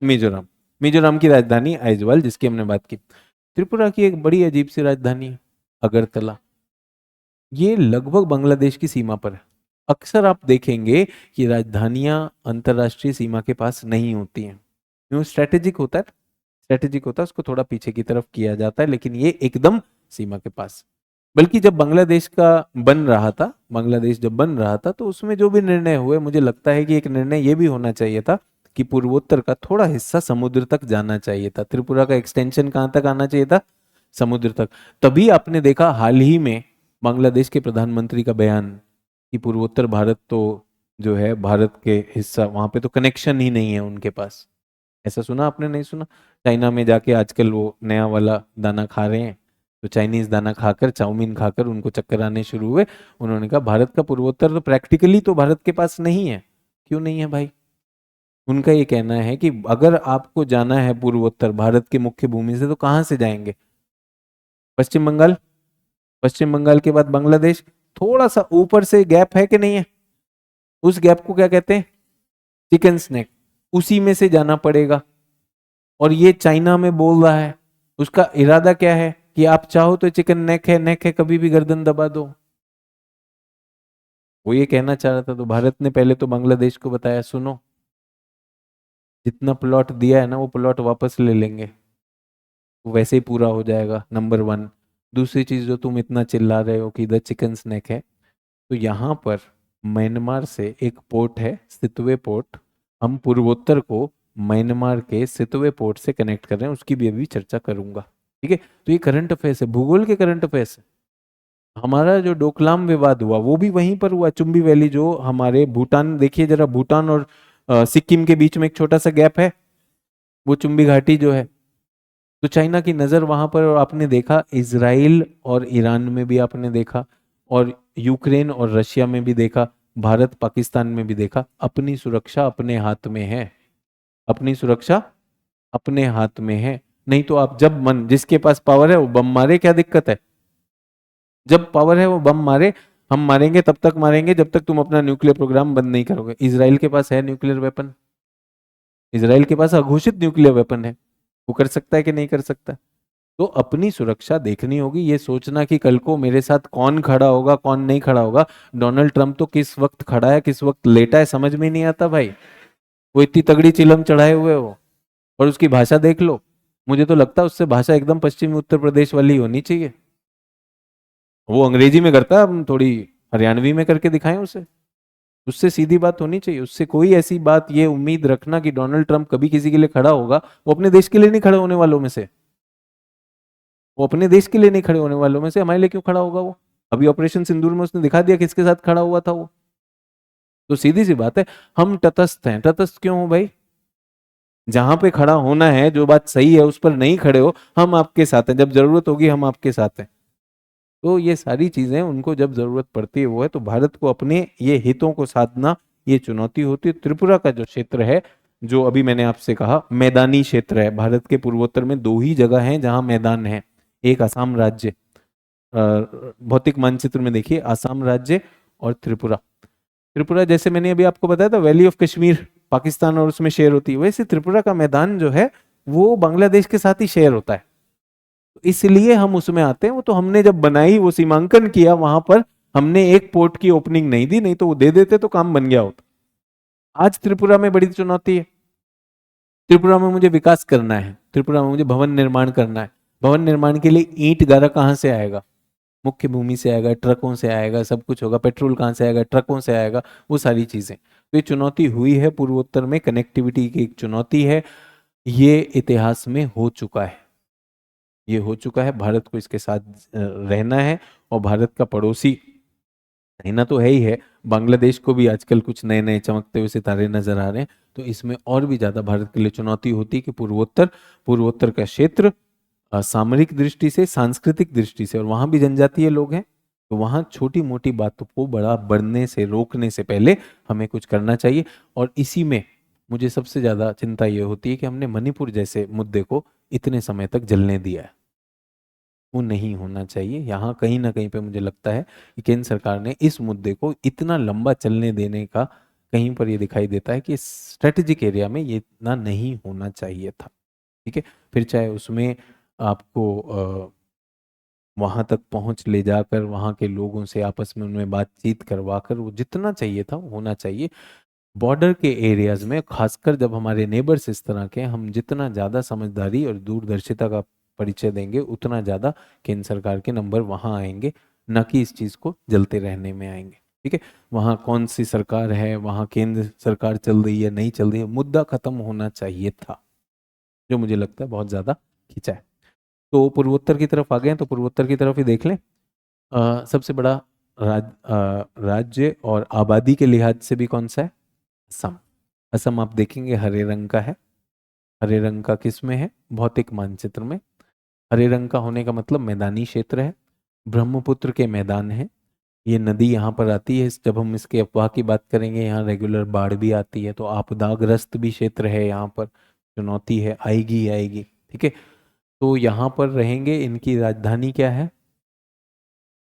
मिजोरम। मिजोरम की राजधानी आइजवाल, जिसकी हमने बात की। त्रिपुरा की एक बड़ी अजीब सी राजधानी है, अगरतला। ये लगभग बांग्लादेश की सीमा पर है। अक्सर आप देखेंगे कि राजधानियां अंतरराष्ट्रीय सीमा के पास नहीं होती हैं। क्यों? स्ट्रेटेजिक होता है, स्ट्रेटेजिक होता है, उसको थोड़ा पीछे की तरफ किया जाता है, लेकिन ये एकदम सीमा के पास। बल्कि जब बांग्लादेश का बन रहा था, बांग्लादेश जब बन रहा था, तो उसमें जो भी निर्णय हुए, मुझे लगता है कि एक निर्णय ये भी होना चाहिए था कि पूर्वोत्तर का थोड़ा हिस्सा समुद्र तक जाना चाहिए था। त्रिपुरा का एक्सटेंशन कहाँ तक आना चाहिए था? समुद्र तक। तभी आपने देखा हाल ही में बांग्लादेश के प्रधानमंत्री का बयान कि पूर्वोत्तर भारत तो जो है भारत के हिस्सा, वहां पे तो कनेक्शन ही नहीं है उनके पास। ऐसा सुना आपने? नहीं सुना? चाइना में जाके आजकल वो नया वाला दाना खा रहे हैं, तो चाइनीज दाना खाकर, चाउमीन खाकर उनको चक्कर आने शुरू हुए। उन्होंने कहा भारत का पूर्वोत्तर तो प्रैक्टिकली तो भारत के पास नहीं है। क्यों नहीं है भाई? उनका ये कहना है कि अगर आपको जाना है पूर्वोत्तर भारत की मुख्य भूमि से, तो कहाँ से जाएंगे? पश्चिम बंगाल। पश्चिम बंगाल के बाद बांग्लादेश, थोड़ा सा ऊपर से गैप है कि नहीं है? उस गैप को क्या कहते हैं? Chicken snack. उसी में से जाना पड़ेगा। और ये चाइना में बोल रहा है, उसका इरादा क्या है कि आप चाहो तो चिकन नेक है, नेक है, कभी भी गर्दन दबा दो। वो ये कहना चाह रहा था। तो भारत ने पहले तो बांग्लादेश को बताया, सुनो, जितना प्लॉट दिया है ना, वो प्लॉट वापस ले लेंगे, वो वैसे ही पूरा हो जाएगा, नंबर वन। दूसरी चीज, जो तुम इतना चिल्ला रहे हो कि इधर चिकन स्नैक है, तो यहाँ पर म्यांमार से एक पोर्ट है, सितवे पोर्ट। हम पूर्वोत्तर को म्यांमार के सितवे पोर्ट से कनेक्ट कर रहे हैं, उसकी भी अभी चर्चा करूंगा। ठीक है, तो ये करंट अफेयर्स है, भूगोल के करंट अफेयर्स है। हमारा जो डोकलाम विवाद हुआ वो भी वहीं पर हुआ, चुम्बी वैली, जो हमारे भूटान, देखिए जरा, भूटान और सिक्किम के बीच में एक छोटा सा गैप है, वो चुम्बी घाटी जो है। तो चाइना की नजर वहां पर, और आपने देखा इजराइल और ईरान में भी आपने देखा, और यूक्रेन और रशिया में भी देखा, भारत पाकिस्तान में भी देखा। अपनी सुरक्षा अपने हाथ में है, अपनी सुरक्षा अपने हाथ में है। नहीं तो आप जब मन, जिसके पास पावर है वो बम मारे, क्या दिक्कत है? जब पावर है वो बम मारे। हम मारेंगे तब तक मारेंगे जब तक तुम अपना न्यूक्लियर प्रोग्राम बंद नहीं करोगे। इजराइल के पास है न्यूक्लियर वेपन, इजराइल के पास अघोषित न्यूक्लियर वेपन है, वो कर सकता है कि नहीं कर सकता? तो अपनी सुरक्षा देखनी होगी। ये सोचना कि कल को मेरे साथ कौन खड़ा होगा कौन नहीं खड़ा होगा, डोनाल्ड ट्रंप तो किस वक्त खड़ा है किस वक्त लेटा है समझ में नहीं आता भाई। वो इतनी तगड़ी चिलम चढ़ाए हुए हो, और उसकी भाषा देख लो, मुझे तो लगता है उससे भाषा एकदम पश्चिमी उत्तर प्रदेश वाली होनी चाहिए। वो अंग्रेजी में करता है, हम थोड़ी हरियाणवी में करके दिखाएं उसे। उससे सीधी बात होनी चाहिए। उससे कोई ऐसी बात ये उम्मीद रखना कि डोनाल्ड ट्रंप कभी किसी के लिए खड़ा होगा, वो अपने देश के लिए नहीं खड़े होने वालों में से, वो अपने देश के लिए नहीं खड़े होने वालों में से हमारे लिए क्यों खड़ा होगा वो? अभी ऑपरेशन सिंदूर में उसने दिखा दिया किसके साथ खड़ा हुआ था वो। तो सीधी सी बात है, हम तटस्थ हैं। तटस्थ क्यों हो भाई? जहां पे खड़ा होना है, जो बात सही है उस पर नहीं खड़े हो, हम आपके साथ हैं, जब जरूरत होगी हम आपके साथ हैं। तो ये सारी चीजें उनको जब जरूरत पड़ती है वो है। तो भारत को अपने ये हितों को साधना, ये चुनौती होती है। त्रिपुरा का जो क्षेत्र है, जो अभी मैंने आपसे कहा मैदानी क्षेत्र है, भारत के पूर्वोत्तर में दो ही जगह हैं जहां मैदान है। एक असम राज्य, भौतिक मानचित्र में देखिए, असम राज्य और त्रिपुरा। त्रिपुरा जैसे मैंने अभी आपको बताया था, वैली ऑफ कश्मीर, पाकिस्तान और उसमें शेयर होती है, वैसे त्रिपुरा का मैदान जो है वो बांग्लादेश के साथ ही शेयर होता है, इसलिए हम उसमें आते हैं। वो तो हमने जब बनाई, वो सीमांकन किया, वहां पर हमने एक पोर्ट की ओपनिंग नहीं दी, नहीं तो वो दे देते तो काम बन गया होता। आज त्रिपुरा में बड़ी चुनौती है, त्रिपुरा में मुझे विकास करना है, त्रिपुरा में मुझे भवन निर्माण करना है। भवन निर्माण के लिए ईंट गारा कहाँ से आएगा? मुख्य भूमि से आएगा, ट्रकों से आएगा, सब कुछ होगा। पेट्रोल कहाँ से आएगा? ट्रकों से आएगा, वो सारी चीजें। तो ये चुनौती हुई है पूर्वोत्तर में, कनेक्टिविटी की एक चुनौती है, ये इतिहास में हो चुका है, ये हो चुका है। भारत को इसके साथ रहना है, और भारत का पड़ोसी रहना तो है ही है, बांग्लादेश को भी आजकल कुछ नए नए चमकते हुए सितारे नजर आ रहे हैं, तो इसमें और भी ज्यादा भारत के लिए चुनौती होती है कि पूर्वोत्तर, पूर्वोत्तर का क्षेत्र सामरिक दृष्टि से, सांस्कृतिक दृष्टि से, और वहां भी जनजातीय लोग हैं, तो वहां छोटी मोटी बातों को बड़ा बढ़ने से रोकने से पहले हमें कुछ करना चाहिए। और इसी में मुझे सबसे ज्यादा चिंता ये होती है कि हमने मणिपुर जैसे मुद्दे को इतने समय तक जलने दिया है, वो नहीं होना चाहिए। यहाँ कहीं ना कहीं पे मुझे लगता है कि केंद्र सरकार ने इस मुद्दे को इतना लंबा चलने देने का, कहीं पर ये दिखाई देता है कि स्ट्रेटेजिक एरिया में ये इतना नहीं होना चाहिए था। ठीक है, फिर चाहे उसमें आपको वहां तक पहुंच ले जाकर वहां के लोगों से आपस में उनमें बातचीत करवाकर वो जितना चाहिए था वो होना चाहिए। बॉर्डर के एरियाज में खासकर जब हमारे नेबर्स इस तरह के हैं, हम जितना ज़्यादा समझदारी और दूरदर्शिता का परिचय देंगे, उतना ज़्यादा केंद्र सरकार के नंबर वहाँ आएंगे, न कि इस चीज़ को जलते रहने में आएंगे। ठीक है, वहाँ कौन सी सरकार है, वहाँ केंद्र सरकार चल रही है नहीं चल रही है, मुद्दा खत्म होना चाहिए था, जो मुझे लगता है बहुत ज़्यादा खींचा है। तो पूर्वोत्तर की तरफ आ गए हैं, तो पूर्वोत्तर की तरफ ही देख लें। सबसे बड़ा राज्य और आबादी के लिहाज से भी कौन सा है? असम। असम आप देखेंगे हरे रंग का है। हरे रंग का किस में है? भौतिक मानचित्र में। हरे रंग का होने का मतलब मैदानी क्षेत्र है, ब्रह्मपुत्र के मैदान है। ये नदी यहाँ पर आती है, जब हम इसके अफवाह की बात करेंगे, यहाँ रेगुलर बाढ़ भी आती है, तो आपदाग्रस्त भी क्षेत्र है, यहाँ पर चुनौती है, आएगी ही आएगी। ठीक है, तो यहाँ पर रहेंगे। इनकी राजधानी क्या है?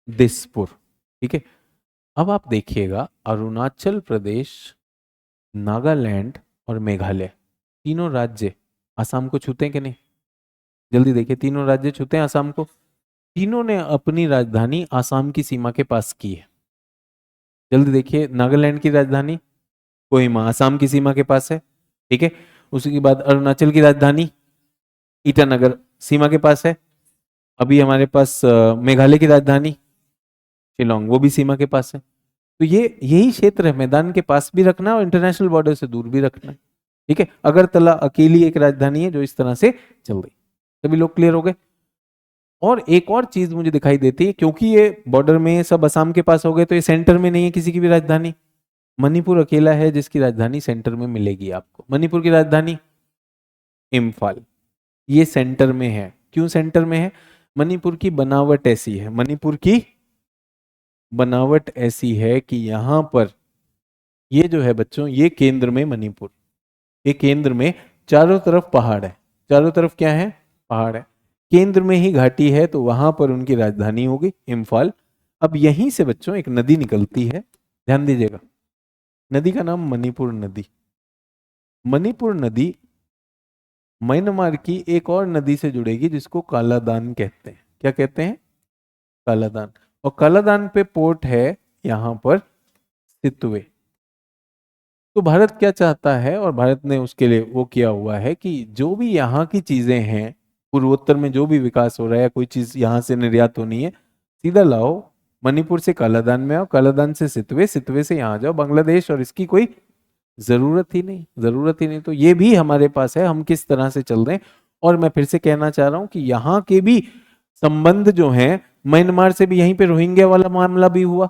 दिसपुर। ठीक है, अब आप देखिएगा अरुणाचल प्रदेश, नागालैंड और मेघालय, तीनों राज्य असम को छूते हैं कि नहीं? जल्दी देखिए, तीनों राज्य छूते हैं असम को। तीनों ने अपनी राजधानी असम की सीमा के पास की है। जल्दी देखिए, नागालैंड की राजधानी कोहिमा, असम की सीमा के पास है। ठीक है, उसके बाद अरुणाचल की राजधानी ईटानगर, सीमा के पास है। अभी हमारे पास मेघालय की राजधानी शिलोंग, वो भी सीमा के पास है। तो ये यही क्षेत्र है, मैदान के पास भी रखना और इंटरनेशनल बॉर्डर से दूर भी रखना। ठीक है, अगरतला अकेली एक राजधानी है जो इस तरह से चल रही। सभी लोग क्लियर हो गए? और एक और चीज मुझे दिखाई देती है, क्योंकि ये बॉर्डर में सब असम के पास हो गए, तो ये सेंटर में नहीं है किसी की भी राजधानी। मणिपुर अकेला है जिसकी राजधानी सेंटर में मिलेगी आपको। मणिपुर की राजधानी इम्फाल, ये सेंटर में है। क्यों सेंटर में है? मणिपुर की बनावट ऐसी है, मणिपुर की बनावट ऐसी है कि यहां पर ये जो है बच्चों, ये केंद्र में मणिपुर, ये केंद्र में चारों तरफ पहाड़ है। चारों तरफ क्या है? पहाड़ है। केंद्र में ही घाटी है, तो वहां पर उनकी राजधानी होगी इम्फाल। अब यहीं से बच्चों एक नदी निकलती है, ध्यान दीजिएगा, नदी का नाम मणिपुर नदी। मणिपुर नदी म्यांमार की एक और नदी से जुड़ेगी जिसको कालादान कहते हैं। क्या कहते हैं? कालादान। और कालादान पे पोर्ट है यहां पर सितवे। तो भारत क्या चाहता है, और भारत ने उसके लिए वो किया हुआ है कि जो भी यहाँ की चीजें हैं, पूर्वोत्तर में जो भी विकास हो रहा है, कोई चीज यहाँ से निर्यात होनी है, सीधा लाओ मणिपुर से कालादान में आओ, कालादान से सितवे, सितवे से यहाँ जाओ बांग्लादेश, और इसकी कोई जरूरत ही नहीं, जरूरत ही नहीं। तो ये भी हमारे पास है, हम किस तरह से चल रहे हैं। और मैं फिर से कहना चाह रहा हूं कि यहाँ के भी संबंध जो हैं, म्यांमार से भी यहीं पे रोहिंग्या वाला मामला भी हुआ।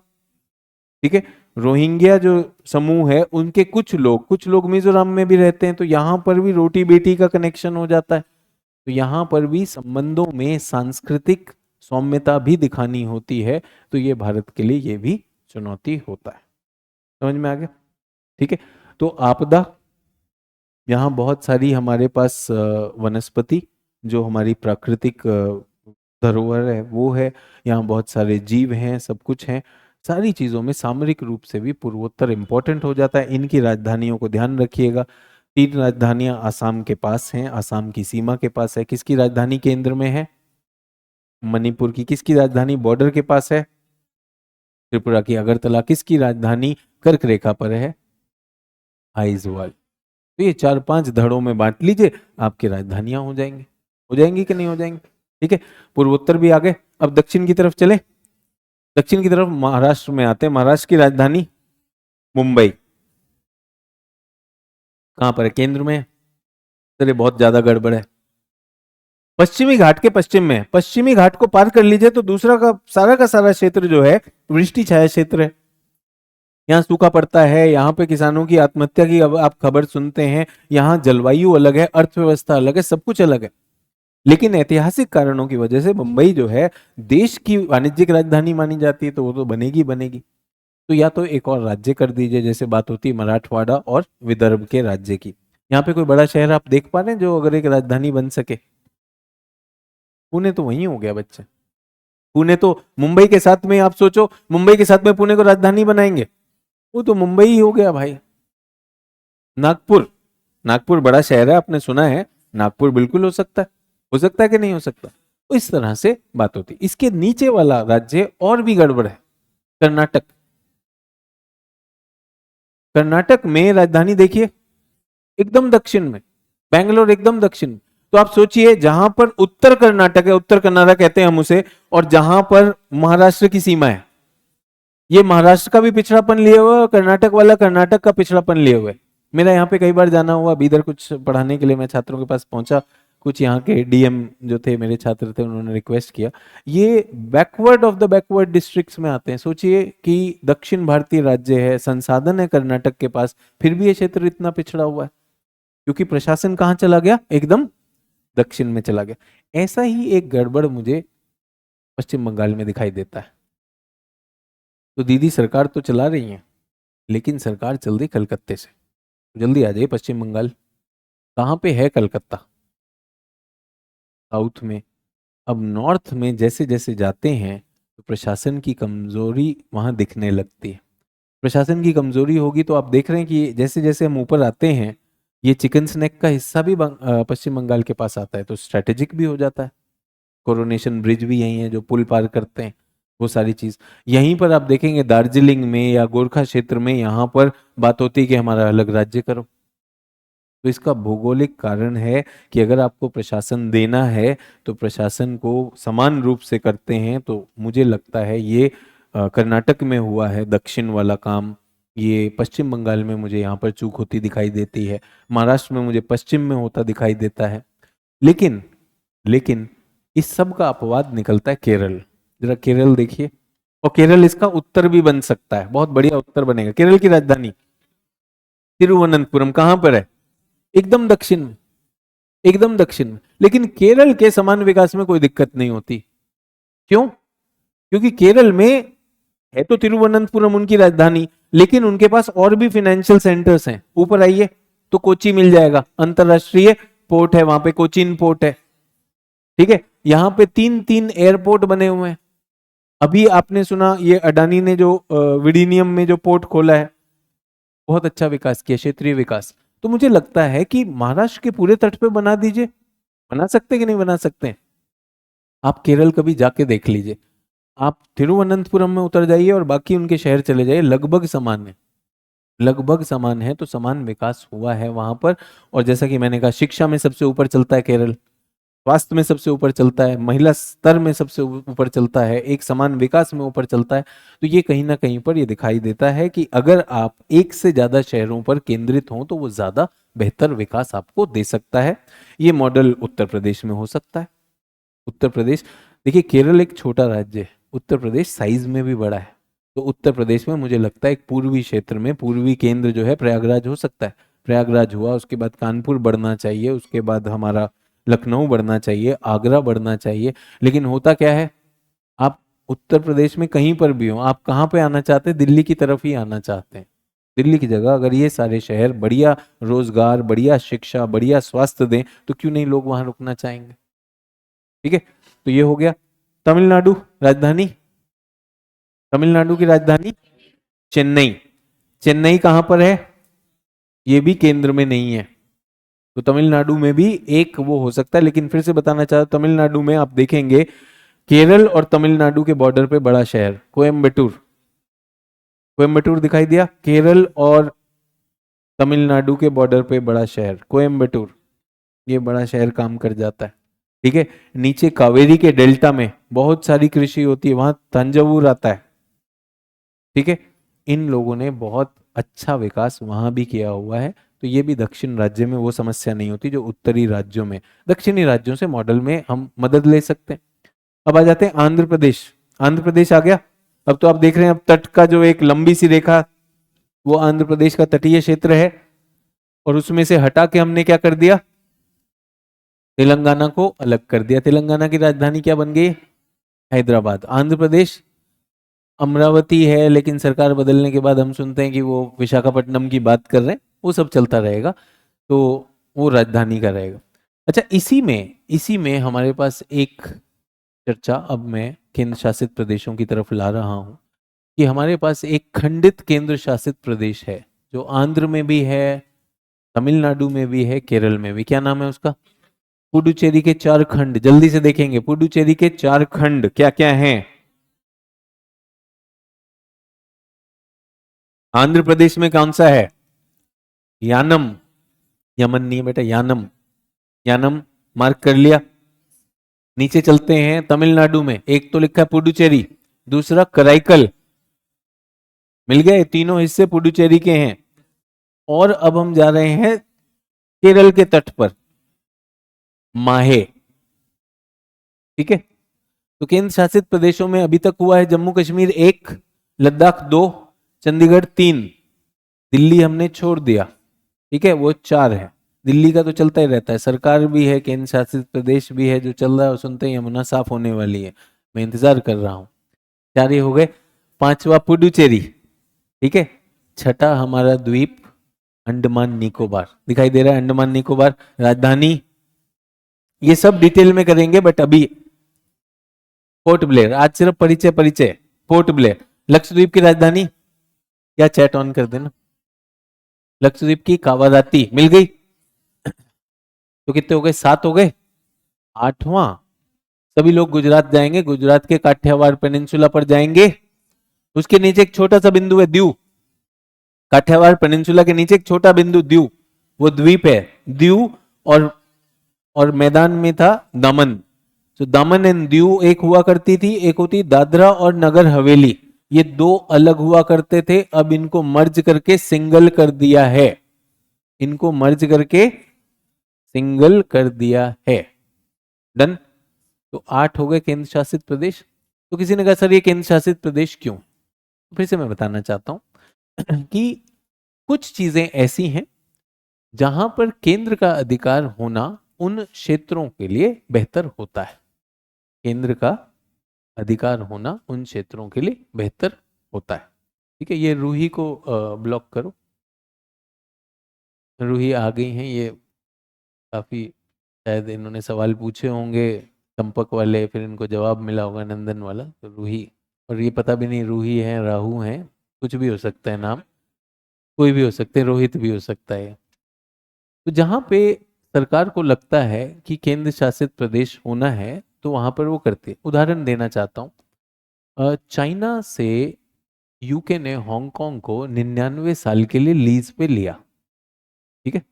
ठीक है, रोहिंग्या जो समूह है उनके कुछ लोग मिजोरम में भी रहते हैं, तो यहां पर भी रोटी बेटी का कनेक्शन हो जाता है। तो यहां पर भी संबंधों में सांस्कृतिक सौम्यता भी दिखानी होती है, तो ये भारत के लिए ये भी चुनौती होता है। समझ में आ गया? ठीक है, तो आपदा, यहाँ बहुत सारी हमारे पास वनस्पति जो हमारी प्राकृतिक धरोहर है वो है, यहाँ बहुत सारे जीव हैं, सब कुछ हैं। सारी चीजों में सामरिक रूप से भी पूर्वोत्तर इंपॉर्टेंट हो जाता है। इनकी राजधानियों को ध्यान रखिएगा। 3 राजधानियां आसाम के पास हैं, आसाम की सीमा के पास है। किसकी राजधानी केंद्र में है? मणिपुर की। किसकी राजधानी बॉर्डर के पास है? त्रिपुरा की अगरतला। किसकी राजधानी कर्क रेखा पर है? आइजवाल। तो ये 4-5 धड़ों में बांट लीजिए, आपकी राजधानियां हो जाएंगी कि नहीं हो जाएंगी? ठीक है, पूर्वोत्तर भी आ गए। अब दक्षिण की तरफ चले। दक्षिण की तरफ महाराष्ट्र में आते हैं। महाराष्ट्र की राजधानी मुंबई कहां पर है? केंद्र में है। अरे बहुत ज्यादा गड़बड़ है। पश्चिमी घाट के पश्चिम में है। पश्चिमी घाट को पार कर लीजिए तो दूसरा का सारा क्षेत्र जो है वृष्टि छाया क्षेत्र है। यहाँ सूखा पड़ता है, यहाँ पे किसानों की आत्महत्या की अब आप खबर सुनते हैं। यहाँ जलवायु अलग है, अर्थव्यवस्था अलग है, सब कुछ अलग है। लेकिन ऐतिहासिक कारणों की वजह से मुंबई जो है देश की वाणिज्यिक राजधानी मानी जाती है, तो वो तो बनेगी बनेगी। तो या तो एक और राज्य कर दीजिए, जैसे बात होती है मराठवाड़ा और विदर्भ के राज्य की। यहाँ पे कोई बड़ा शहर आप देख पा रहे हैं जो अगर एक राजधानी बन सके? पुणे तो वही हो गया बच्चे। पुणे तो मुंबई के साथ में, आप सोचो मुंबई के साथ में पुणे को राजधानी बनाएंगे, वो तो मुंबई ही हो गया भाई। नागपुर, नागपुर बड़ा शहर है, आपने सुना है। नागपुर बिल्कुल हो सकता है कि नहीं हो सकता? तो इस तरह से बात होती। इसके नीचे वाला राज्य और भी गड़बड़ है, कर्नाटक। कर्नाटक में राजधानी देखिए एकदम दक्षिण में, बेंगलोर एकदम दक्षिण में। तो आप सोचिए जहां पर उत्तर कर्नाटक है, उत्तर कन्नाडा कहते हैं हम उसे, और जहां पर महाराष्ट्र की सीमा है, ये महाराष्ट्र का भी पिछड़ापन लिए हुए और कर्नाटक वाला कर्नाटक का पिछड़ापन लिए हुए। मेरा यहाँ पे कई बार जाना हुआ, बीदर कुछ पढ़ाने के लिए मैं छात्रों के पास पहुंचा। कुछ यहाँ के डीएम जो थे मेरे छात्र थे, उन्होंने रिक्वेस्ट किया। ये backward of the backward districts में आते हैं। सोचिए कि दक्षिण भारतीय राज्य है, संसाधन है कर्नाटक के पास, फिर भी ये क्षेत्र इतना पिछड़ा हुआ है क्योंकि प्रशासन कहाँ चला गया? एकदम दक्षिण में चला गया। ऐसा ही एक गड़बड़ मुझे पश्चिम बंगाल में दिखाई देता है। तो दीदी सरकार तो चला रही है, लेकिन सरकार चल रही कलकत्ते से। जल्दी आ जाइए पश्चिम बंगाल। कहाँ पे है कलकत्ता? साउथ में। अब नॉर्थ में जैसे जैसे जाते हैं तो प्रशासन की कमजोरी वहां दिखने लगती है। प्रशासन की कमजोरी होगी तो आप देख रहे हैं कि जैसे जैसे हम ऊपर आते हैं, ये चिकन स्नैक का हिस्सा भी पश्चिम बंगाल के पास आता है, तो स्ट्रेटेजिक भी हो जाता है। कोरोनेशन ब्रिज भी यही है, जो पुल पार करते हैं, वो सारी चीज यहीं पर आप देखेंगे। दार्जिलिंग में या गोरखा क्षेत्र में यहाँ पर बात होती है कि हमारा अलग राज्य करो। तो इसका भौगोलिक कारण है कि अगर आपको प्रशासन देना है तो प्रशासन को समान रूप से करते हैं। तो मुझे लगता है ये कर्नाटक में हुआ है दक्षिण वाला काम, ये पश्चिम बंगाल में मुझे यहाँ पर चूक होती दिखाई देती है, महाराष्ट्र में मुझे पश्चिम में होता दिखाई देता है। लेकिन लेकिन इस सब का अपवाद निकलता है केरल। जरा केरल देखिए, और केरल इसका उत्तर भी बन सकता है, बहुत बढ़िया उत्तर बनेगा। केरल की राजधानी तिरुवनंतपुरम कहां पर है? एकदम दक्षिण में, एकदम दक्षिण में। लेकिन केरल के समान विकास में कोई दिक्कत नहीं होती। क्यों? क्योंकि केरल में है तो तिरुवनंतपुरम उनकी राजधानी, लेकिन उनके पास और भी फाइनेंशियल सेंटर्स हैं। ऊपर आइए तो कोची मिल जाएगा, अंतरराष्ट्रीय पोर्ट है वहां पे, कोचीन पोर्ट है। ठीक है, यहाँ पे 3-3 एयरपोर्ट बने हुए हैं। अभी आपने सुना ये अडानी ने जो विडीनियम में जो पोर्ट खोला है, बहुत अच्छा विकास किया, क्षेत्रीय विकास। तो मुझे लगता है कि महाराष्ट्र के पूरे तट पे बना दीजिए। बना सकते कि नहीं बना सकते? आप केरल कभी जाके देख लीजिए। आप तिरुवनंतपुरम में उतर जाइए और बाकी उनके शहर चले जाइए, लगभग समान है, लगभग समान है। तो समान विकास हुआ है वहां पर। और जैसा कि मैंने कहा, शिक्षा में सबसे ऊपर चलता है केरल, स्वास्थ्य में सबसे ऊपर चलता है, महिला स्तर में सबसे ऊपर चलता है, एक समान विकास में ऊपर चलता है। तो ये कहीं ना कहीं पर ये दिखाई देता है कि अगर आप एक से ज्यादा शहरों पर केंद्रित हों तो वो ज्यादा बेहतर विकास आपको दे सकता है। ये मॉडल उत्तर प्रदेश में हो सकता है। उत्तर प्रदेश, देखिए केरल एक छोटा राज्य है, उत्तर प्रदेश साइज में भी बड़ा है। तो उत्तर प्रदेश में मुझे लगता है एक पूर्वी क्षेत्र में पूर्वी केंद्र जो है प्रयागराज हो सकता है। प्रयागराज हुआ, उसके बाद कानपुर बढ़ना चाहिए, उसके बाद हमारा लखनऊ बढ़ना चाहिए, आगरा बढ़ना चाहिए। लेकिन होता क्या है, आप उत्तर प्रदेश में कहीं पर भी हो, आप कहाँ पे आना चाहते हैं? दिल्ली की तरफ ही आना चाहते हैं। दिल्ली की जगह अगर ये सारे शहर बढ़िया रोजगार, बढ़िया शिक्षा, बढ़िया स्वास्थ्य दें तो क्यों नहीं लोग वहां रुकना चाहेंगे? ठीक है, तो ये हो गया। तमिलनाडु राजधानी तमिलनाडु की राजधानी चेन्नई। चेन्नई कहां पर है? ये भी केंद्र में नहीं है, तो तमिलनाडु में भी एक वो हो सकता है। लेकिन फिर से बताना चाहता हूं, तमिलनाडु में आप देखेंगे केरल और तमिलनाडु के बॉर्डर पे बड़ा शहर कोयम्बटूर, कोयम्बटूर दिखाई दिया। केरल और तमिलनाडु के बॉर्डर पे बड़ा शहर कोयम्बटूर, ये बड़ा शहर काम कर जाता है। ठीक है, नीचे कावेरी के डेल्टा में बहुत सारी कृषि होती है, वहां तंजावुर आता है। ठीक है, इन लोगों ने बहुत अच्छा विकास वहां भी किया हुआ है, तो ये भी दक्षिण राज्य में वो समस्या नहीं होती जो उत्तरी राज्यों में। दक्षिणी राज्यों से मॉडल में हम मदद ले सकते हैं। अब आ जाते हैं आंध्र प्रदेश। आंध्र प्रदेश आ गया। अब तो आप देख रहे हैं, अब तट का जो एक लंबी सी रेखा, वो आंध्र प्रदेश का तटीय क्षेत्र है, और उसमें से हटा के हमने क्या कर दिया? तेलंगाना को अलग कर दिया। तेलंगाना की राजधानी क्या बन गई? हैदराबाद। आंध्र प्रदेश अमरावती है, लेकिन सरकार बदलने के बाद हम सुनते हैं कि वो विशाखापट्टनम की बात कर रहे हैं, वो सब चलता रहेगा, तो वो राजधानी का रहेगा। अच्छा, इसी में हमारे पास एक चर्चा, अब मैं केंद्र शासित प्रदेशों की तरफ ला रहा हूं, कि हमारे पास एक खंडित केंद्र शासित प्रदेश है, जो आंध्र में भी है, तमिलनाडु में भी है, केरल में भी। क्या नाम है उसका? पुडुचेरी के 4 खंड। जल्दी से देखेंगे, पुडुचेरी के 4 खंड क्या क्या हैं? आंध्र प्रदेश में कौन सा है? यानम। यमन नहीं है बेटा, यानम। यानम मार्क कर लिया। नीचे चलते हैं, तमिलनाडु में एक तो लिखा है पुडुचेरी, दूसरा कराईकल। मिल गए, तीनों हिस्से पुडुचेरी के हैं। और अब हम जा रहे हैं केरल के तट पर, माहे। ठीक है, तो केंद्र शासित प्रदेशों में अभी तक हुआ है जम्मू कश्मीर 1, लद्दाख 2, चंडीगढ़ 3, दिल्ली हमने छोड़ दिया। ठीक है, वो 4 है। दिल्ली का तो चलता ही रहता है, सरकार भी है, केंद्र शासित प्रदेश भी है जो चल रहा है, और सुनते ही यमुना साफ होने वाली है, मैं इंतजार कर रहा हूं। 4 ही हो गए। 5वां पुडुचेरी। ठीक है, छठा हमारा द्वीप अंडमान निकोबार, दिखाई दे रहा है, अंडमान निकोबार। राजधानी ये सब डिटेल में करेंगे, बट अभी पोर्ट ब्लेयर, आज सिर्फ परिचय परिचय। Port Blair. लक्षद्वीप की राजधानी, क्या चैट ऑन कर देना। लक्षद्वीप की कावाराती। मिल गई। तो कितने हो गए? 7 हो गए। 8वां, सभी लोग गुजरात जाएंगे, गुजरात के काठियावाड़ पेनिनसुला पर जाएंगे। उसके नीचे एक छोटा सा बिंदु है, दीव। काठियावाड़ पेनिनसुला के नीचे एक छोटा बिंदु दीव, वो द्वीप है दीव। और मैदान में था दमन। तो दमन एंड दीव एक हुआ करती थी, एक होती दादरा और नगर हवेली। ये 2 अलग हुआ करते थे, अब इनको मर्ज करके सिंगल कर दिया है। इनको मर्ज करके सिंगल कर दिया है। डन। तो 8 हो गए केंद्र शासित प्रदेश। तो किसी ने कहा सर ये केंद्र शासित प्रदेश क्यों? तो फिर से मैं बताना चाहता हूं कि कुछ चीजें ऐसी हैं जहां पर केंद्र का अधिकार होना उन क्षेत्रों के लिए बेहतर होता है। केंद्र का अधिकार होना उन क्षेत्रों के लिए बेहतर होता है। ठीक है, ये रूही को ब्लॉक करो। रूही आ गई हैं, ये काफी शायद इन्होंने सवाल पूछे होंगे चंपक वाले, फिर इनको जवाब मिला होगा नंदन वाला। तो रूही, और ये पता भी नहीं रूही है राहु है, कुछ भी हो सकता है नाम, कोई भी हो सकते हैं, रोहित भी हो सकता है। तो जहां पे सरकार को लगता है कि केंद्र शासित प्रदेश होना है, तो वहां पर वो करती है। उदाहरण देना चाहता हूं, चाइना से यूके ने हांगकांग को 99 साल के लिए लीज पे लिया। ठीक है,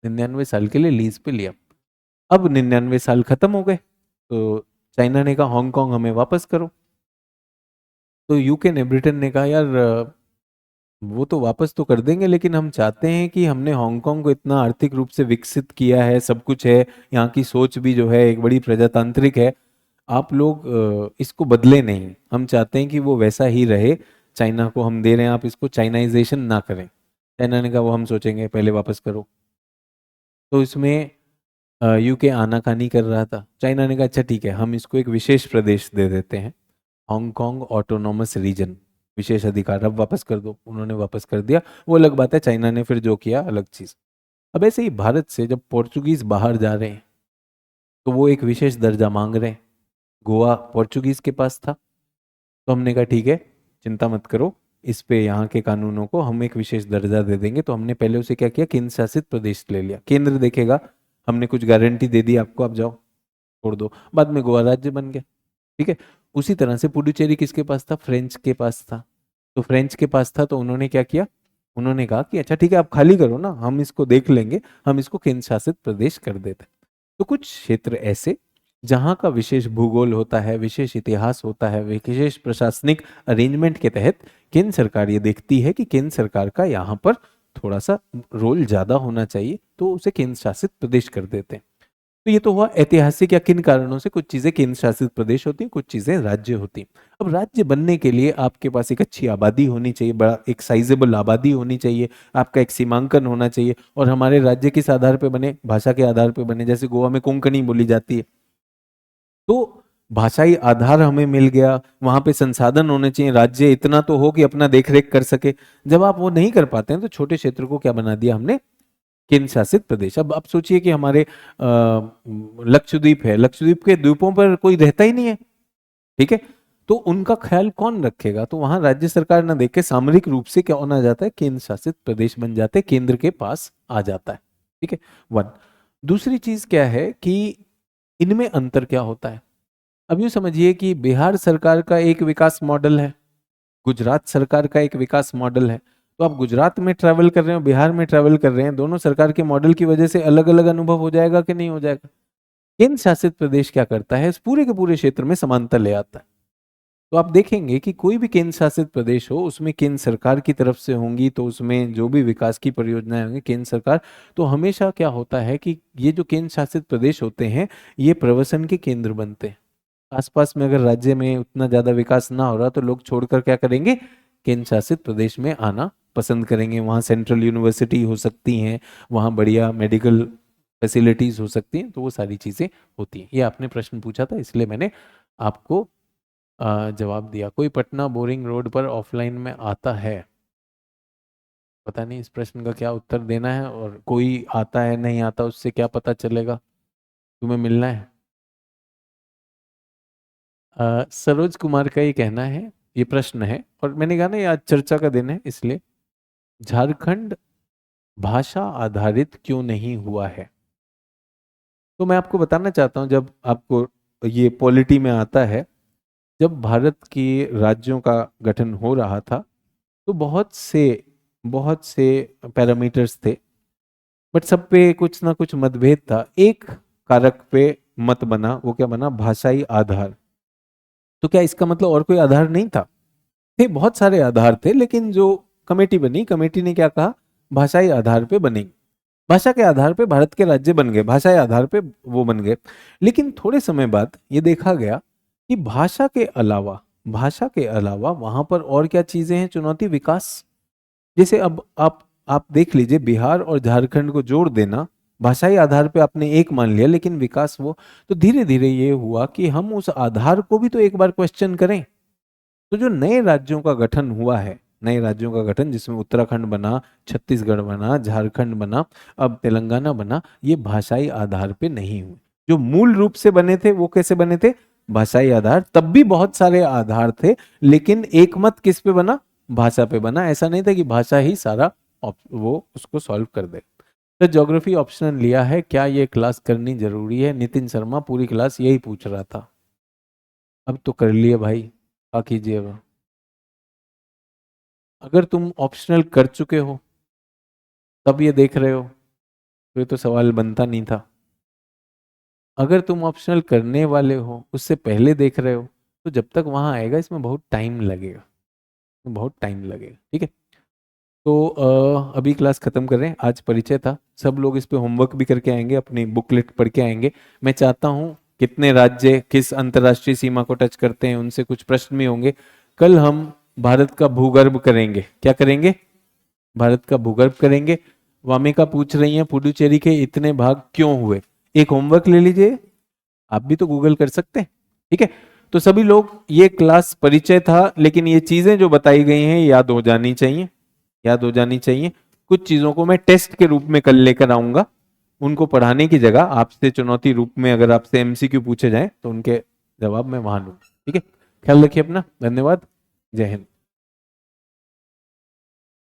99 साल के लिए लीज पे लिया। अब 99 साल खत्म हो गए, तो चाइना ने कहा हांगकांग हमें वापस करो। तो यूके ने, ब्रिटेन ने कहा यार वो तो वापस तो कर देंगे, लेकिन हम चाहते हैं कि हमने हांगकांग को इतना आर्थिक रूप से विकसित किया है, सब कुछ है, यहाँ की सोच भी जो है एक बड़ी प्रजातांत्रिक है, आप लोग इसको बदले नहीं, हम चाहते हैं कि वो वैसा ही रहे। चाइना को हम दे रहे हैं, आप इसको चाइनाइजेशन ना करें। चाइना ने कहा वो हम सोचेंगे, पहले वापस करो। तो इसमें यूके आनाकानी कर रहा था। चाइना ने कहा अच्छा ठीक है, हम इसको एक विशेष प्रदेश दे देते हैं, हांगकांग ऑटोनॉमस रीजन, विशेष अधिकार, अब वापस कर दो। उन्होंने वापस कर दिया, वो अलग बात है, चाइना ने फिर जो किया अलग चीज। अब ऐसे ही भारत से जब पोर्चुगीज बाहर जा रहे हैं, तो वो एक विशेष दर्जा मांग रहे हैं। गोवा पोर्चुगीज के पास था, तो हमने कहा ठीक है, चिंता मत करो, इस पे यहाँ के कानूनों को हम एक विशेष दर्जा दे देंगे। तो हमने पहले उसे क्या किया, केंद्र शासित प्रदेश ले लिया। केंद्र देखेगा, हमने कुछ गारंटी दे दी आपको, आप जाओ छोड़ दो, बाद में गोवा राज्य बन गया। ठीक है, उसी तरह से पुडुचेरी किसके पास था, फ्रेंच के पास था। तो फ्रेंच के पास था तो उन्होंने क्या किया, उन्होंने कहा कि अच्छा ठीक है आप खाली करो ना, हम इसको देख लेंगे, हम इसको केंद्र शासित प्रदेश कर देते हैं। तो कुछ क्षेत्र ऐसे जहां का विशेष भूगोल होता है, विशेष इतिहास होता है, विशेष प्रशासनिक अरेंजमेंट के तहत केंद्र सरकार ये देखती है कि केंद्र सरकार का यहाँ पर थोड़ा सा रोल ज्यादा होना चाहिए, तो उसे केंद्र शासित प्रदेश कर देते हैं। तो ये तो हुआ ऐतिहासिक या किन कारणों से कुछ चीजें केंद्र शासित प्रदेश होती हैं, कुछ चीजें राज्य होती हैं। अब राज्य बनने के लिए आपके पास एक अच्छी आबादी होनी चाहिए, बड़ा एक साइजेबल आबादी होनी चाहिए, आपका एक सीमांकन होना चाहिए। और हमारे राज्य किस आधार पे बने, भाषा के आधार पे बने। जैसे गोवा में कोंकणी बोली जाती है, तो भाषाई आधार हमें मिल गया, वहां पे संसाधन होने चाहिए, राज्य इतना तो हो कि अपना देखरेख कर सके। जब आप वो नहीं कर पाते हैं तो छोटे क्षेत्र को क्या बना दिया हमने, केंद्र शासित प्रदेश। अब आप सोचिए कि हमारे लक्षद्वीप है, लक्षद्वीप के द्वीपों पर कोई रहता ही नहीं है, ठीक है, तो उनका ख्याल कौन रखेगा। तो वहां राज्य सरकार ना देख के सामरिक रूप से क्या होना जाता है, केंद्र शासित प्रदेश बन जाते हैं, केंद्र के पास आ जाता है। ठीक है, वन। दूसरी चीज क्या है कि इनमें अंतर क्या होता है। अब यूं समझिए कि बिहार सरकार का एक विकास मॉडल है, गुजरात सरकार का एक विकास मॉडल है। तो आप गुजरात में ट्रैवल कर रहे हो, बिहार में ट्रैवल कर रहे हैं, दोनों सरकार के मॉडल की वजह से अलग अलग अनुभव हो जाएगा कि नहीं हो जाएगा। केंद्र शासित प्रदेश क्या करता है, इस पूरे के पूरे क्षेत्र में समानता ले आता है। तो आप देखेंगे कि कोई भी केंद्र शासित प्रदेश हो, उसमें केंद्र सरकार की तरफ से होंगी, तो उसमें जो भी विकास की परियोजनाएं होंगी केंद्र सरकार। तो हमेशा क्या होता है कि ये जो केंद्र शासित प्रदेश होते हैं, ये प्रवसन के केंद्र बनते हैं। आसपास में अगर राज्य में उतना ज्यादा विकास ना हो रहा तो लोग छोड़कर क्या करेंगे, केंद्र शासित प्रदेश में आना पसंद करेंगे। वहाँ सेंट्रल यूनिवर्सिटी हो सकती हैं, वहाँ बढ़िया मेडिकल फैसिलिटीज हो सकती हैं, तो वो सारी चीजें होती हैं। ये आपने प्रश्न पूछा था, इसलिए मैंने आपको जवाब दिया। कोई पटना बोरिंग रोड पर ऑफलाइन में आता है, पता नहीं इस प्रश्न का क्या उत्तर देना है, और कोई आता है नहीं आता उससे क्या पता चलेगा, तुम्हें मिलना है। सरोज कुमार का ये कहना है, ये प्रश्न है, और मैंने कहा ना ये आज चर्चा का दिन है, इसलिए झारखंड भाषा आधारित क्यों नहीं हुआ है। तो मैं आपको बताना चाहता हूं, जब आपको ये पॉलिटी में आता है, जब भारत के राज्यों का गठन हो रहा था तो बहुत से पैरामीटर्स थे, बट सब पे कुछ ना कुछ मतभेद था। एक कारक पे मत बना, वो क्या बना, भाषाई आधार। तो क्या इसका मतलब और कोई आधार नहीं था, थे बहुत सारे आधार थे, लेकिन जो कमेटी बनी, कमेटी ने क्या कहा, भाषाई आधार पे बनेगी। भाषा के आधार पे भारत के राज्य बन गए, भाषाई आधार पे वो बन गए। लेकिन थोड़े समय बाद ये देखा गया कि भाषा के अलावा वहां पर और क्या चीजें हैं, चुनौती, विकास। जैसे अब आप देख लीजिए, बिहार और झारखंड को जोड़ देना, भाषाई आधार पे आपने एक मान लिया, लेकिन विकास वो। तो धीरे धीरे ये हुआ कि हम उस आधार को भी तो एक बार क्वेश्चन करें। तो जो नए राज्यों का गठन हुआ है, नए राज्यों का गठन जिसमें उत्तराखंड बना, छत्तीसगढ़ बना, झारखंड बना, अब तेलंगाना बना, ये भाषाई आधार पे नहीं हुए। जो मूल रूप से बने थे वो कैसे बने थे, भाषाई आधार। तब भी बहुत सारे आधार थे, लेकिन एक मत किस पे बना, भाषा पे बना। ऐसा नहीं था कि भाषा ही सारा वो उसको सॉल्व कर दे। तो ज्योग्राफी ऑप्शनल लिया है, क्या ये क्लास करनी जरूरी है। नितिन शर्मा पूरी क्लास यही पूछ रहा था, अब तो कर लिए भाई, क्या कीजिएगा। अगर तुम ऑप्शनल कर चुके हो तब ये देख रहे हो तो ये तो सवाल बनता नहीं था। अगर तुम ऑप्शनल करने वाले हो, उससे पहले देख रहे हो, तो जब तक वहां आएगा इसमें बहुत टाइम लगेगा, बहुत टाइम लगेगा। ठीक है, तो अभी क्लास खत्म कर रहे हैं। आज परिचय था, सब लोग इस पे होमवर्क भी करके आएंगे, अपनी बुकलेट पढ़ के आएंगे। मैं चाहता हूँ कितने राज्य किस अंतर्राष्ट्रीय सीमा को टच करते हैं, उनसे कुछ प्रश्न भी होंगे। कल हम भारत का भूगर्भ करेंगे। क्या करेंगे, भारत का भूगर्भ करेंगे। वामिका पूछ रही हैं पुडुचेरी के इतने भाग क्यों हुए। एक होमवर्क ले लीजिए, आप भी तो गूगल कर सकते हैं। ठीक है, तो सभी लोग, ये क्लास परिचय था, लेकिन ये चीजें जो बताई गई हैं याद हो जानी चाहिए, याद हो जानी चाहिए। कुछ चीजों को मैं टेस्ट के रूप में कल लेकर आऊंगा, उनको पढ़ाने की जगह आपसे चुनौती रूप में अगर आपसे एमसीक्यू पूछे जाए तो उनके जवाब मैं वहां लूंगा। ठीक है, ख्याल रखिए अपना, धन्यवाद, जय हिंद।